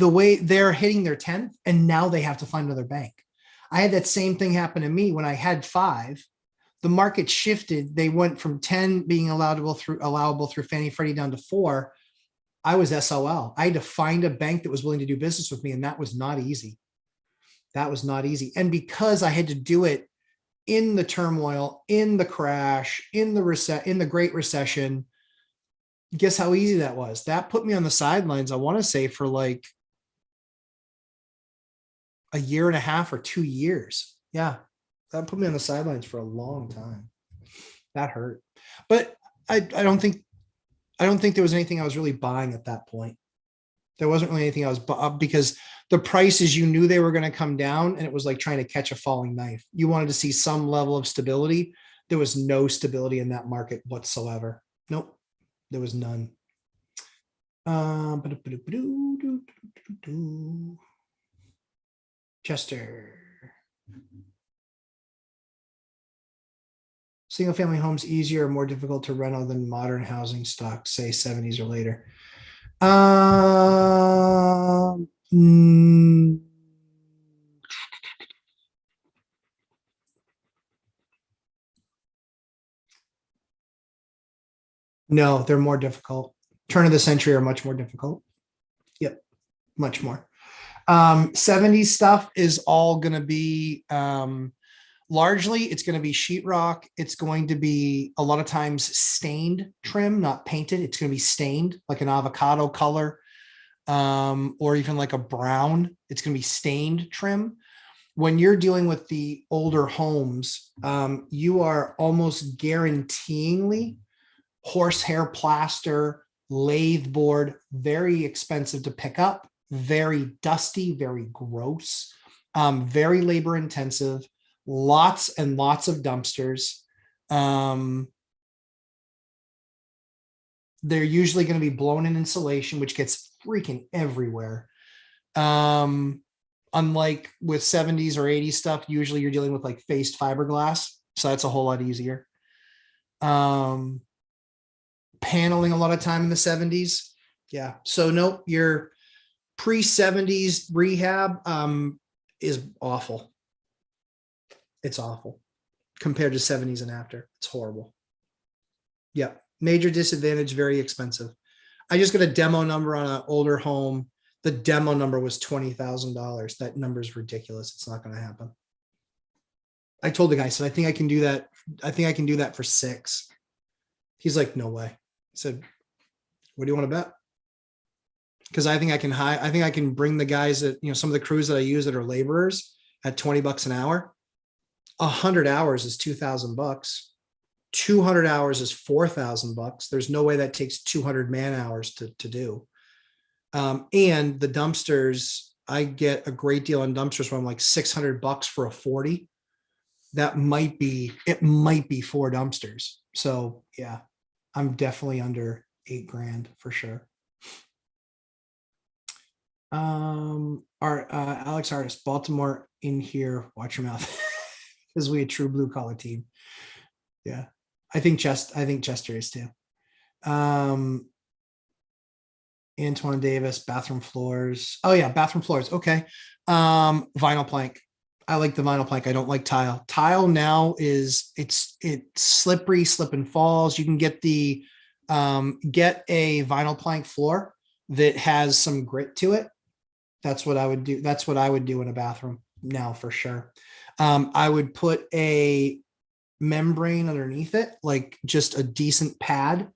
way they're hitting their 10th, and now they have to find another bank. I had that same thing happen to me when I had 5. The market shifted. They went from 10 being allowable through Fannie Freddie down to 4. I was SOL. I had to find a bank that was willing to do business with me, and that was not easy. That was not easy. And because I had to do it in the turmoil, in the crash, in the Great Recession, guess how easy that was? That put me on the sidelines, I want to say, for like a year and a half or 2 years. Yeah, that put me on the sidelines for a long time. That hurt. But I don't think there was anything I was really buying at that point. There wasn't really anything I was because the prices, you knew they were going to come down, and it was like trying to catch a falling knife. You wanted to see some level of stability. There was no stability in that market whatsoever. Nope. There was none. Chester. Single family homes easier or more difficult to reno than modern housing stock, say 70s or later. No, they're more difficult. Turn of the century are much more difficult. Yep, much more. 70s stuff is all going to be largely it's going to be sheetrock. It's going to be a lot of times stained trim, not painted. It's going to be stained like an avocado color, or even like a brown. It's going to be stained trim. When you're dealing with the older homes, you are almost guaranteeingly horsehair plaster, lathe board, very expensive to pick up, very dusty, very gross, very labor intensive, lots and lots of dumpsters. They're usually going to be blown in insulation, which gets freaking everywhere. Unlike with 70s or 80s stuff, usually you're dealing with like faced fiberglass. So that's a whole lot easier. Paneling a lot of time in the 70s. Yeah. So nope, your pre-70s rehab is awful. It's awful compared to 70s and after. It's horrible. Yeah. Major disadvantage, very expensive. I just got a demo number on an older home. The demo number was $20,000. That number is ridiculous. It's not going to happen. I told the guy, I said, I think I can do that. I think I can do that for 6. He's like, no way. I said, what do you want to bet? Because I think I can bring the guys that, some of the crews that I use that are laborers at $20 an hour. 100 hours is $2,000. 200 hours is $4,000. There's no way that takes 200 man hours to do. And the dumpsters, I get a great deal on dumpsters where I'm like $600 for a 40. It might be 4 dumpsters. So yeah, I'm definitely under $8,000 for sure. Alex Artist, Baltimore in here. Watch your mouth. Because we a true blue collar team. Yeah. I think Chester is too. Antoine Davis, bathroom floors. Oh yeah, bathroom floors. Okay. Vinyl plank. I like the vinyl plank. I don't like tile. Tile now it's slippery, slip and falls. You can get get a vinyl plank floor that has some grit to it. That's what I would do. That's what I would do in a bathroom now for sure. I would put a membrane underneath it, like just a decent pad,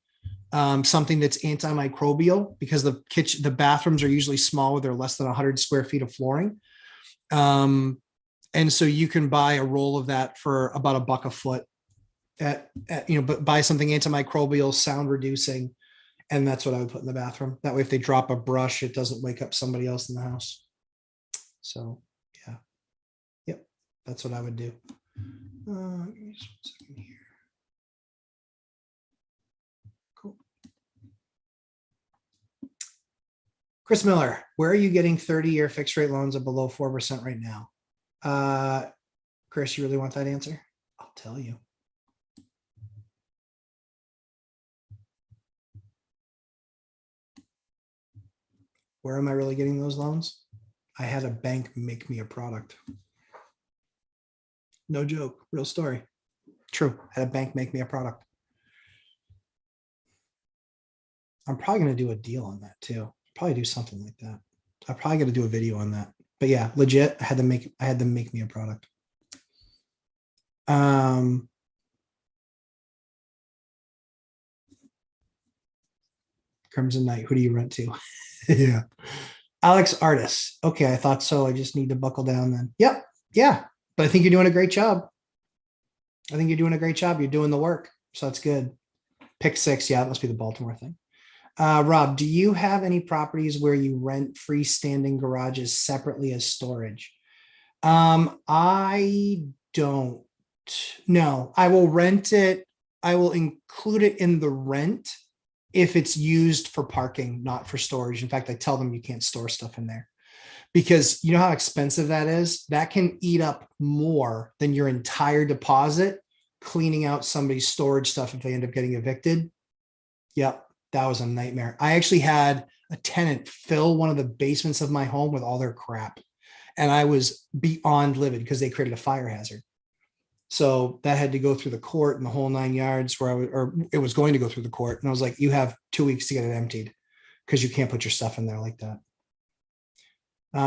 something that's antimicrobial, because the bathrooms are usually small. They're less than 100 square feet of flooring. And so you can buy a roll of that for about $1 a foot but buy something antimicrobial, sound reducing. And that's what I would put in the bathroom. That way, if they drop a brush, it doesn't wake up somebody else in the house. So yeah. Yep. That's what I would do. Just 1 second here. Cool. Chris Miller, where are you getting 30-year fixed rate loans at below 4% right now? Chris, you really want that answer? I'll tell you. Where am I really getting those loans? I had a bank make me a product. No joke, real story. True, I had a bank make me a product. I'm probably going to do a deal on that too. Probably do something like that. I'm probably going to do a video on that. But yeah, legit, I had them make me a product. Crimson Knight, who do you rent to? Yeah. Alex Artis. Okay, I thought so. I just need to buckle down then. Yep. Yeah. But I think you're doing a great job. You're doing the work. So that's good. Pick 6. Yeah, it must be the Baltimore thing. Rob, do you have any properties where you rent freestanding garages separately as storage? I don't. No, I will rent it. I will include it in the rent if it's used for parking, not for storage. In fact, I tell them you can't store stuff in there because you know how expensive that is? That can eat up more than your entire deposit cleaning out somebody's storage stuff if they end up getting evicted. Yep, that was a nightmare. I actually had a tenant fill one of the basements of my home with all their crap. And I was beyond livid because they created a fire hazard. So that had to go through the court and the whole 9 yards where or it was going to go through the court. And I was like, you have 2 weeks to get it emptied because you can't put your stuff in there like that.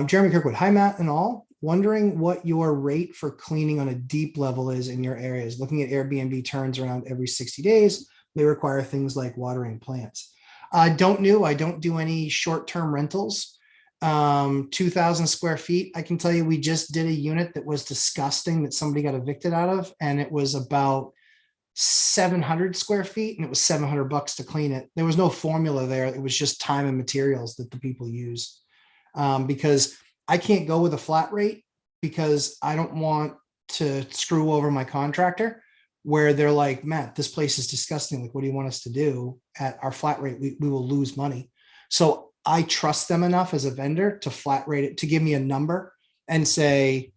Jeremy Kirkwood, hi, Matt and all. Wondering what your rate for cleaning on a deep level is in your areas. Looking at Airbnb turns around every 60 days. They require things like watering plants. I don't do any short-term rentals. 2,000 square feet. I can tell you, we just did a unit that was disgusting that somebody got evicted out of, and it was about 700 square feet, and it was $700 to clean it. There was no formula there. It was just time and materials that the people use. Because I can't go with a flat rate because I don't want to screw over my contractor where they're like, Matt, this place is disgusting. Like, what do you want us to do? At our flat rate, we will lose money. So I trust them enough as a vendor to flat rate it, to give me a number and say,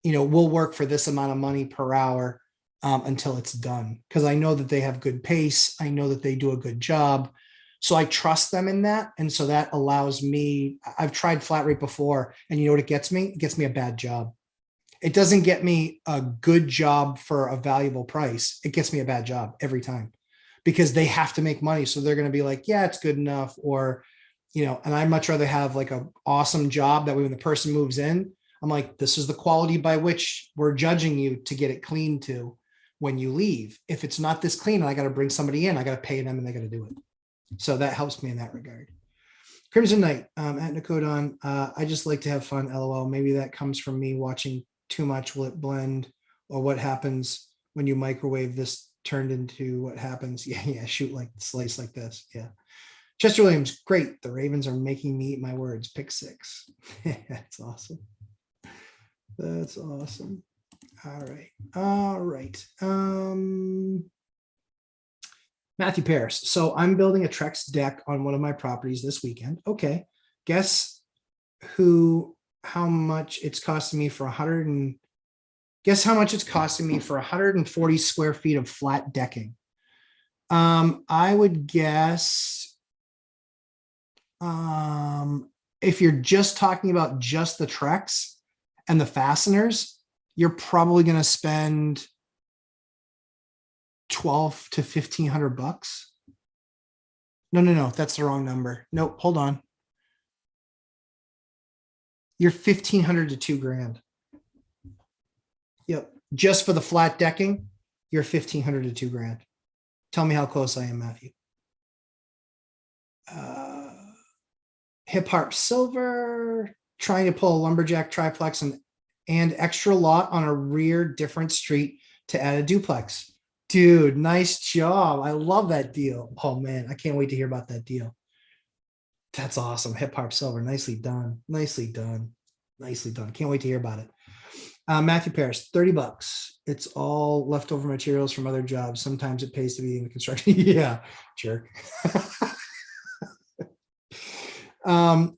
we'll work for this amount of money per hour until it's done. Because I know that they have good pace. I know that they do a good job. So I trust them in that. And so that allows me, I've tried flat rate before, and you know what it gets me? It gets me a bad job. It doesn't get me a good job for a valuable price. It gets me a bad job every time because they have to make money. So they're going to be like, yeah, it's good enough. Or, and I'd much rather have like an awesome job that when the person moves in, I'm like, this is the quality by which we're judging you to get it clean to when you leave. If it's not this clean and I got to bring somebody in, I got to pay them and they got to do it. So that helps me in that regard. Crimson Knight, at Nicodon, I just like to have fun, LOL. Maybe that comes from me watching too much. Will it blend? Or what happens when you microwave this turned into what happens? Yeah, shoot, like slice like this. Yeah. Chester Williams, great. The Ravens are making me eat my words. Pick 6. That's awesome. That's awesome. All right. Matthew Paris. So I'm building a Trex deck on one of my properties this weekend. Okay. Guess how much it's costing me for 140 square feet of flat decking. I would guess, if you're just talking about just the Trex and the fasteners, you're probably going to spend $1,200 to $1,500. No, that's the wrong number. Nope, hold on. You're $1,500 to $2,000. Yep, just for the flat decking, you're $1,500 to $2,000. Tell me how close I am, Matthew. Hip Harp Silver, trying to pull a lumberjack triplex and extra lot on a rear different street to add a duplex. Dude, nice job. I love that deal. Oh man, I can't wait to hear about that deal. That's awesome. Hip Harp Silver, nicely done. Nicely done. Nicely done. Can't wait to hear about it. Matthew Paris, $30. It's all leftover materials from other jobs. Sometimes it pays to be in the construction. Yeah, jerk.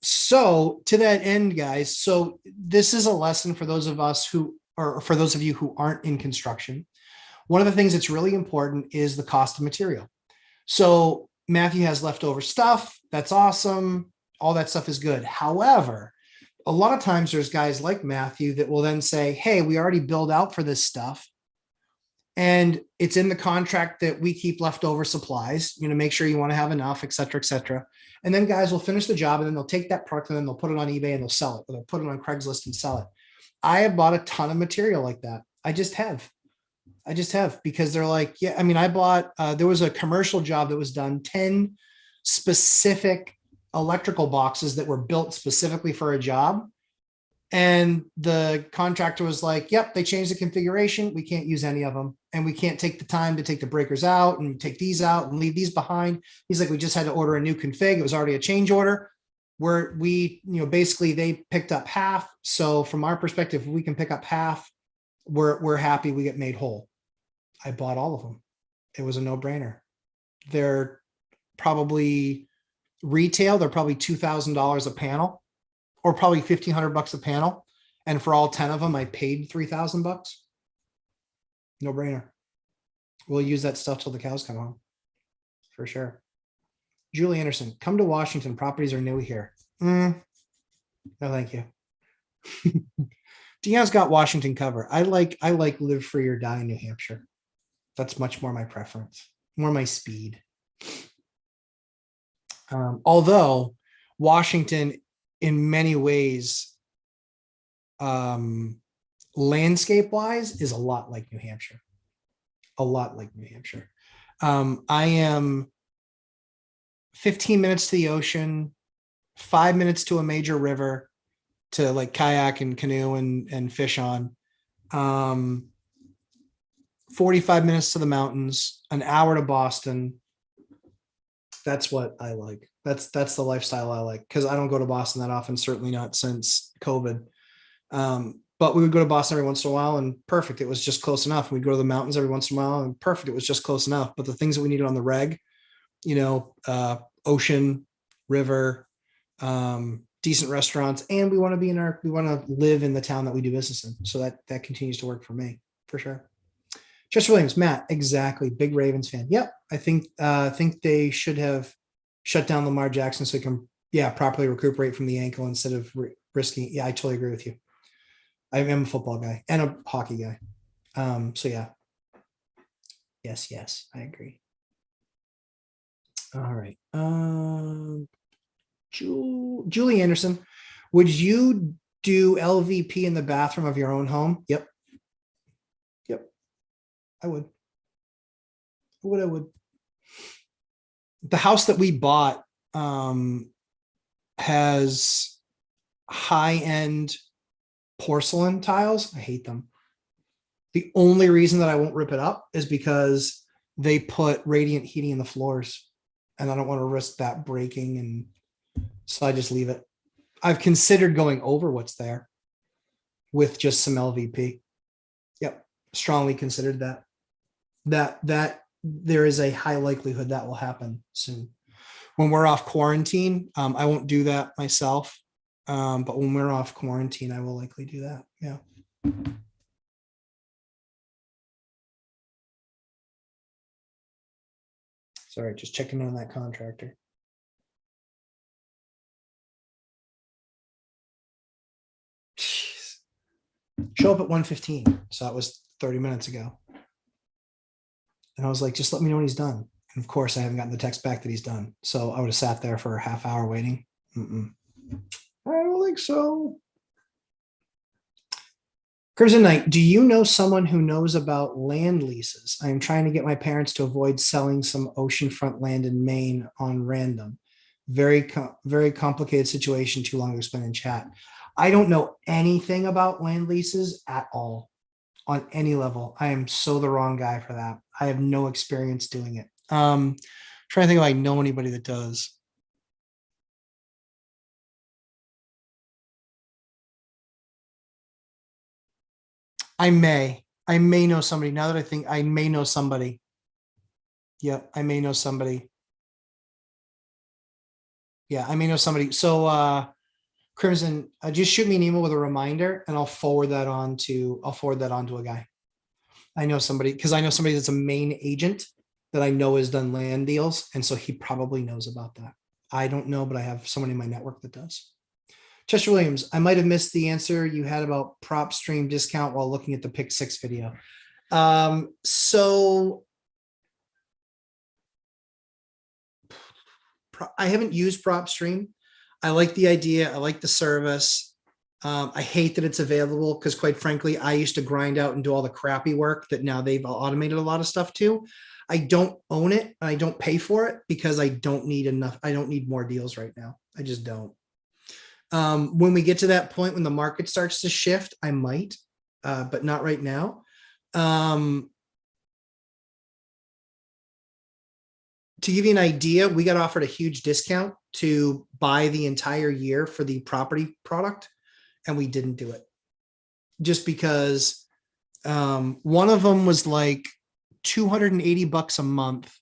So to that end, guys, so this is a lesson for those of us who, or for those of you who aren't in construction. One of the things that's really important is the cost of material. So Matthew has leftover stuff. That's awesome. All that stuff is good. However, a lot of times there's guys like Matthew that will then say, hey, we already billed out for this stuff. And it's in the contract that we keep leftover supplies, make sure you want to have enough, et cetera, et cetera. And then guys will finish the job and then they'll take that product and then they'll put it on eBay and they'll sell it, or they'll put it on Craigslist and sell it. I have bought a ton of material like that. I just have because they're like, yeah, I mean, I bought, there was a commercial job that was done, 10 specific electrical boxes that were built specifically for a job. And the contractor was like, yep, they changed the configuration. We can't use any of them. And we can't take the time to take the breakers out and take these out and leave these behind. He's like, we just had to order a new config. It was already a change order where we, basically they picked up half. So from our perspective, if we can pick up half, we're happy, we get made whole. I bought all of them. It was a no-brainer. They're probably retail, they're probably $2,000 a panel, or probably $1,500 a panel. And for all 10 of them, I paid $3,000. No brainer. We'll use that stuff till the cows come home, for sure. Julie Anderson, come to Washington. Properties are new here. No, thank you. Deon's got Washington cover. I like live free or die in New Hampshire. That's much more my preference, more my speed. Although Washington, in many ways, landscape wise, is a lot like New Hampshire. A lot like New Hampshire. I am 15 minutes to the ocean, 5 minutes to a major river to like kayak and canoe and fish on. 45 minutes to the mountains, an hour to Boston. That's what I like. That's the lifestyle I like, because I don't go to Boston that often, certainly not since COVID. But we would go to Boston every once in a while, and perfect. It was just close enough. We'd go to the mountains every once in a while, and perfect. It was just close enough. But the things that we needed on the reg, ocean, river, decent restaurants, and we want to live in the town that we do business in. So that continues to work for me, for sure. Chester Williams, Matt, exactly. Big Ravens fan. Yep. I think they should have shut down Lamar Jackson so he can, properly recuperate from the ankle instead of risking. Yeah, I totally agree with you. I am a football guy and a hockey guy. So yeah. Yes, I agree. All right. Julie Anderson, would you do LVP in the bathroom of your own home? Yep. I would. The house that we bought has high-end porcelain tiles. I hate them. The only reason that I won't rip it up is because they put radiant heating in the floors, and I don't want to risk that breaking, and so I just leave it. I've considered going over what's there with just some LVP. Yep, strongly considered that. That there is a high likelihood that will happen soon. When we're off quarantine, I won't do that myself. But when we're off quarantine, I will likely do that. Yeah. Sorry, just checking on that contractor. Jeez. Show up at 1:15. So that was 30 minutes ago. And I was like, just let me know when he's done. And of course, I haven't gotten the text back that he's done. So I would have sat there for a half hour waiting. I don't think so. Crimson Knight, do you know someone who knows about land leases? I am trying to get my parents to avoid selling some oceanfront land in Maine on random. Very complicated situation, too long to explain in chat. I don't know anything about land leases at all on any level. I am so the wrong guy for that. I have no experience doing it. Trying to think if I know anybody that does. I may know somebody. Now that I think, I may know somebody. Yep, I may know somebody. Yeah, I may know somebody. So Crimson, just shoot me an email with a reminder and I'll forward that on to a guy. I know somebody, because I know somebody that's a Maine agent that I know has done land deals. And so he probably knows about that. I don't know, but I have someone in my network that does. Chester Williams, I might have missed the answer you had about prop stream discount while looking at the Pick 6 video. So I haven't used prop stream. I like the idea. I like the service. I hate that it's available because, quite frankly, I used to grind out and do all the crappy work that now they've automated a lot of stuff too. I don't own it and I don't pay for it because I don't need enough. I don't need more deals right now. I just don't. When we get to that point, when the market starts to shift, I might, but not right now. To give you an idea, we got offered a huge discount to buy the entire year for the property product, and we didn't do it just because one of them was like $280 a month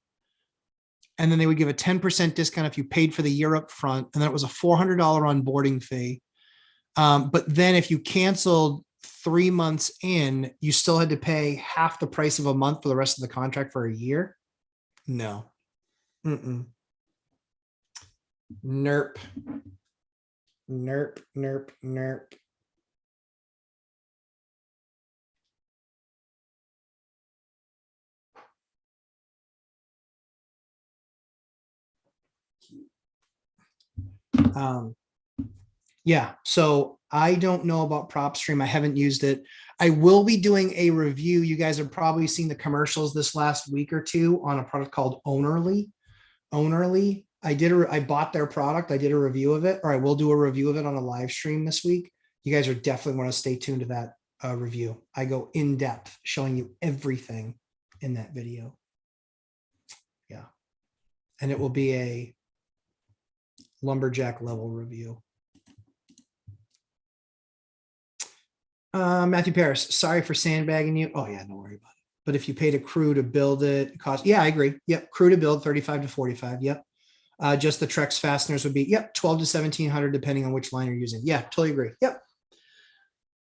And then they would give a 10% discount if you paid for the year up front. And then it was a $400 onboarding fee. But then if you canceled 3 months in, you still had to pay half the price of a month for the rest of the contract for a year. No. Mm-mm. Nerp. Nerp, nerp, nerp. Yeah, so I don't know about PropStream. I haven't used it. I will be doing a review. You guys have probably seen the commercials this last week or two on a product called Ownerly. Ownerly. I bought their product. I did a review of it, or I will do a review of it on a live stream this week. You guys are definitely want to stay tuned to that review. I go in depth showing you everything in that video. Yeah. And it will be a lumberjack level review. Matthew Paris, sorry for sandbagging you. Oh yeah, don't worry about it. But if you paid a crew to build it, cost, yeah, I agree. Yep, crew to build 35 to 45. Yep. Just the Trex fasteners would be, yep, 12 to 1700, depending on which line you're using. Yeah, totally agree. Yep.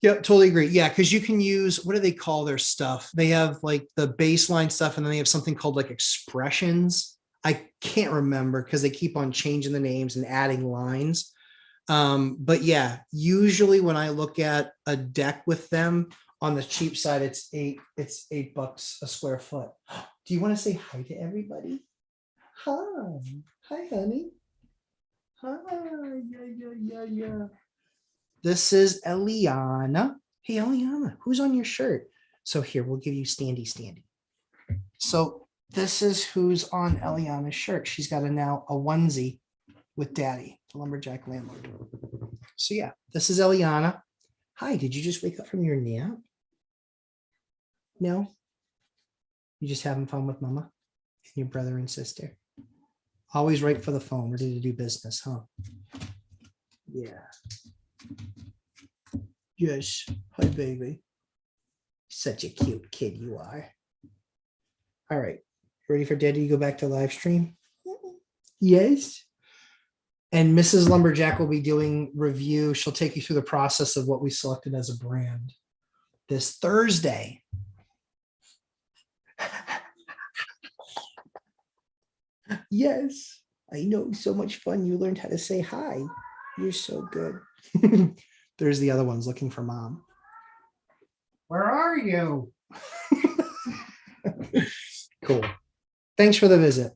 Yep, totally agree. Yeah, because you can use, what do they call their stuff? They have like the baseline stuff, and then they have something called like expressions. I can't remember because they keep on changing the names and adding lines. But yeah, usually when I look at a deck with them on the cheap side, it's $8 a square foot. Do you want to say hi to everybody? Hi. Hi, honey. Hi. Yeah. This is Eliana. Hey, Eliana, who's on your shirt? So here, we'll give you standy. So this is who's on Eliana's shirt. She's got a onesie with daddy, the lumberjack landlord. So yeah, this is Eliana. Hi, did you just wake up from your nap? No? You just having fun with mama and your brother and sister? Always right for the phone, ready to do business, huh? Yeah. Yes. Hi, baby. Such a cute kid you are. All right. Ready for daddy to go back to live stream? Yes. And Mrs. Lumberjack will be doing review. She'll take you through the process of what we selected as a brand this Thursday. Yes, I know. So much fun. You learned how to say hi. You're so good. There's the other ones looking for mom. Where are you? Cool. Thanks for the visit.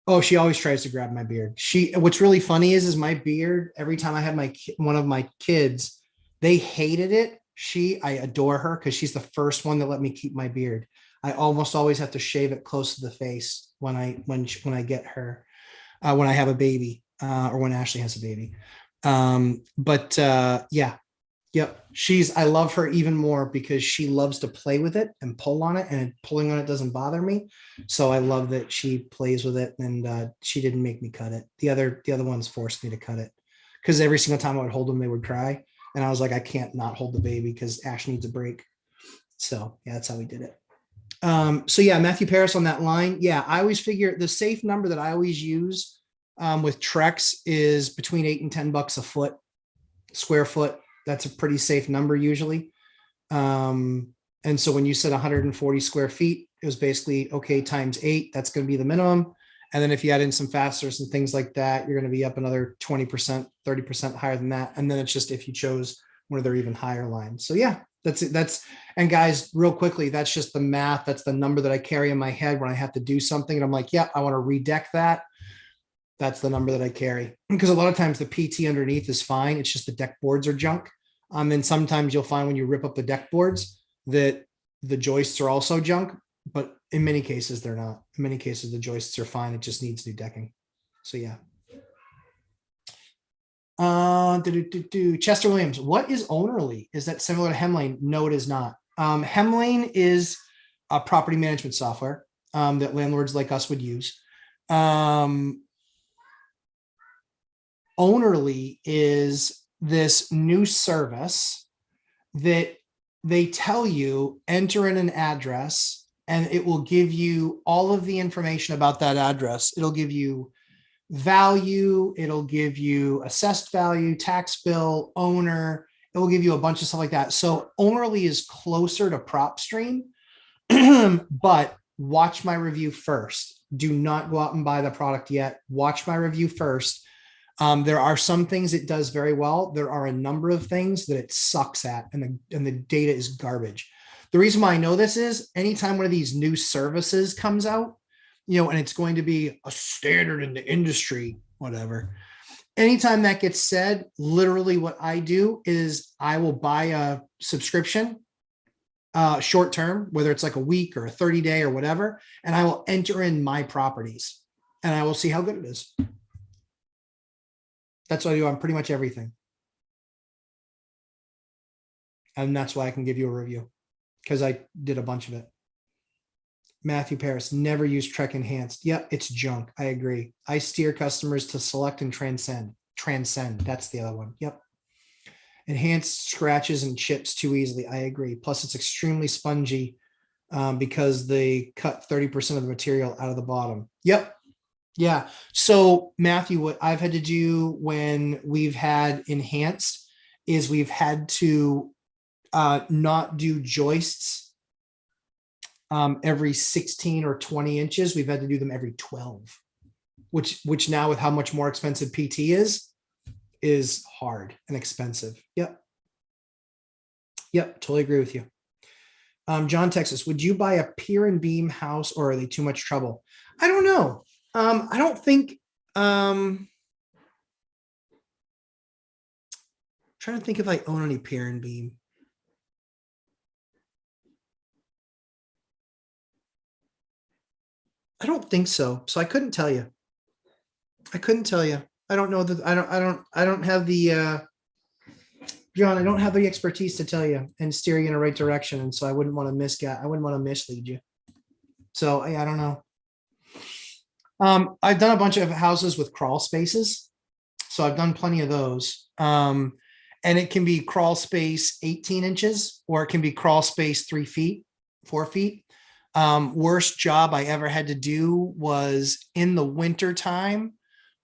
Oh, she always tries to grab my beard. What's really funny is my beard, every time I had one of my kids, they hated it. I adore her because she's the first one that let me keep my beard. I almost always have to shave it close to the face when I get her, when I have a baby, or when Ashley has a baby. Yeah. Yep. I love her even more because she loves to play with it and pull on it, and pulling on it doesn't bother me. So I love that she plays with it, and she didn't make me cut it. The other ones forced me to cut it because every single time I would hold them, they would cry. And I was like, I can't not hold the baby because Ash needs a break. So yeah, that's how we did it. So yeah, Matthew Paris on that line. Yeah, I always figure the safe number that I always use with Trex is between $8 and $10 a square foot. That's a pretty safe number usually. And so when you said 140 square feet, it was basically, okay, times 8, that's going to be the minimum. And then if you add in some fasteners and things like that, you're going to be up another 20%, 30% higher than that. And then it's just if you chose one of their even higher lines. So yeah, that's it. And guys, real quickly, that's just the math. That's the number that I carry in my head when I have to do something. And I'm like, yeah, I want to redeck that. That's the number that I carry, because a lot of times the PT underneath is fine. It's just the deck boards are junk. And sometimes you'll find when you rip up the deck boards that the joists are also junk, but in many cases they're not. In many cases, the joists are fine. It just needs new decking. So yeah. Chester Williams, what is Ownerly? Is that similar to Hemlane? No, it is not. Hemlane is a property management software that landlords like us would use. Ownerly is this new service that they tell you enter in an address and it will give you all of the information about that address. It'll give you value, it'll give you assessed value, tax bill, owner. It will give you a bunch of stuff like that. So Ownerly is closer to PropStream, but watch my review first. Do not go out and buy the product yet. Watch my review first. There are some things it does very well. There are a number of things that it sucks at, and the data is garbage. The reason why I know this is anytime one of these new services comes out, and it's going to be a standard in the industry, whatever. Anytime that gets said, literally what I do is I will buy a subscription, short term, whether it's like a week or a 30-day or whatever, and I will enter in my properties and I will see how good it is. That's what I do on pretty much everything. And that's why I can give you a review, because I did a bunch of it. Matthew Paris, never use Trek Enhanced. Yep, it's junk. I agree. I steer customers to Select and Transcend. Transcend, that's the other one. Yep. Enhanced scratches and chips too easily. I agree. Plus, it's extremely spongy because they cut 30% of the material out of the bottom. Yep. Yeah. So, Matthew, what I've had to do when we've had Enhanced is we've had to not do joists every 16 or 20 inches. We've had to do them every 12, which now with how much more expensive PT is hard and expensive. Yep. Yep. Totally agree with you. John, Texas, would you buy a pier and beam house, or are they too much trouble? I don't know. I don't think, trying to think if I own any pier and beam. I don't think so. So I couldn't tell you. I couldn't tell you. I don't know that. I don't have the, John, I don't have the expertise to tell you and steer you in the right direction. And so I wouldn't want to mislead you. So I don't know. I've done a bunch of houses with crawl spaces. So I've done plenty of those. And it can be crawl space 18 inches, or it can be crawl space 3 feet, 4 feet. Worst job I ever had to do was in the winter time.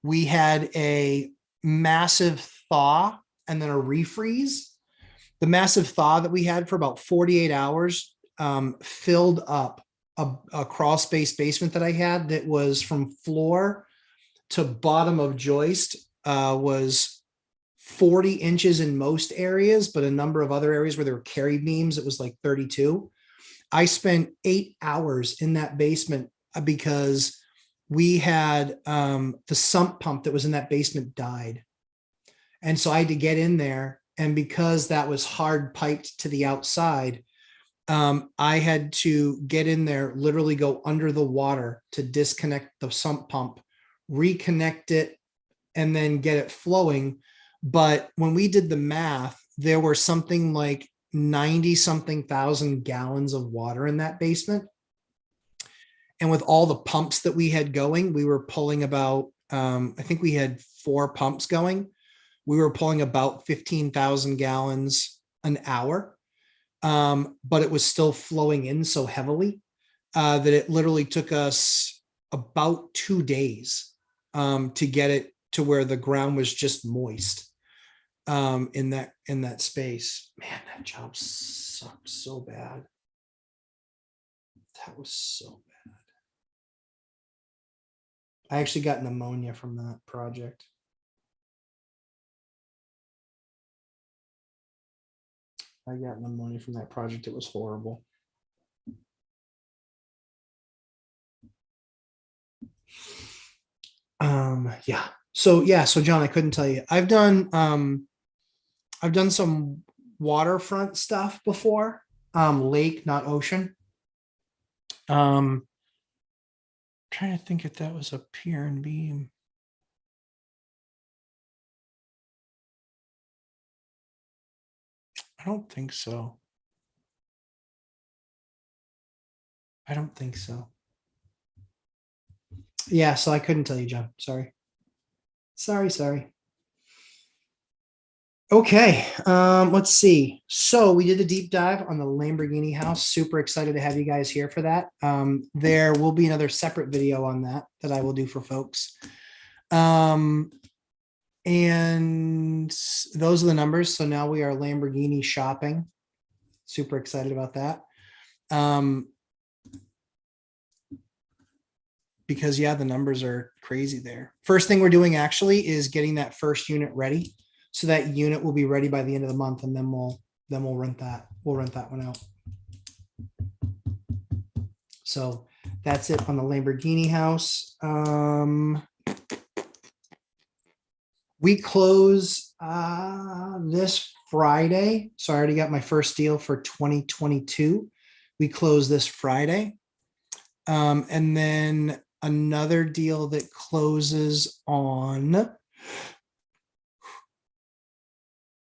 We had a massive thaw and then a refreeze. The massive thaw that we had for about 48 hours filled up a crawl space basement that I had that was from floor to bottom of joist, was 40 inches in most areas, but a number of other areas where there were carry beams, it was like 32. I spent 8 hours in that basement because we had the sump pump that was in that basement died. And so I had to get in there. And because that was hard piped to the outside, I had to get in there, literally go under the water to disconnect the sump pump, reconnect it, and then get it flowing. But when we did the math, there were something like 90 something thousand gallons of water in that basement. And with all the pumps that we had going, we were pulling about, I think we had 4 pumps going. We were pulling about 15,000 gallons an hour. But it was still flowing in so heavily that it literally took us about 2 days to get it to where the ground was just moist in that space. Man, that job sucked so bad. That was so bad. I actually got pneumonia from that project. I got pneumonia from that project. It was horrible. Yeah. So John, I couldn't tell you. I've done some waterfront stuff before. Lake, not ocean. Trying to think if that was a pier and beam. I don't think so. I don't think so. Yeah, so I couldn't tell you, John. Sorry. Okay, let's see. So we did a deep dive on the Lamborghini house. Super excited to have you guys here for that. There will be another separate video on that I will do for folks. And those are the numbers. So now we are Lamborghini shopping. Super excited about that. Because yeah, the numbers are crazy there. First thing we're doing actually is getting that first unit ready. So that unit will be ready by the end of the month, and then we'll rent that. We'll rent that one out. So that's it on the Lamborghini house. We close this Friday. So I already got my first deal for 2022. We close this Friday. And then another deal that closes on,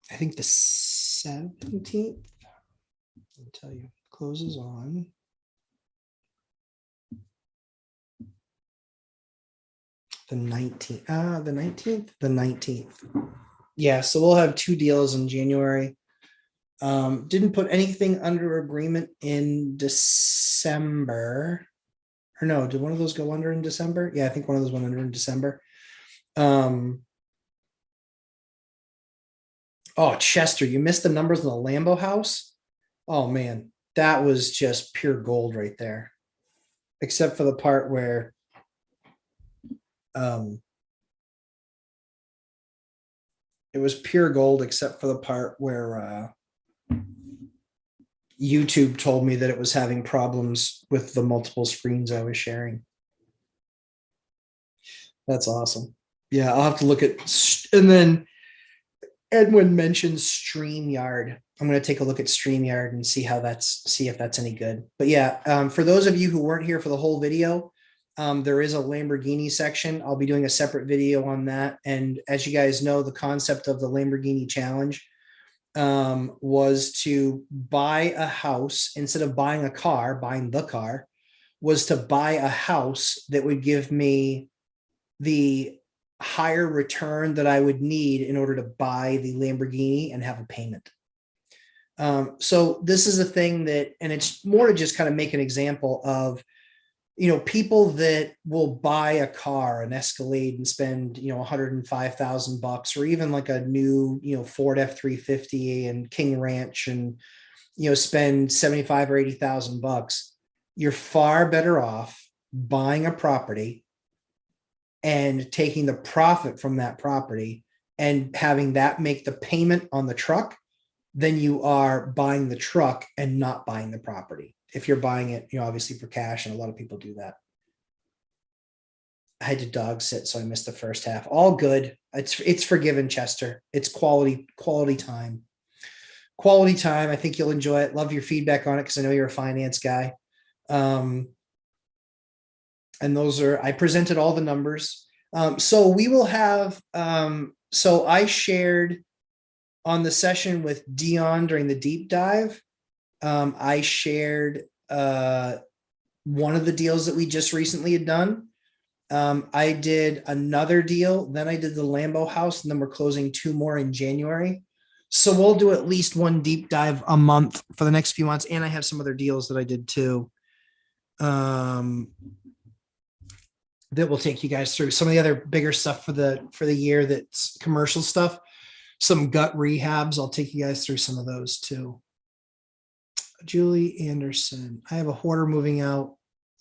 I think the 17th. I'll tell you, closes on the 19th. The 19th? The 19th. Yeah, so we'll have two deals in January. Didn't put anything under agreement in December. Or no, did one of those go under in December? Yeah, I think one of those went under in December. Oh, Chester, you missed the numbers in the Lambo house. Oh man, that was just pure gold right there. Except for the part where it was pure gold, except for the part where YouTube told me that it was having problems with the multiple screens I was sharing. That's awesome. Yeah, I'll have to look at, and then Edwin mentioned StreamYard. I'm going to take a look at StreamYard and see if that's any good. But yeah, for those of you who weren't here for the whole video, there is a Lamborghini section. I'll be doing a separate video on that. And as you guys know, the concept of the Lamborghini challenge was to buy a house instead of buying a car, buying the car, was to buy a house that would give me the higher return that I would need in order to buy the Lamborghini and have a payment. So this is a thing that, and it's more to just kind of make an example of, you know, people that will buy a car, an Escalade, and spend, you know, $105,000, or even like a new, you know, Ford F-350 and King Ranch, and, you know, spend 75 or 80,000 bucks. You're far better off buying a property and taking the profit from that property and having that make the payment on the truck than you are buying the truck and not buying the property. If you're buying it, you know, obviously for cash, and a lot of people do that. I had to dog sit, so I missed the first half. All good. It's forgiven, Chester. It's quality time. Quality time. I think you'll enjoy it. Love your feedback on it because I know you're a finance guy. And those are, I presented all the numbers. So we will have, so I shared on the session with Dion during the deep dive. I shared one of the deals that we just recently had done. I did another deal, then I did the Lambo house, and then we're closing two more in January. So we'll do at least one deep dive a month for the next few months. And I have some other deals that I did too. That will take you guys through some of the other bigger stuff for the year, that's commercial stuff, some gut rehabs. I'll take you guys through some of those too. Julie Anderson, I have a hoarder moving out.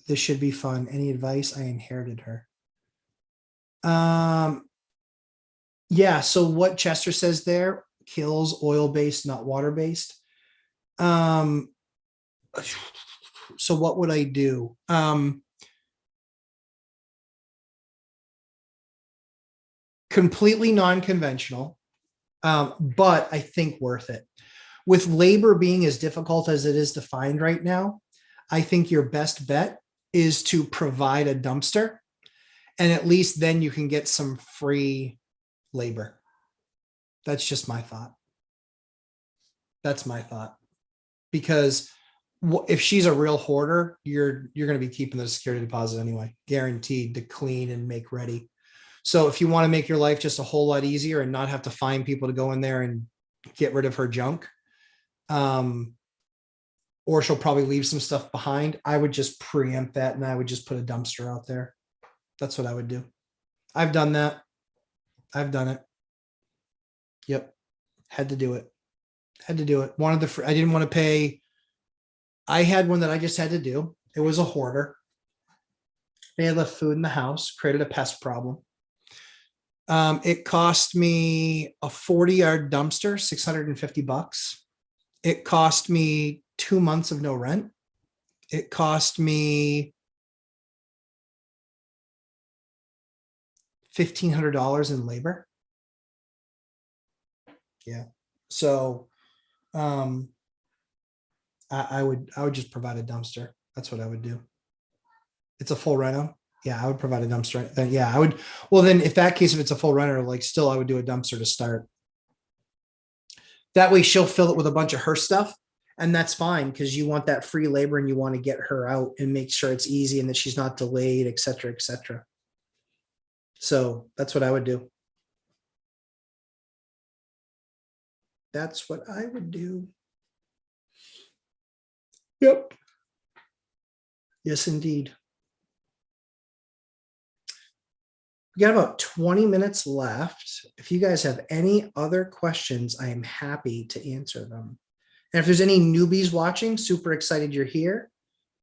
This should be fun. Any advice? I inherited her. Yeah, so what Chester says there, kills oil-based, not water-based. So what would I do? Completely non-conventional, but I think worth it. With labor being as difficult as it is to find right now, I think your best bet is to provide a dumpster, and at least then you can get some free labor. That's just my thought. That's my thought. Because if she's a real hoarder, you're going to be keeping the security deposit anyway, guaranteed to clean and make ready. So if you want to make your life just a whole lot easier and not have to find people to go in there and get rid of her junk, or she'll probably leave some stuff behind, I would just preempt that and I would just put a dumpster out there. That's what I would do. I've done that. I've done it. Yep. Had to do it. Had to do it. I didn't want to pay. I had one that I just had to do. It was a hoarder. They had left food in the house, created a pest problem. It cost me a 40-yard dumpster, $650. It cost me 2 months of no rent. It cost me $1,500 in labor. Yeah. So I would just provide a dumpster. That's what I would do. It's a full reno. Yeah, I would provide a dumpster. Then yeah, I would. Well, then if that case, if it's a full renter, like still, I would do a dumpster to start. That way she'll fill it with a bunch of her stuff. And that's fine because you want that free labor and you want to get her out and make sure it's easy and that she's not delayed, et cetera, et cetera. So that's what I would do. That's what I would do. Yep. Yes, indeed. We got about 20 minutes left. If you guys have any other questions, I am happy to answer them. And if there's any newbies watching, super excited you're here.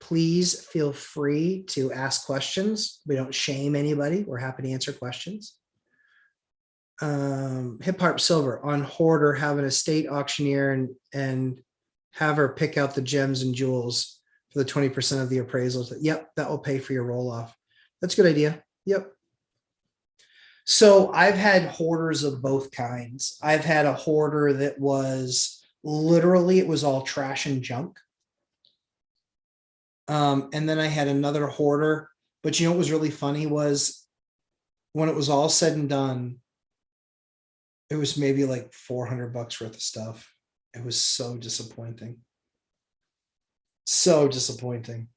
Please feel free to ask questions. We don't shame anybody. We're happy to answer questions. Hip Harp Silver on hoarder, have an estate auctioneer and have her pick out the gems and jewels for the 20% of the appraisals. Yep, that will pay for your roll off. That's a good idea. Yep. So I've had hoarders of both kinds. I've had a hoarder that was literally, it was all trash and junk. And then I had another hoarder, but you know what was really funny was when it was all said and done, it was maybe like $400 worth of stuff. It was so disappointing. So disappointing.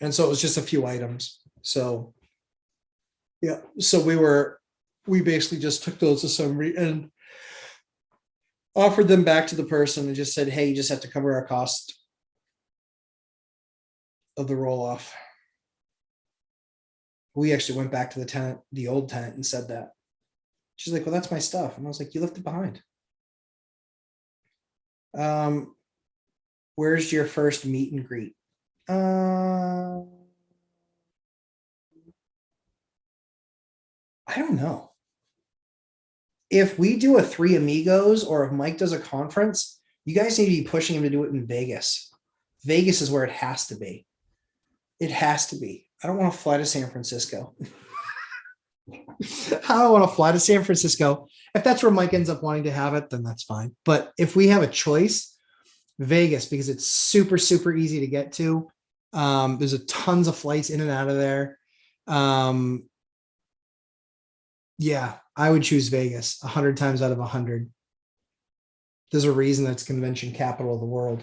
And so it was just a few items. So yeah, so we basically just took those to somebody and offered them back to the person and just said, hey, you just have to cover our cost of the roll off. We actually went back to the tenant, the old tenant, and said that. She's like, well, that's my stuff. And I was like, you left it behind. Where's your first meet and greet? I don't know. If we do a Three Amigos or if Mike does a conference, you guys need to be pushing him to do it in Vegas. Vegas is where it has to be. It has to be. I don't want to fly to San Francisco. I don't want to fly to San Francisco. If that's where Mike ends up wanting to have it, then that's fine. But if we have a choice, Vegas, because it's super, super easy to get to. There's a tons of flights in and out of there. Yeah, I would choose Vegas 100 times out of 100. There's a reason that's convention capital of the world.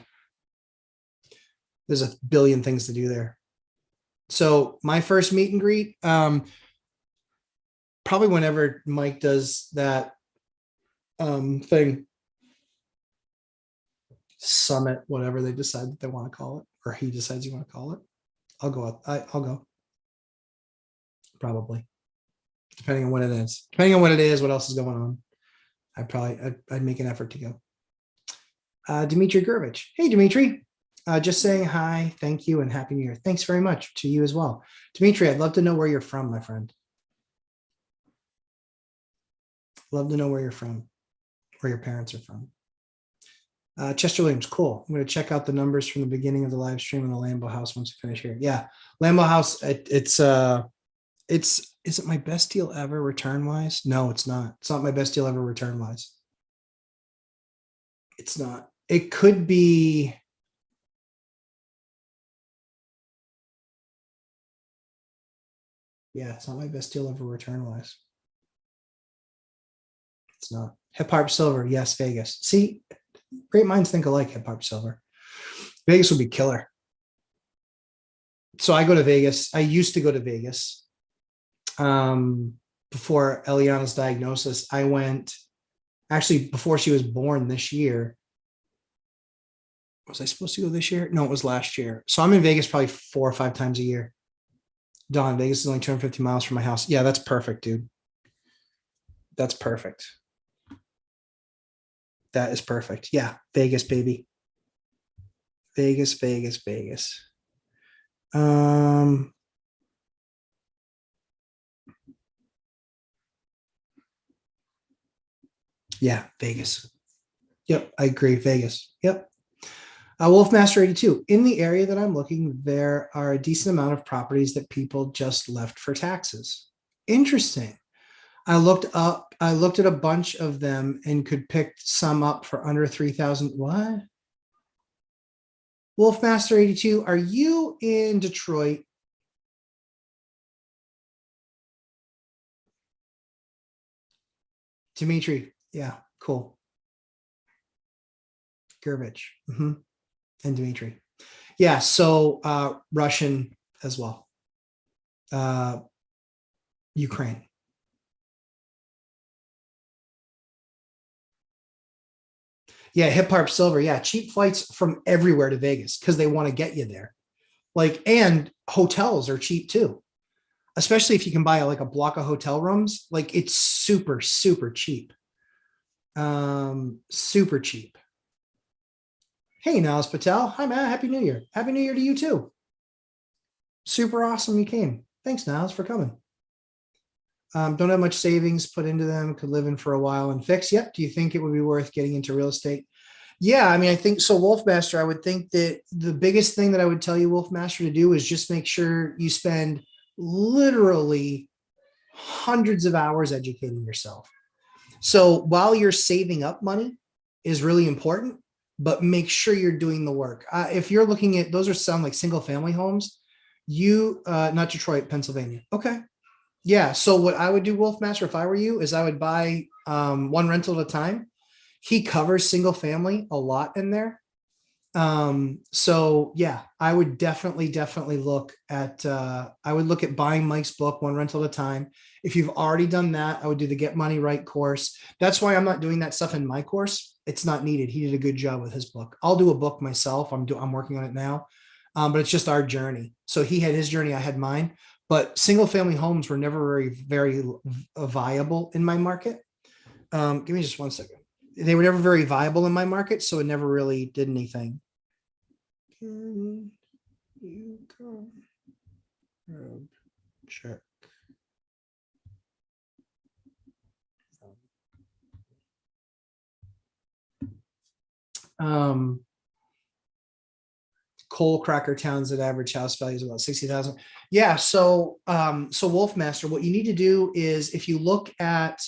There's a billion things to do there. So my first meet and greet, probably whenever Mike does that thing, summit, whatever they decide that they want to call it, or he decides you want to call it, I'll go up. I'll go. Probably. Depending on what it is. Depending on what it is, what else is going on. I'd make an effort to go. Dimitri Gurvich. Hey, Dimitri. Just saying hi, thank you, and Happy New Year. Thanks very much to you as well. Dimitri, I'd love to know where you're from, my friend. Love to know where you're from, where your parents are from. Chester Williams, cool. I'm going to check out the numbers from the beginning of the live stream on the Lambo House once we finish here. Yeah, Lambo House, is it my best deal ever return wise? No, it's not. It's not my best deal ever return wise. It's not. It could be. Yeah, it's not my best deal ever return wise. It's not. Hip Harp Silver, yes, Vegas. See, great minds think alike, Hip Harp Silver. Vegas would be killer. So I go to Vegas. I used to go to Vegas. Before Eliana's diagnosis, I went actually before she was born this year. Was I supposed to go this year? No, it was last year. So I'm in Vegas probably 4 or 5 times a year. Don, Vegas is only 250 miles from my house. Yeah, that's perfect, dude. That's perfect. That is perfect. Yeah, Vegas, baby. Vegas, Vegas, Vegas. Yeah, Vegas. Yep, I agree. Vegas. Yep. Wolfmaster 82. In the area that I'm looking, there are a decent amount of properties that people just left for taxes. Interesting. I looked at a bunch of them and could pick some up for under 3,000. What? Wolfmaster 82, are you in Detroit? Dimitri. Yeah, cool. Gurvich. And Dimitri. Yeah, so Russian as well. Ukraine. Yeah, Hip Hop Silver. Yeah, cheap flights from everywhere to Vegas because they want to get you there. Like, and hotels are cheap too, especially if you can buy like a block of hotel rooms. Like, it's super, super cheap. Super cheap. Hey, Niles Patel. Hi, Matt. Happy New Year. Happy New Year to you too. Super awesome you came. Thanks, Niles, for coming. Don't have much savings put into them, could live in for a while and fix. Yep. Do you think it would be worth getting into real estate? Yeah, I mean, I think so. Wolfmaster, I would think that the biggest thing that I would tell you, Wolfmaster, to do is just make sure you spend literally hundreds of hours educating yourself. So while you're saving up money is really important, but make sure you're doing the work. If you're looking at those are sound like single family homes, not Detroit, Pennsylvania. Okay. Yeah. So what I would do, Wolfmaster, if I were you, is I would buy one rental at a time. He covers single family a lot in there. So yeah, I would definitely look at I would look at buying Mike's book, one rental at a time. If you've already done that, I would do the Get Money Right course. That's why I'm not doing that stuff in my course. It's not needed. He did a good job with his book. I'll do a book myself. I'm working on it now. But it's just our journey. So he had his journey, I had mine. But single family homes were never very viable in my market. Give me just 1 second. They were never very viable in my market, so it never really did anything. Can you come? Check. Coal cracker towns that average house value is about 60,000. Yeah. So Wolfmaster, what you need to do is if you look at,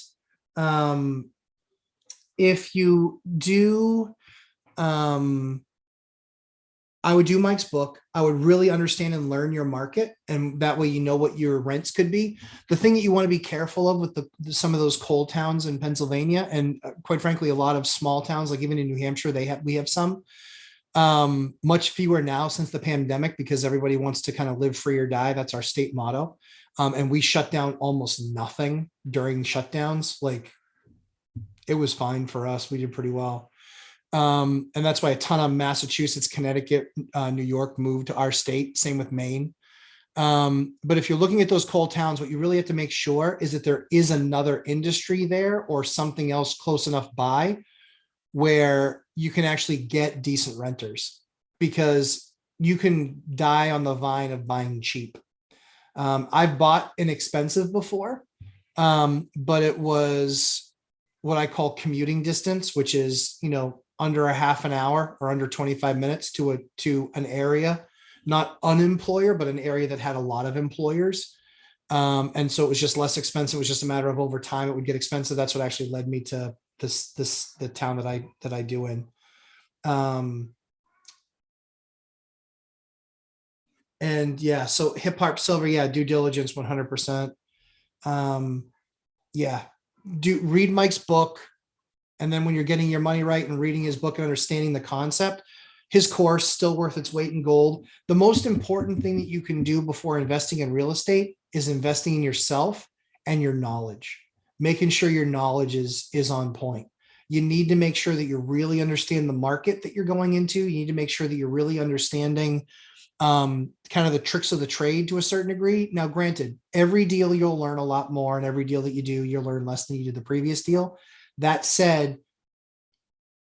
if you do, I would do Mike's book. I would really understand and learn your market. And that way, you know what your rents could be. The thing that you want to be careful of with some of those coal towns in Pennsylvania, and quite frankly, a lot of small towns, like even in New Hampshire, we have some, much fewer now since the pandemic, because everybody wants to kind of live free or die. That's our state motto. And we shut down almost nothing during shutdowns. Like, it was fine for us. We did pretty well. And that's why a ton of Massachusetts, Connecticut, New York moved to our state. Same with Maine. But if you're looking at those coal towns, what you really have to make sure is that there is another industry there or something else close enough by where you can actually get decent renters, because you can die on the vine of buying cheap. I've bought inexpensive before, but it was what I call commuting distance, which is, under a half an hour or under 25 minutes to an area, not an employer, but an area that had a lot of employers. And so it was just less expensive. It was just a matter of over time, it would get expensive. That's what actually led me to the town that I do in. And yeah, so Hip Hop Silver, yeah, due diligence 100%. Yeah, read Mike's book. And then when you're getting your money right and reading his book and understanding the concept, his course still worth its weight in gold. The most important thing that you can do before investing in real estate is investing in yourself and your knowledge, making sure your knowledge is on point. You need to make sure that you really understand the market that you're going into. You need to make sure that you're really understanding kind of the tricks of the trade to a certain degree. Now, granted, every deal you'll learn a lot more, and every deal that you do, you'll learn less than you did the previous deal. That said,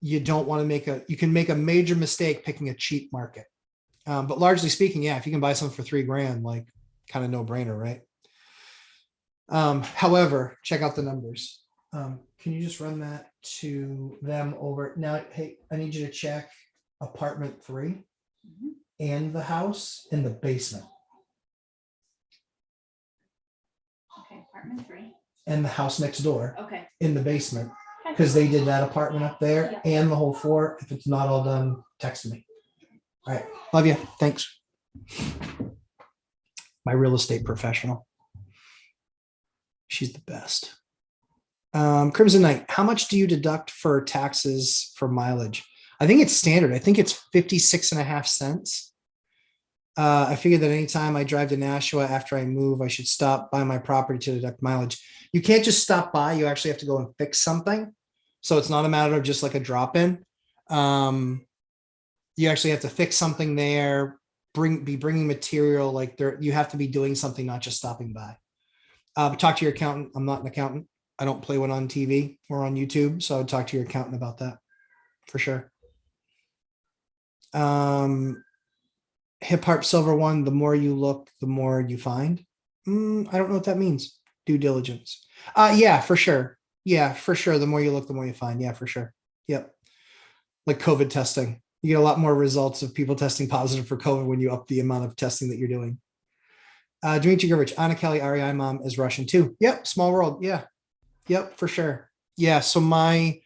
you don't want to you can make a major mistake picking a cheap market. But largely speaking, yeah, if you can buy something for $3,000, like kind of no brainer, right? However, check out the numbers. Can you just run that to them over now? Hey, I need you to check apartment 3 and the house in the basement. Okay, apartment 3. And the house next door. Okay. In the basement. Because they did that apartment up there and the whole floor. If it's not all done, text me. All right. Love you. Thanks. My real estate professional. She's the best. Crimson Knight, how much do you deduct for taxes for mileage? I think it's standard. I think it's 56.5 cents. I figured that anytime I drive to Nashua after I move, I should stop by my property to deduct mileage. You can't just stop by. You actually have to go and fix something. So it's not a matter of just like a drop-in. You actually have to fix something there, be bringing material, like you have to be doing something, not just stopping by. Talk to your accountant. I'm not an accountant. I don't play one on TV or on YouTube. So I would talk to your accountant about that for sure. Hip Hop Silver One, the more you look, the more you find. I don't know what that means. Due diligence. Yeah, for sure. Yeah, for sure. The more you look, the more you find. Yeah, for sure. Yep. Like COVID testing. You get a lot more results of people testing positive for COVID when you up the amount of testing that you're doing. Dimitri Gurvich, Anna Kelly, REI mom is Russian too. Yep. Small world. Yeah. Yep, for sure. Yeah. So I'm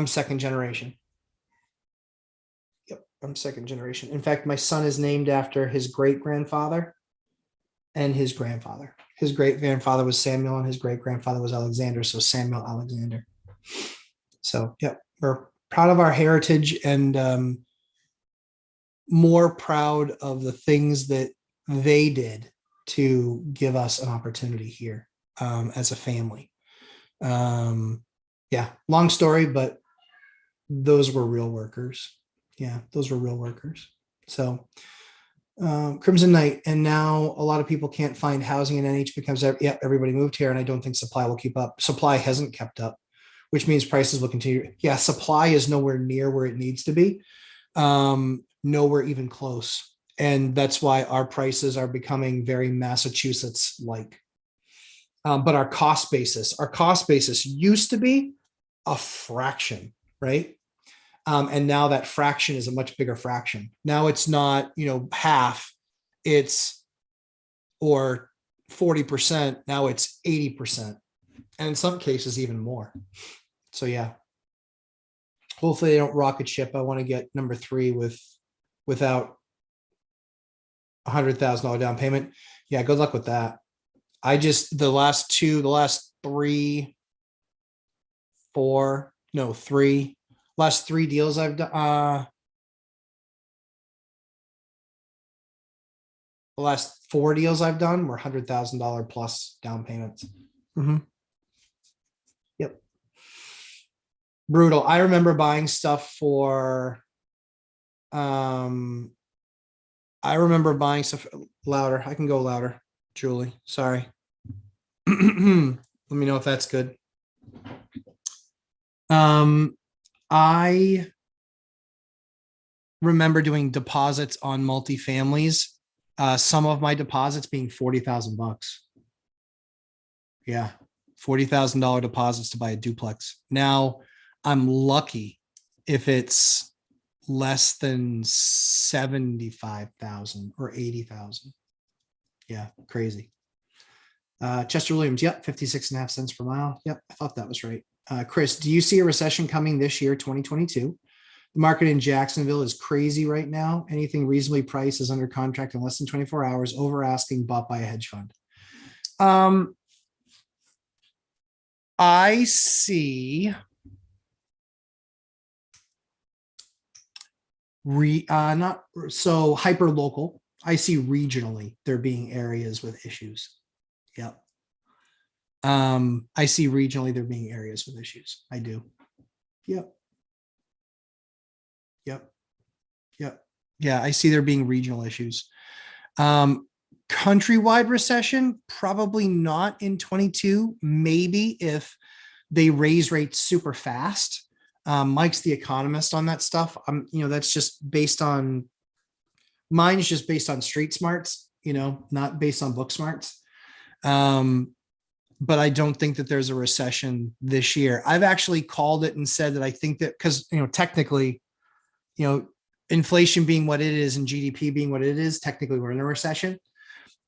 second generation. Yep. I'm second generation. In fact, my son is named after his great-grandfather and his grandfather. His great-grandfather was Samuel and his great-grandfather was Alexander. So Samuel Alexander. So, yep, we're proud of our heritage and more proud of the things that they did to give us an opportunity here as a family. Yeah, long story, but those were real workers. Yeah, those were real workers. So Crimson Knight, and now a lot of people can't find housing in NH because everybody moved here, and I don't think supply will keep up. Supply hasn't kept up, which means prices will continue. Yeah, supply is nowhere near where it needs to be, nowhere even close. And that's why our prices are becoming very Massachusetts-like. But our cost basis used to be a fraction, right? And now that fraction is a much bigger fraction. Now it's not, half, or 40%. Now it's 80%. And in some cases, even more. So yeah, hopefully they don't rocket ship. I want to get number 3 without $100,000 down payment. Yeah, good luck with that. The last 3 deals I've done, the last 4 deals I've done were $100,000 plus down payments. Yep. Brutal. I remember buying stuff for, louder. I can go louder, Julie. Sorry. Let me know if that's good. I remember doing deposits on multifamilies. Some of my deposits being $40,000. Yeah, $40,000 deposits to buy a duplex. Now I'm lucky if it's less than 75,000 or 80,000. Yeah, crazy. Chester Williams, yep, 56.5 cents per mile. Yep, I thought that was right. Chris, do you see a recession coming this year, 2022? The market in Jacksonville is crazy right now. Anything reasonably priced is under contract in less than 24 hours, over asking, bought by a hedge fund. I see not so hyper local. I see regionally there being areas with issues. Yep. I see regionally there being areas with issues. I do. Yep. Yep. Yep. Yeah, I see there being regional issues. Countrywide recession, probably not in 22. Maybe if they raise rates super fast. Mike's the economist on that stuff. That's just based on mine is just based on street smarts, not based on book smarts. But I don't think that there's a recession this year. I've actually called it and said that I think that because, technically, inflation being what it is and GDP being what it is, technically we're in a recession.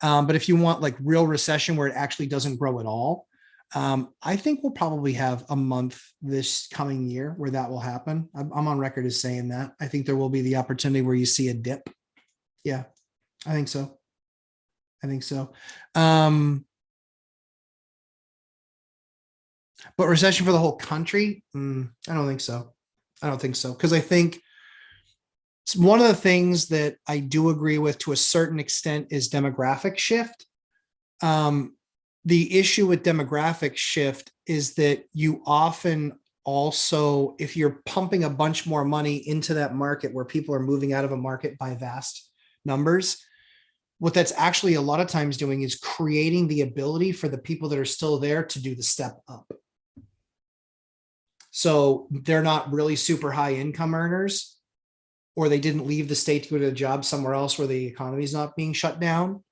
But if you want like real recession where it actually doesn't grow at all, I think we'll probably have a month this coming year where that will happen. I'm on record as saying that. I think there will be the opportunity where you see a dip. Yeah, I think so. But recession for the whole country? I don't think so. Because I think one of the things that I do agree with to a certain extent is demographic shift. The issue with demographic shift is that you often also, if you're pumping a bunch more money into that market where people are moving out of a market by vast numbers, what that's actually a lot of times doing is creating the ability for the people that are still there to do the step up. So they're not really super high income earners, or they didn't leave the state to go to a job somewhere else where the economy is not being shut down.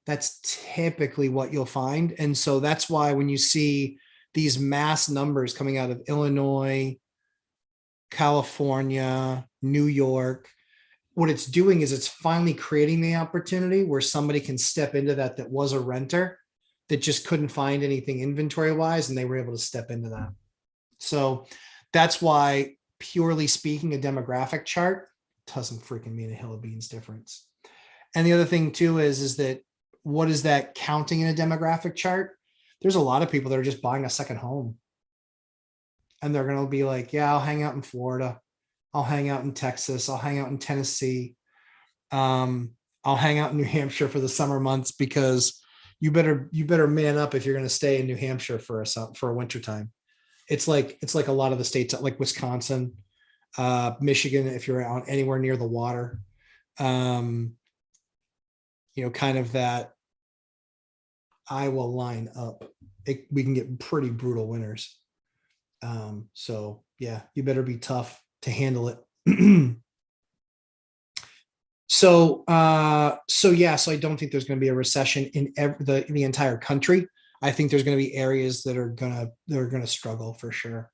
That's typically what you'll find. And so that's why when you see these mass numbers coming out of Illinois, California, New York, what it's doing is it's finally creating the opportunity where somebody can step into that was a renter that just couldn't find anything inventory wise, and they were able to step into that. So that's why, purely speaking, a demographic chart doesn't freaking mean a hill of beans difference. And the other thing too is that what is that counting in a demographic chart? There's a lot of people that are just buying a second home. And they're going to be like, yeah, I'll hang out in Florida. I'll hang out in Texas. I'll hang out in Tennessee. I'll hang out in New Hampshire for the summer months, because you better man up if you're going to stay in New Hampshire for a winter time. It's like a lot of the states like Wisconsin, Michigan, if you're out anywhere near the water, kind of that Iowa line up, we can get pretty brutal winters. So yeah, you better be tough to handle it. So I don't think there's going to be a recession in the entire country. I think there's going to be areas that are going to struggle for sure.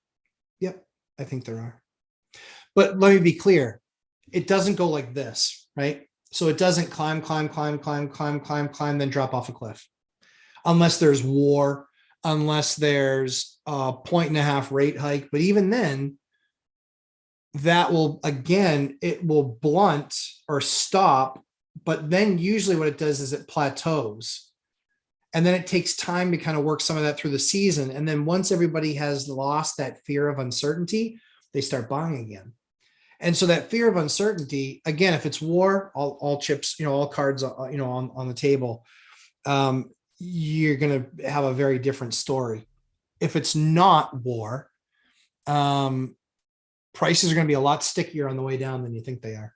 Yep, I think there are. But let me be clear, it doesn't go like this, right? So it doesn't climb, then drop off a cliff. Unless there's war, unless there's a 1.5 rate hike. But even then, that will, again, it will blunt or stop. But then usually what it does is it plateaus. And then it takes time to kind of work some of that through the season. And then once everybody has lost that fear of uncertainty, they start buying again. And so that fear of uncertainty, again, if it's war, all chips, all cards, on the table, you're going to have a very different story. If it's not war, prices are going to be a lot stickier on the way down than you think they are.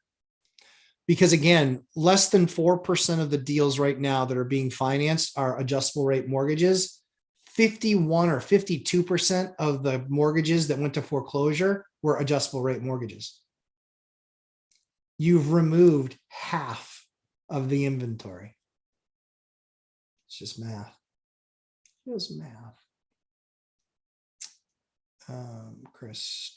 Because again, less than 4% of the deals right now that are being financed are adjustable rate mortgages. 51 or 52% of the mortgages that went to foreclosure were adjustable rate mortgages. You've removed half of the inventory. It's just math. Just math. Chris,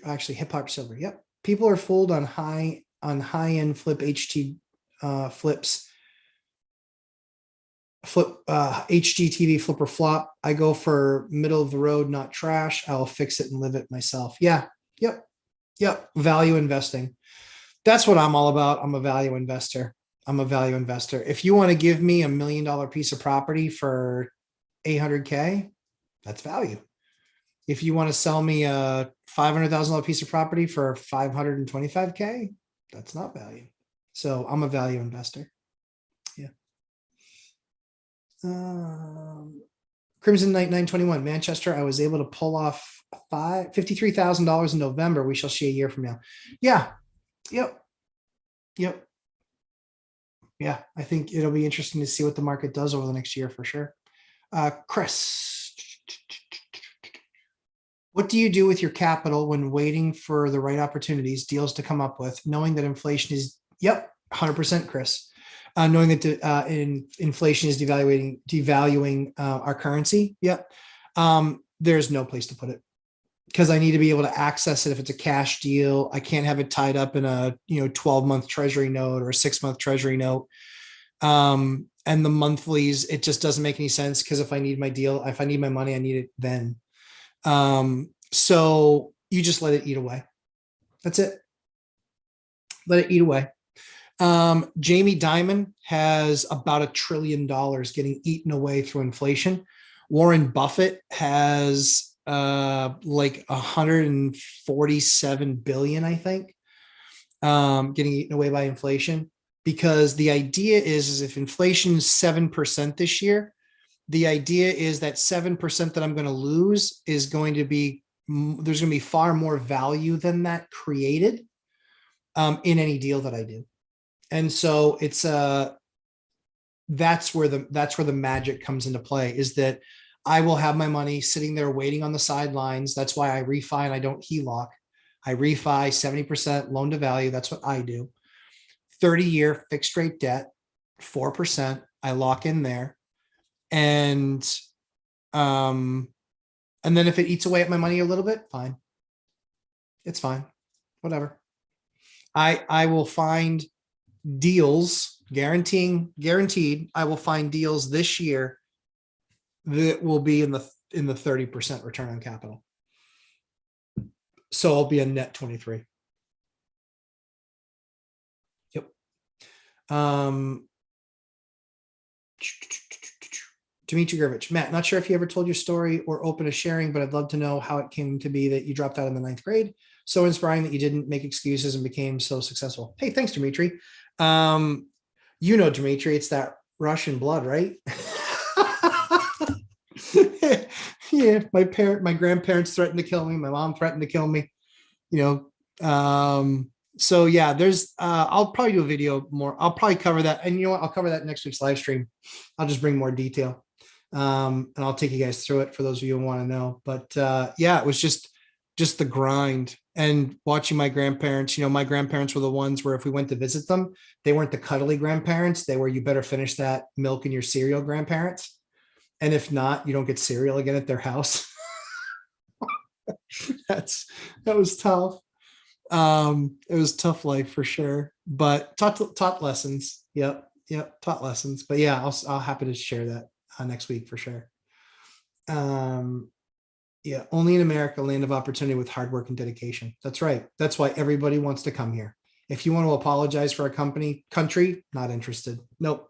actually, hip hop silver. Yep. People are fooled on high end flip HT flips. HGTV flip or flop. I go for middle of the road, not trash. I'll fix it and live it myself. Yeah. Yep. Value investing. That's what I'm all about. I'm a value investor. If you want to give me $1 million piece of property for $800K, that's value. If you want to sell me a $500,000 piece of property for 525K, that's not value. So I'm a value investor. Yeah. Crimson Knight 921, Manchester. I was able to pull off $53,000 in November. We shall see a year from now. Yeah. Yep. Yep. Yeah. I think it'll be interesting to see what the market does over the next year for sure. Chris, what do you do with your capital when waiting for the right opportunities, deals to come up with, knowing that inflation is, yep, 100%, Chris. Knowing that inflation is devaluing our currency. Yep. There's no place to put it because I need to be able to access it if it's a cash deal. I can't have it tied up in a 12-month treasury note or a 6-month treasury note. And the monthlies, it just doesn't make any sense because if I need my deal, if I need my money, I need it then. So you just let it eat away. That's it. Let it eat away. Jamie Dimon has about $1 trillion getting eaten away through inflation. Warren Buffett has like 147 billion, I think, getting eaten away by inflation. Because the idea is if inflation is 7% this year, the idea is that 7% that I'm going to lose is going to be, there's going to be far more value than that created in any deal that I do. And so it's that's where the magic comes into play, is that I will have my money sitting there waiting on the sidelines. That's why I refi and I don't HELOC. I refi 70% loan to value. That's what I do. 30-year fixed rate debt, 4%. I lock in there. And then if it eats away at my money a little bit, fine. It's fine. Whatever. I will find deals, guaranteed, I will find deals this year that will be in the 30% return on capital. So I'll be a net 23. Yep. Dimitri Gurvich, Matt, not sure if you ever told your story or open to sharing, but I'd love to know how it came to be that you dropped out in the 9th grade. So inspiring that you didn't make excuses and became so successful. Hey, thanks, Dimitri. Dimitri, it's that Russian blood, right? Yeah, my grandparents threatened to kill me. My mom threatened to kill me. So yeah, there's I'll probably do a video more. I'll probably cover that. And you know what? I'll cover that next week's live stream. I'll just bring more detail. And I'll take you guys through it for those of you who want to know. But yeah, it was just the grind and watching my grandparents. My grandparents were the ones where if we went to visit them, they weren't the cuddly grandparents. They were, you better finish that milk in your cereal grandparents. And if not, you don't get cereal again at their house. That was tough. It was tough life for sure, but taught lessons. Yep. Taught lessons, but yeah, I'll happy to share that next week for sure. Yeah, only in America, land of opportunity with hard work and dedication. That's right. That's why everybody wants to come here. If you want to apologize for a country, not interested. Nope.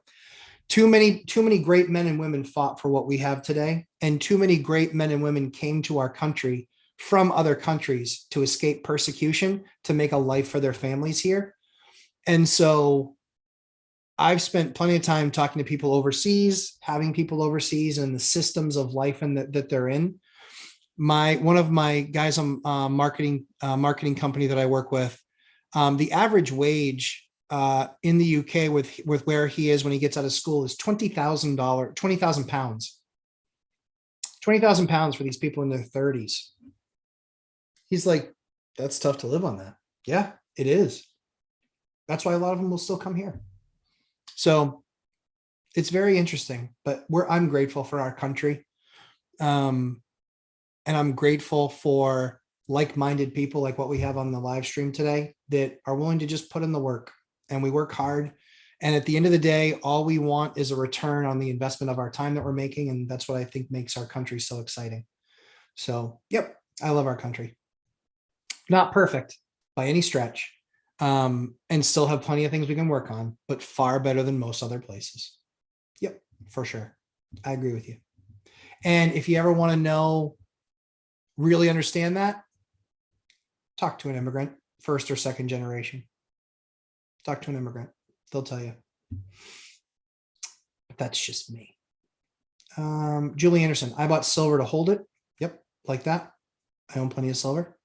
Too many great men and women fought for what we have today, and too many great men and women came to our country from other countries to escape persecution, to make a life for their families here. And so I've spent plenty of time talking to people overseas, having people overseas and the systems of life and that they're in. One of my guys on marketing company that I work with, the average wage in the UK with where he is when he gets out of school is $20,000, 20,000 pounds. 20,000 pounds for these people in their 30s. He's like, that's tough to live on that. Yeah, it is. That's why a lot of them will still come here. So it's very interesting, but I'm grateful for our country. And I'm grateful for like-minded people like what we have on the live stream today that are willing to just put in the work, and we work hard. And at the end of the day, all we want is a return on the investment of our time that we're making. And that's what I think makes our country so exciting. So, yep, I love our country. Not perfect by any stretch, and still have plenty of things we can work on, but far better than most other places. Yep, for sure. I agree with you. And if you ever want to know really understand that, talk to an immigrant, first or second generation. Talk to an immigrant. They'll tell you. But that's just me. Julie Anderson, I bought silver to hold it. Yep, like that. I own plenty of silver.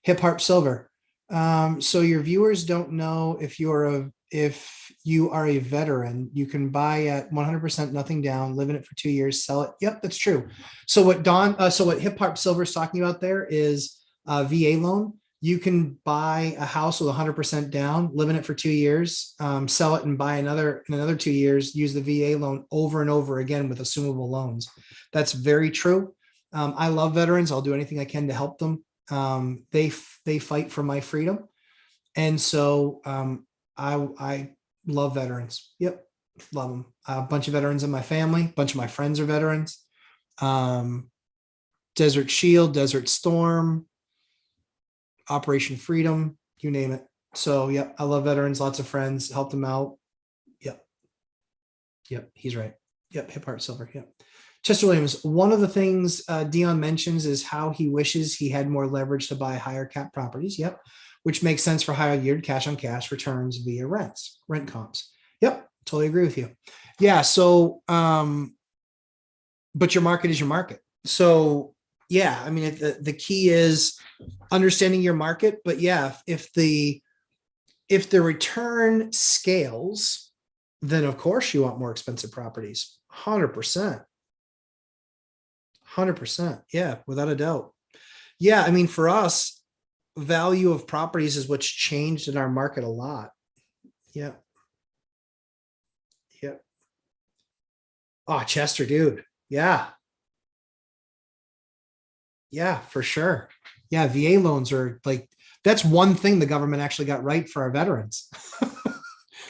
Hip Harp Silver. So your viewers don't know if you are a veteran, you can buy at 100% nothing down, live in it for 2 years, sell it. Yep, that's true. So what Hip Harp Silver is talking about there is a VA loan. You can buy a house with 100% down, live in it for 2 years, sell it and buy in another 2 years, use the VA loan over and over again with assumable loans. That's very true. I love veterans. I'll do anything I can to help them. They fight for my freedom. And so I love veterans. Yep. Love them. A bunch of veterans in my family, a bunch of my friends are veterans. Desert Shield, Desert Storm, Operation Freedom, you name it. So yeah, I love veterans, lots of friends, help them out. Yep, he's right. Yep, Hip Heart Silver. Yep. Chester Williams, one of the things Dion mentions is how he wishes he had more leverage to buy higher cap properties. Yep, which makes sense for higher yield cash on cash returns via rent comps. Yep, totally agree with you. Yeah, so but your market is your market. So yeah, I mean the key is understanding your market, but yeah, if the return scales, then of course you want more expensive properties. 100%. 100%. Yeah, without a doubt. Yeah, I mean, for us, value of properties is what's changed in our market a lot. Yeah. Yeah. Oh, Chester, dude. Yeah. Yeah, for sure. Yeah, VA loans are like, that's one thing the government actually got right for our veterans.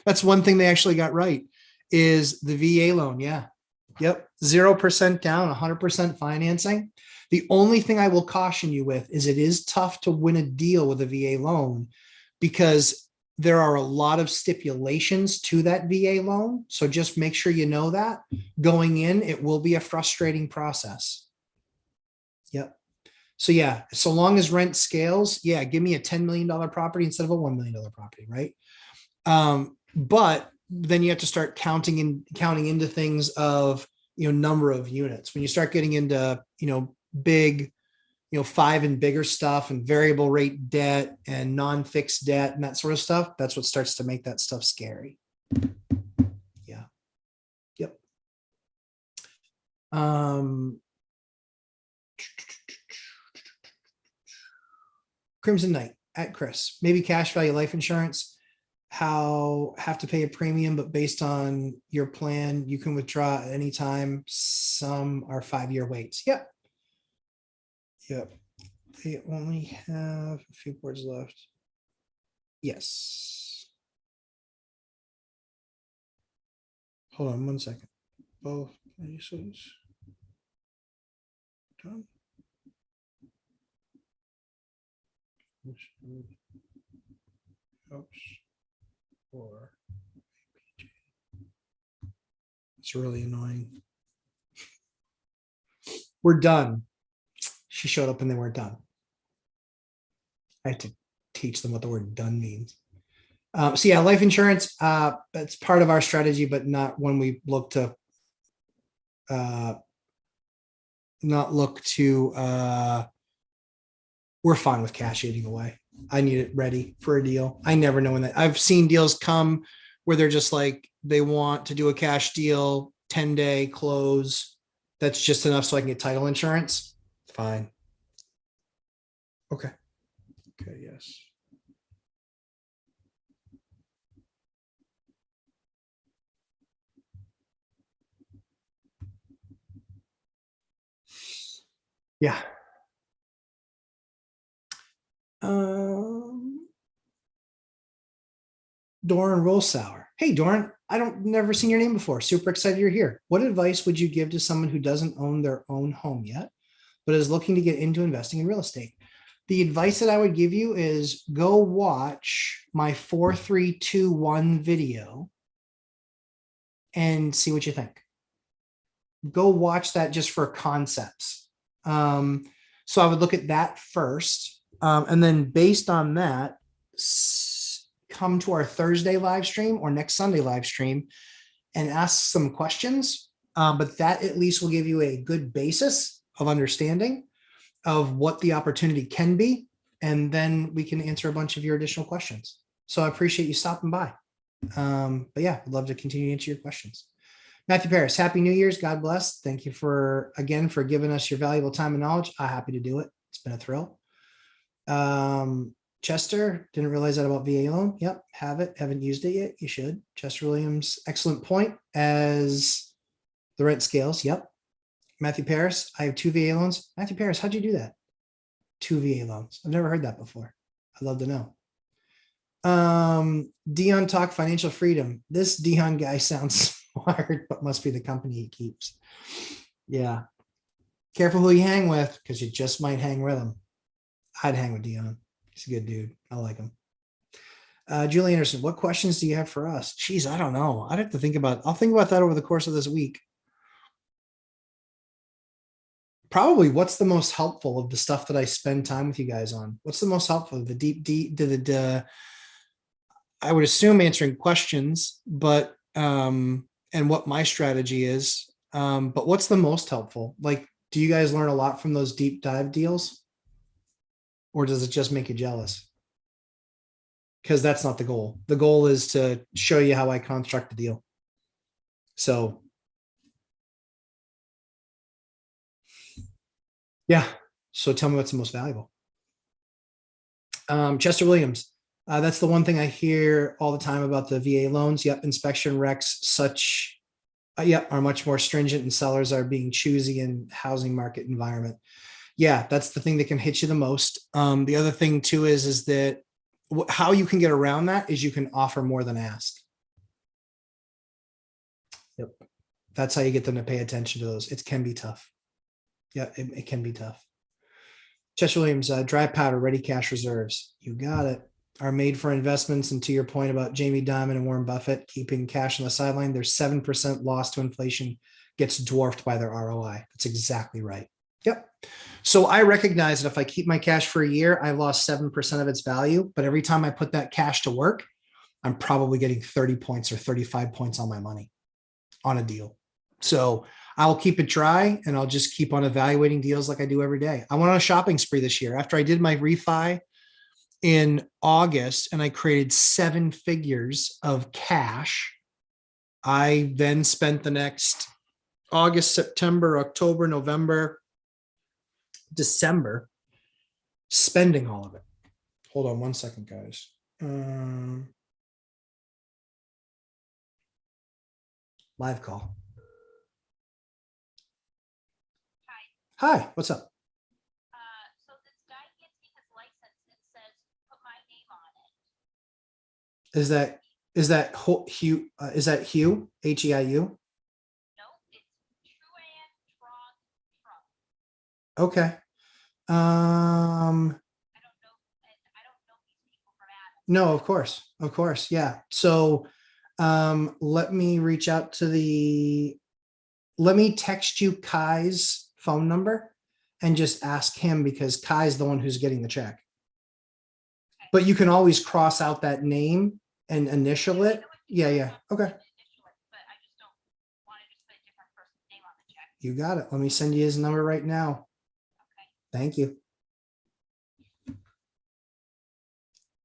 That's one thing they actually got right is the VA loan. Yeah. Yep. 0% down, 100% financing. The only thing I will caution you with is it is tough to win a deal with a VA loan because there are a lot of stipulations to that VA loan. So just make sure you know that going in, it will be a frustrating process. Yep. So yeah, so long as rent scales, yeah, give me a $10 million property instead of a $1 million property, right? But then you have to start counting into things of, number of units. When you start getting into, big, 5 and bigger stuff and variable rate debt and non-fixed debt and that sort of stuff, that's what starts to make that stuff scary. Yeah. Yep. Crimson Knight at Chris, maybe cash value life insurance. Have to pay a premium, but based on your plan, you can withdraw at any time. Some are 5-year waits. Yep. Yep. They only have a few boards left. Yes. Hold on 1 second. Both places. Done. Oops. Or it's really annoying. We're done. She showed up and they weren't done. I had to teach them what the word done means. So yeah, life insurance, that's part of our strategy, but not when we look to we're fine with cash eating away. I need it ready for a deal. I never know when that. I've seen deals come where they're just like, they want to do a cash deal, 10-day close. That's just enough so I can get title insurance. Fine. Okay. Okay. Yes. Yeah. Doran Rollsauer. Hey, Doran, never seen your name before. Super excited you're here. What advice would you give to someone who doesn't own their own home yet, but is looking to get into investing in real estate? The advice that I would give you is go watch my 4-3-2-1 video and see what you think. Go watch that just for concepts. So I would look at that first. And then based on that, come to our Thursday live stream or next Sunday live stream and ask some questions. But that at least will give you a good basis of understanding of what the opportunity can be. And then we can answer a bunch of your additional questions. So I appreciate you stopping by. But yeah, I'd love to continue to answer your questions. Matthew Paris, Happy New Year's. God bless. Thank you for giving us your valuable time and knowledge. I'm happy to do it. It's been a thrill. Chester, didn't realize that about VA loan. Yep, have it. Haven't used it yet. You should. Chester Williams, excellent point as the rent scales. Yep. Matthew Paris, I have 2 VA loans. Matthew Paris, how'd you do that? 2 VA loans. I've never heard that before. I'd love to know. Dion talk financial freedom. This Dion guy sounds smart, but must be the company he keeps. Yeah. Careful who you hang with, because you just might hang with him. I'd hang with Dion. He's a good dude. I like him. Julie Anderson, what questions do you have for us? Geez, I don't know. I'd have to think about, I'll think about that over the course of this week. Probably what's the most helpful of the stuff that I spend time with you guys on? What's the most helpful? The deep, I would assume answering questions, but, and what my strategy is. But what's the most helpful? Like, do you guys learn a lot from those deep dive deals? Or does it just make you jealous? Because that's not the goal. The goal is to show you how I construct the deal. So yeah. So tell me what's the most valuable. Chester Williams. That's the one thing I hear all the time about the VA loans. Yep. Inspection recs such, yep, are much more stringent and sellers are being choosy in housing market environment. Yeah, that's the thing that can hit you the most. The other thing too is that how you can get around that is you can offer more than ask. Yep. That's how you get them to pay attention to those. It can be tough. Yeah, it can be tough. Chester Williams, dry powder, ready cash reserves. You got it. Are made for investments. And to your point about Jamie Dimon and Warren Buffett keeping cash on the sideline, their 7% loss to inflation gets dwarfed by their ROI. That's exactly right. Yep. So I recognize that if I keep my cash for a year, I lost 7% of its value. But every time I put that cash to work, I'm probably getting 30 points or 35 points on my money on a deal. So I'll keep it dry and I'll just keep on evaluating deals like I do every day. I went on a shopping spree this year after I did my refi in August and I created 7 figures of cash. I then spent the next August, September, October, November, December spending all of it. Hold on one second, guys. Live call. Hi, what's up? So this guy gives me his license and says, put my name on it. Is that Hugh? Is that Hugh? H-E-I-U? No, it's Truan Trump. Okay. I don't know. I don't know these people from Adam. No, of course. Yeah. So let me reach out to let me text you Kai's phone number and just ask him because Kai's the one who's getting the check. Okay. But you can always cross out that name and initial it. Yeah. Okay. But I just don't want to just put a different person's name on the check. You got it. Let me send you his number right now. Okay. Thank you.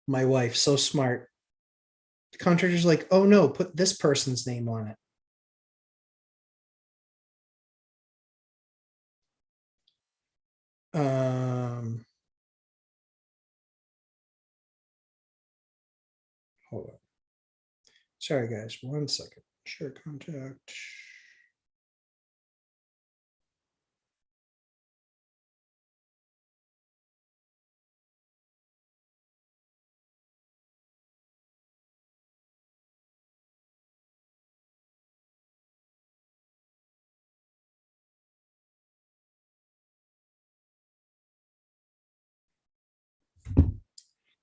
My wife, so smart. The contractor's like, oh no, put this person's name on it. Hold on. Sorry, guys, 1 second. Share contact.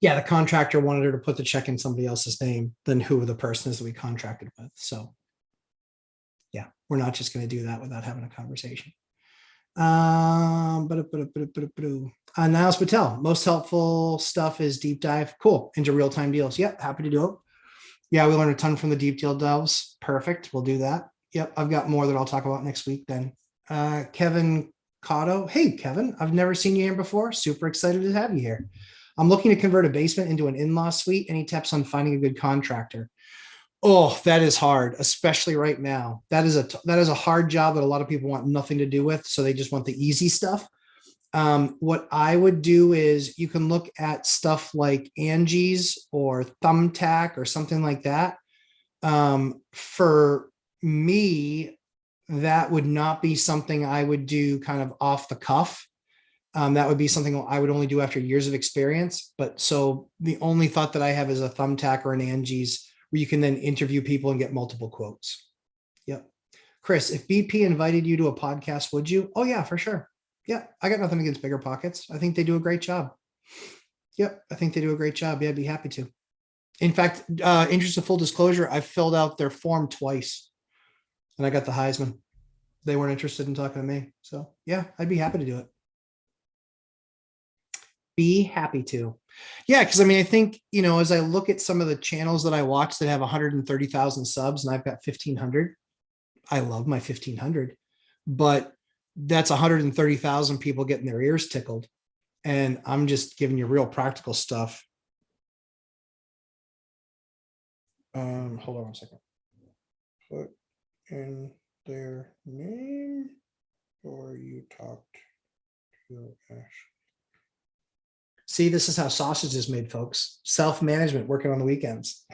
Yeah, the contractor wanted her to put the check in somebody else's name than who the person is that we contracted with. So yeah, we're not just going to do that without having a conversation. Niles Patel, most helpful stuff is deep dive. Cool. Into real-time deals. Yep. Happy to do it. Yeah. We learned a ton from the deep deal delves. Perfect. We'll do that. Yep. I've got more that I'll talk about next week then. Kevin Cotto. Hey, Kevin, I've never seen you here before. Super excited to have you here. I'm looking to convert a basement into an in-law suite. Any tips on finding a good contractor? Oh, that is hard, especially right now. That is a hard job that a lot of people want nothing to do with. So they just want the easy stuff. What I would do is you can look at stuff like Angie's or Thumbtack or something like that. For me, that would not be something I would do kind of off the cuff. That would be something I would only do after years of experience. But so the only thought that I have is a Thumbtack or an Angie's where you can then interview people and get multiple quotes. Yep. Chris, if BP invited you to a podcast, would you? Oh yeah, for sure. Yeah. I got nothing against Bigger Pockets. I think they do a great job. Yep. I think they do a great job. Yeah, I'd be happy to. In fact, interest of full disclosure, I've filled out their form twice and I got the Heisman. They weren't interested in talking to me. So yeah, I'd be happy to do it. Be happy to. Yeah, because I mean, I think, as I look at some of the channels that I watch that have 130,000 subs and I've got 1,500, I love my 1,500, but that's 130,000 people getting their ears tickled. And I'm just giving you real practical stuff. Hold on one second. Put in their name or you talked to Ash. See, this is how sausage is made, folks. Self-management, working on the weekends.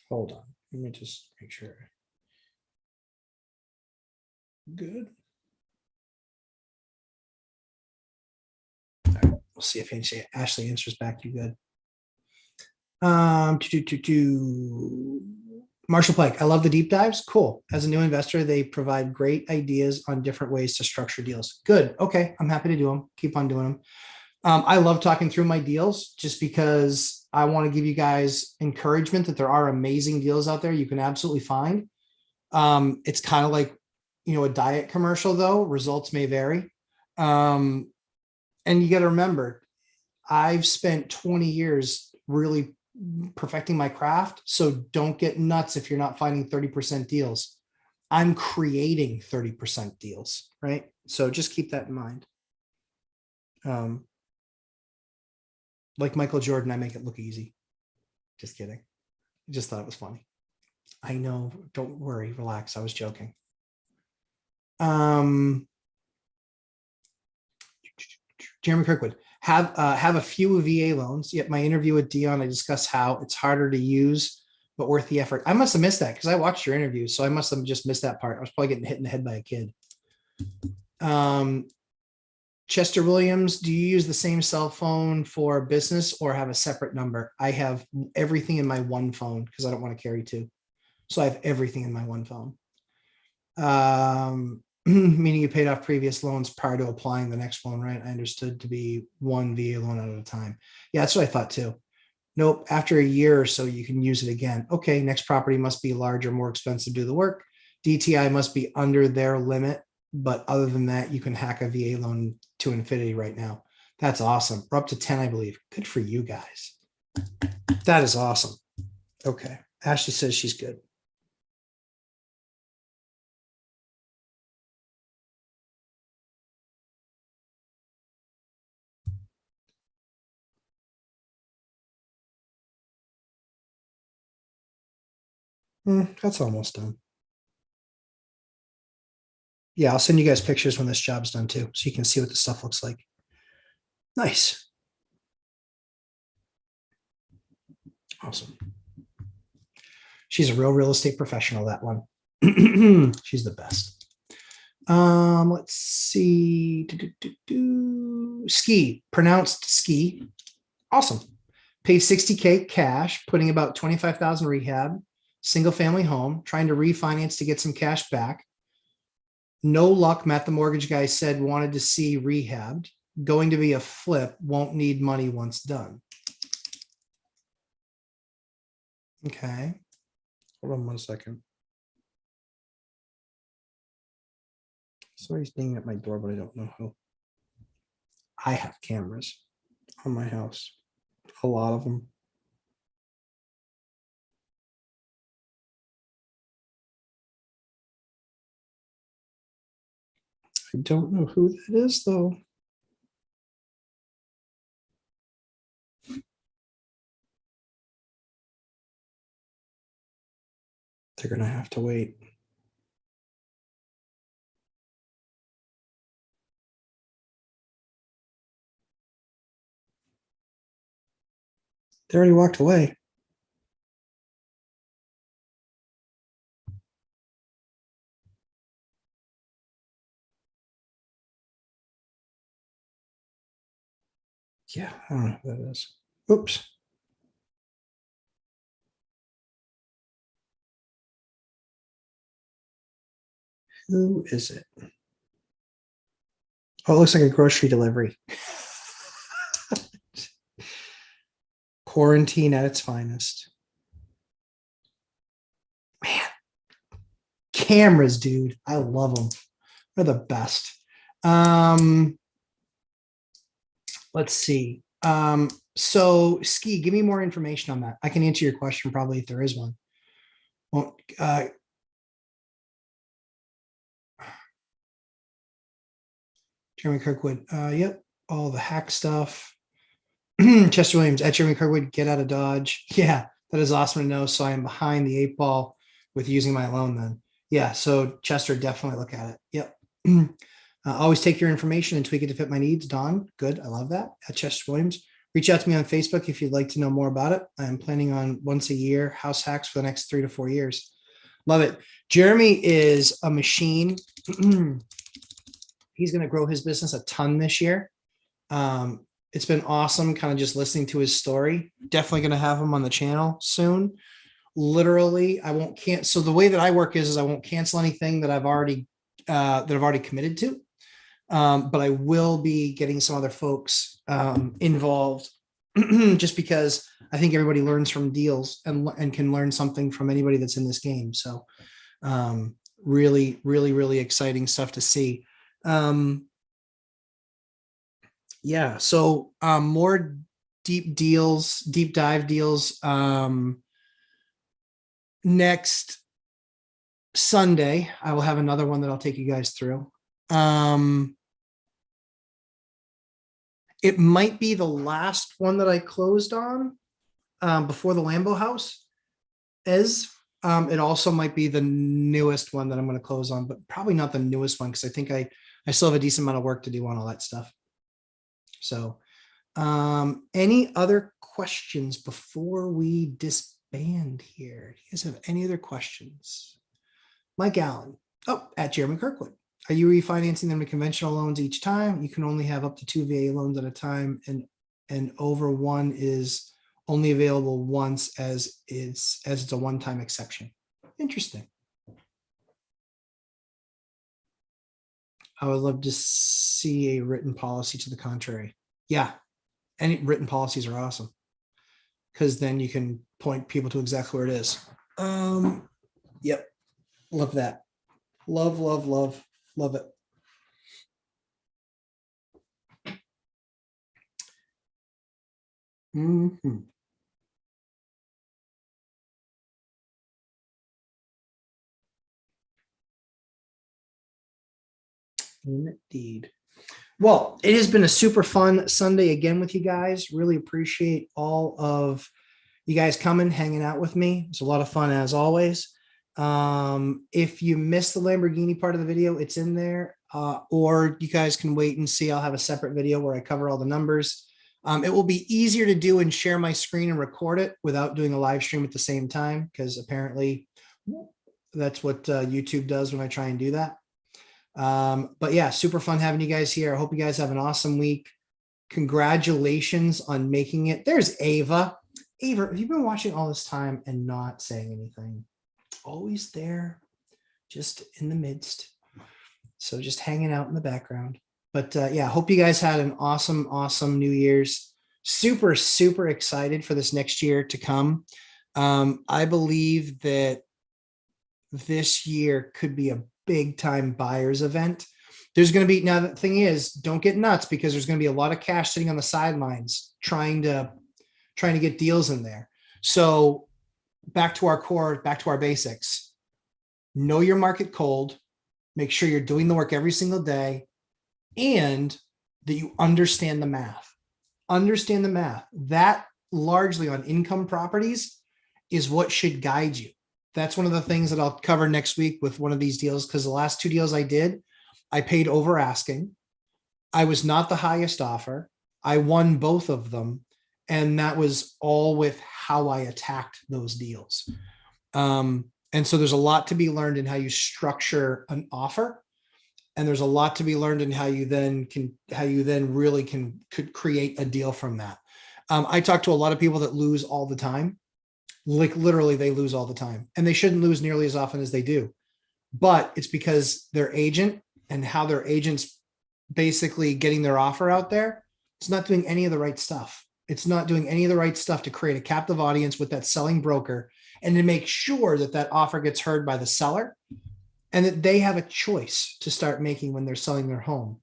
Hold on. Let me just make sure. Good. All right, we'll see if Ashley answers back. You good? Marshall Pike, I love the deep dives. Cool. As a new investor, they provide great ideas on different ways to structure deals. Good. Okay. I'm happy to do them. Keep on doing them. I love talking through my deals just because I want to give you guys encouragement that there are amazing deals out there you can absolutely find. It's kind of like, a diet commercial though. Results may vary. And you got to remember, I've spent 20 years really perfecting my craft. So don't get nuts if you're not finding 30% deals. I'm creating 30% deals, right? So just keep that in mind. Like Michael Jordan, I make it look easy. Just kidding. I just thought it was funny. I know. Don't worry. Relax. I was joking. Jeremy Kirkwood, have a few VA loans. Yet my interview with Dion, I discussed how it's harder to use, but worth the effort. I must have missed that because I watched your interview. So I must have just missed that part. I was probably getting hit in the head by a kid. Chester Williams, do you use the same cell phone for business or have a separate number? I have everything in my one phone because I don't want to carry two. So I have everything in my one phone. Meaning you paid off previous loans prior to applying the next one, right? I understood to be one VA loan at a time. Yeah, that's what I thought too. Nope. After a year or so, you can use it again. Okay. Next property must be larger, more expensive to do the work. DTI must be under their limit. But other than that, you can hack a VA loan to infinity right now. That's awesome. We're up to 10, I believe. Good for you guys. That is awesome. Okay. Ashley says she's good. That's almost done. Yeah, I'll send you guys pictures when this job's done too, so you can see what the stuff looks like. Nice. Awesome. She's a real estate professional, that one. She's the best. Let's see. Ski, pronounced ski. Awesome. Paid 60K cash, putting about 25,000 rehab, single family home, trying to refinance to get some cash back. No luck. Matt, the mortgage guy, said wanted to see rehabbed. Going to be a flip, won't need money once done. Okay. Hold on one second. Somebody's dinging at my door, but I don't know who. I have cameras on my house. A lot of them. I don't know who that is, though. They're going to have to wait. They already walked away. Yeah, I don't know who that is. Oops. Who is it? Oh, it looks like a grocery delivery. Quarantine at its finest. Man, cameras, dude. I love them. They're the best. Let's see. So Ski, give me more information on that. I can answer your question probably if there is one. Well, Jeremy Kirkwood. Yep. All the hack stuff. Chester Williams at Jeremy Kirkwood, get out of Dodge. Yeah, that is awesome to know. So I am behind the 8 ball with using my loan then. Yeah, so Chester, definitely look at it. Yep. Always take your information and tweak it to fit my needs. Don, good. I love that. At Chester Williams. Reach out to me on Facebook if you'd like to know more about it. I'm planning on once a year house hacks for the next 3 to 4 years. Love it. Jeremy is a machine. He's going to grow his business a ton this year. It's been awesome kind of just listening to his story. Definitely going to have him on the channel soon. Literally, I won't cancel. So the way that I work is I won't cancel anything that I've already committed to. But I will be getting some other folks involved just because I think everybody learns from deals and can learn something from anybody that's in this game. So really, really, really exciting stuff to see. Yeah, so more deep dive deals next Sunday. I will have another one that I'll take you guys through. It might be the last one that I closed on before the Lambo house is. It also might be the newest one that I'm going to close on, but probably not the newest one because I think I still have a decent amount of work to do on all that stuff. So any other questions before we disband here? Do you guys have any other questions? Mike Allen. Oh, at Jeremy Kirkwood. Are you refinancing them to conventional loans each time? You can only have up to 2 VA loans at a time, and over one is only available once as it's a one-time exception. Interesting. I would love to see a written policy to the contrary. Yeah, any written policies are awesome because then you can point people to exactly where it is. Yep, love that. Love it. Indeed. Well, it has been a super fun Sunday again with you guys. Really appreciate all of you guys coming, hanging out with me. It's a lot of fun as always. If you missed the Lamborghini part of the video, it's in there. Or you guys can wait and see. I'll have a separate video where I cover all the numbers. It will be easier to do and share my screen and record it without doing a live stream at the same time, because apparently that's what YouTube does when I try and do that. But yeah, super fun having you guys here. I hope you guys have an awesome week. Congratulations on making it. There's Ava. Ava, have you been watching all this time and not saying anything? Always there, just in the midst. So just hanging out in the background. But yeah, hope you guys had an awesome, awesome New Year's. Super, super excited for this next year to come. I believe that this year could be a big time buyer's event. There's going to be, now the thing is, don't get nuts, because there's going to be a lot of cash sitting on the sidelines trying to get deals in there. So back to our core, back to our basics. Know your market cold, make sure you're doing the work every single day, and that you understand the math. Understand the math. That largely on income properties is what should guide you. That's one of the things that I'll cover next week with one of these deals, because the last two deals I did, I paid over asking. I was not the highest offer. I won both of them. And that was all with how I attacked those deals. And so there's a lot to be learned in how you structure an offer. And there's a lot to be learned in how you then really could create a deal from that. I talk to a lot of people that lose all the time. Like literally they lose all the time, and they shouldn't lose nearly as often as they do. But it's because their agent and how their agent's basically getting their offer out there, it's not doing any of the right stuff. It's not doing any of the right stuff to create a captive audience with that selling broker, and to make sure that that offer gets heard by the seller, and that they have a choice to start making when they're selling their home.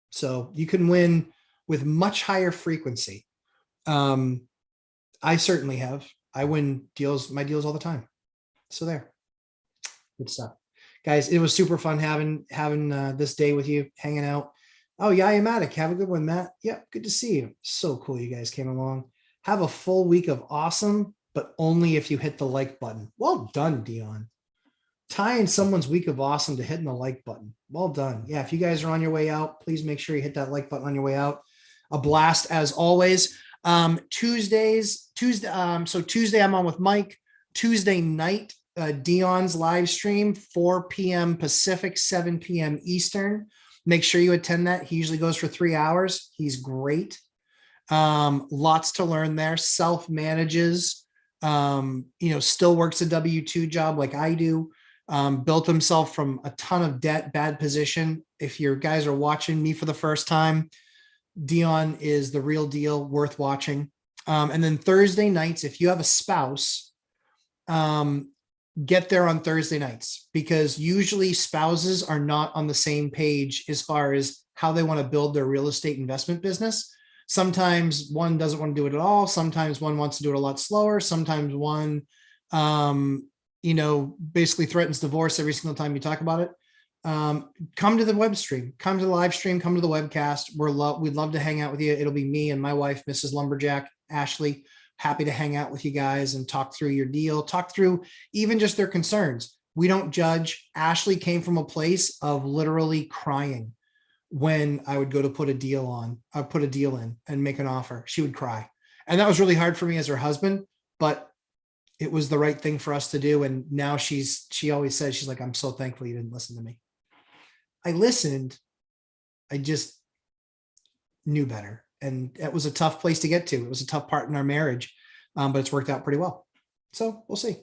So you can win with much higher frequency. I certainly have. I win my deals all the time. So there. Good stuff. Guys, it was super fun having this day with you, hanging out. Oh, yeah, Matic. Have a good one, Matt. Yep, good to see you. So cool you guys came along. Have a full week of awesome, but only if you hit the like button. Well done, Dion. Tying someone's week of awesome to hitting the like button. Well done. Yeah, if you guys are on your way out, please make sure you hit that like button on your way out. A blast as always. Tuesday, I'm on with Mike. Tuesday night, Dion's live stream, 4 p.m. Pacific, 7 p.m. Eastern. Make sure you attend that. He usually goes for 3 hours. He's great. Lots to learn there. Self-manages, still works a W-2 job like I do. Built himself from a ton of debt, bad position. If your guys are watching me for the first time, Dion is the real deal, worth watching. And then Thursday nights, if you have a spouse, get there on Thursday nights, because usually spouses are not on the same page as far as how they want to build their real estate investment business. Sometimes one doesn't want to do it at all. Sometimes one wants to do it a lot slower. Sometimes one, basically threatens divorce every single time you talk about it. Come to the web stream, come to the live stream, come to the webcast. We'd love to hang out with you. It'll be me and my wife, Mrs. Lumberjack, Ashley. Happy to hang out with you guys and talk through your deal, talk through even just their concerns. We don't judge. Ashley came from a place of literally crying when I would go to put a deal in and make an offer. She would cry. And that was really hard for me as her husband, but it was the right thing for us to do. And now she always says, she's like, I'm so thankful you didn't listen to me. I listened. I just knew better. And it was a tough place to get to. It was a tough part in our marriage, but it's worked out pretty well. So we'll see.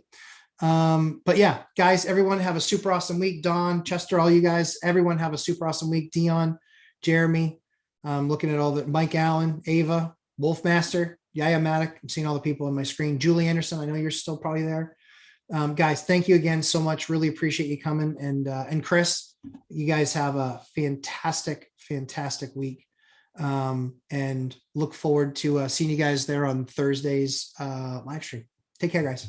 But yeah, guys, everyone have a super awesome week. Dawn, Chester, all you guys, everyone have a super awesome week. Dion, Jeremy, looking at all the Mike Allen, Ava, Wolfmaster, Yaya Matic. I'm seeing all the people on my screen. Julie Anderson, I know you're still probably there. Guys, thank you again so much. Really appreciate you coming. And Chris, you guys have a fantastic week. And look forward to seeing you guys there on Thursday's live stream. Take care, guys.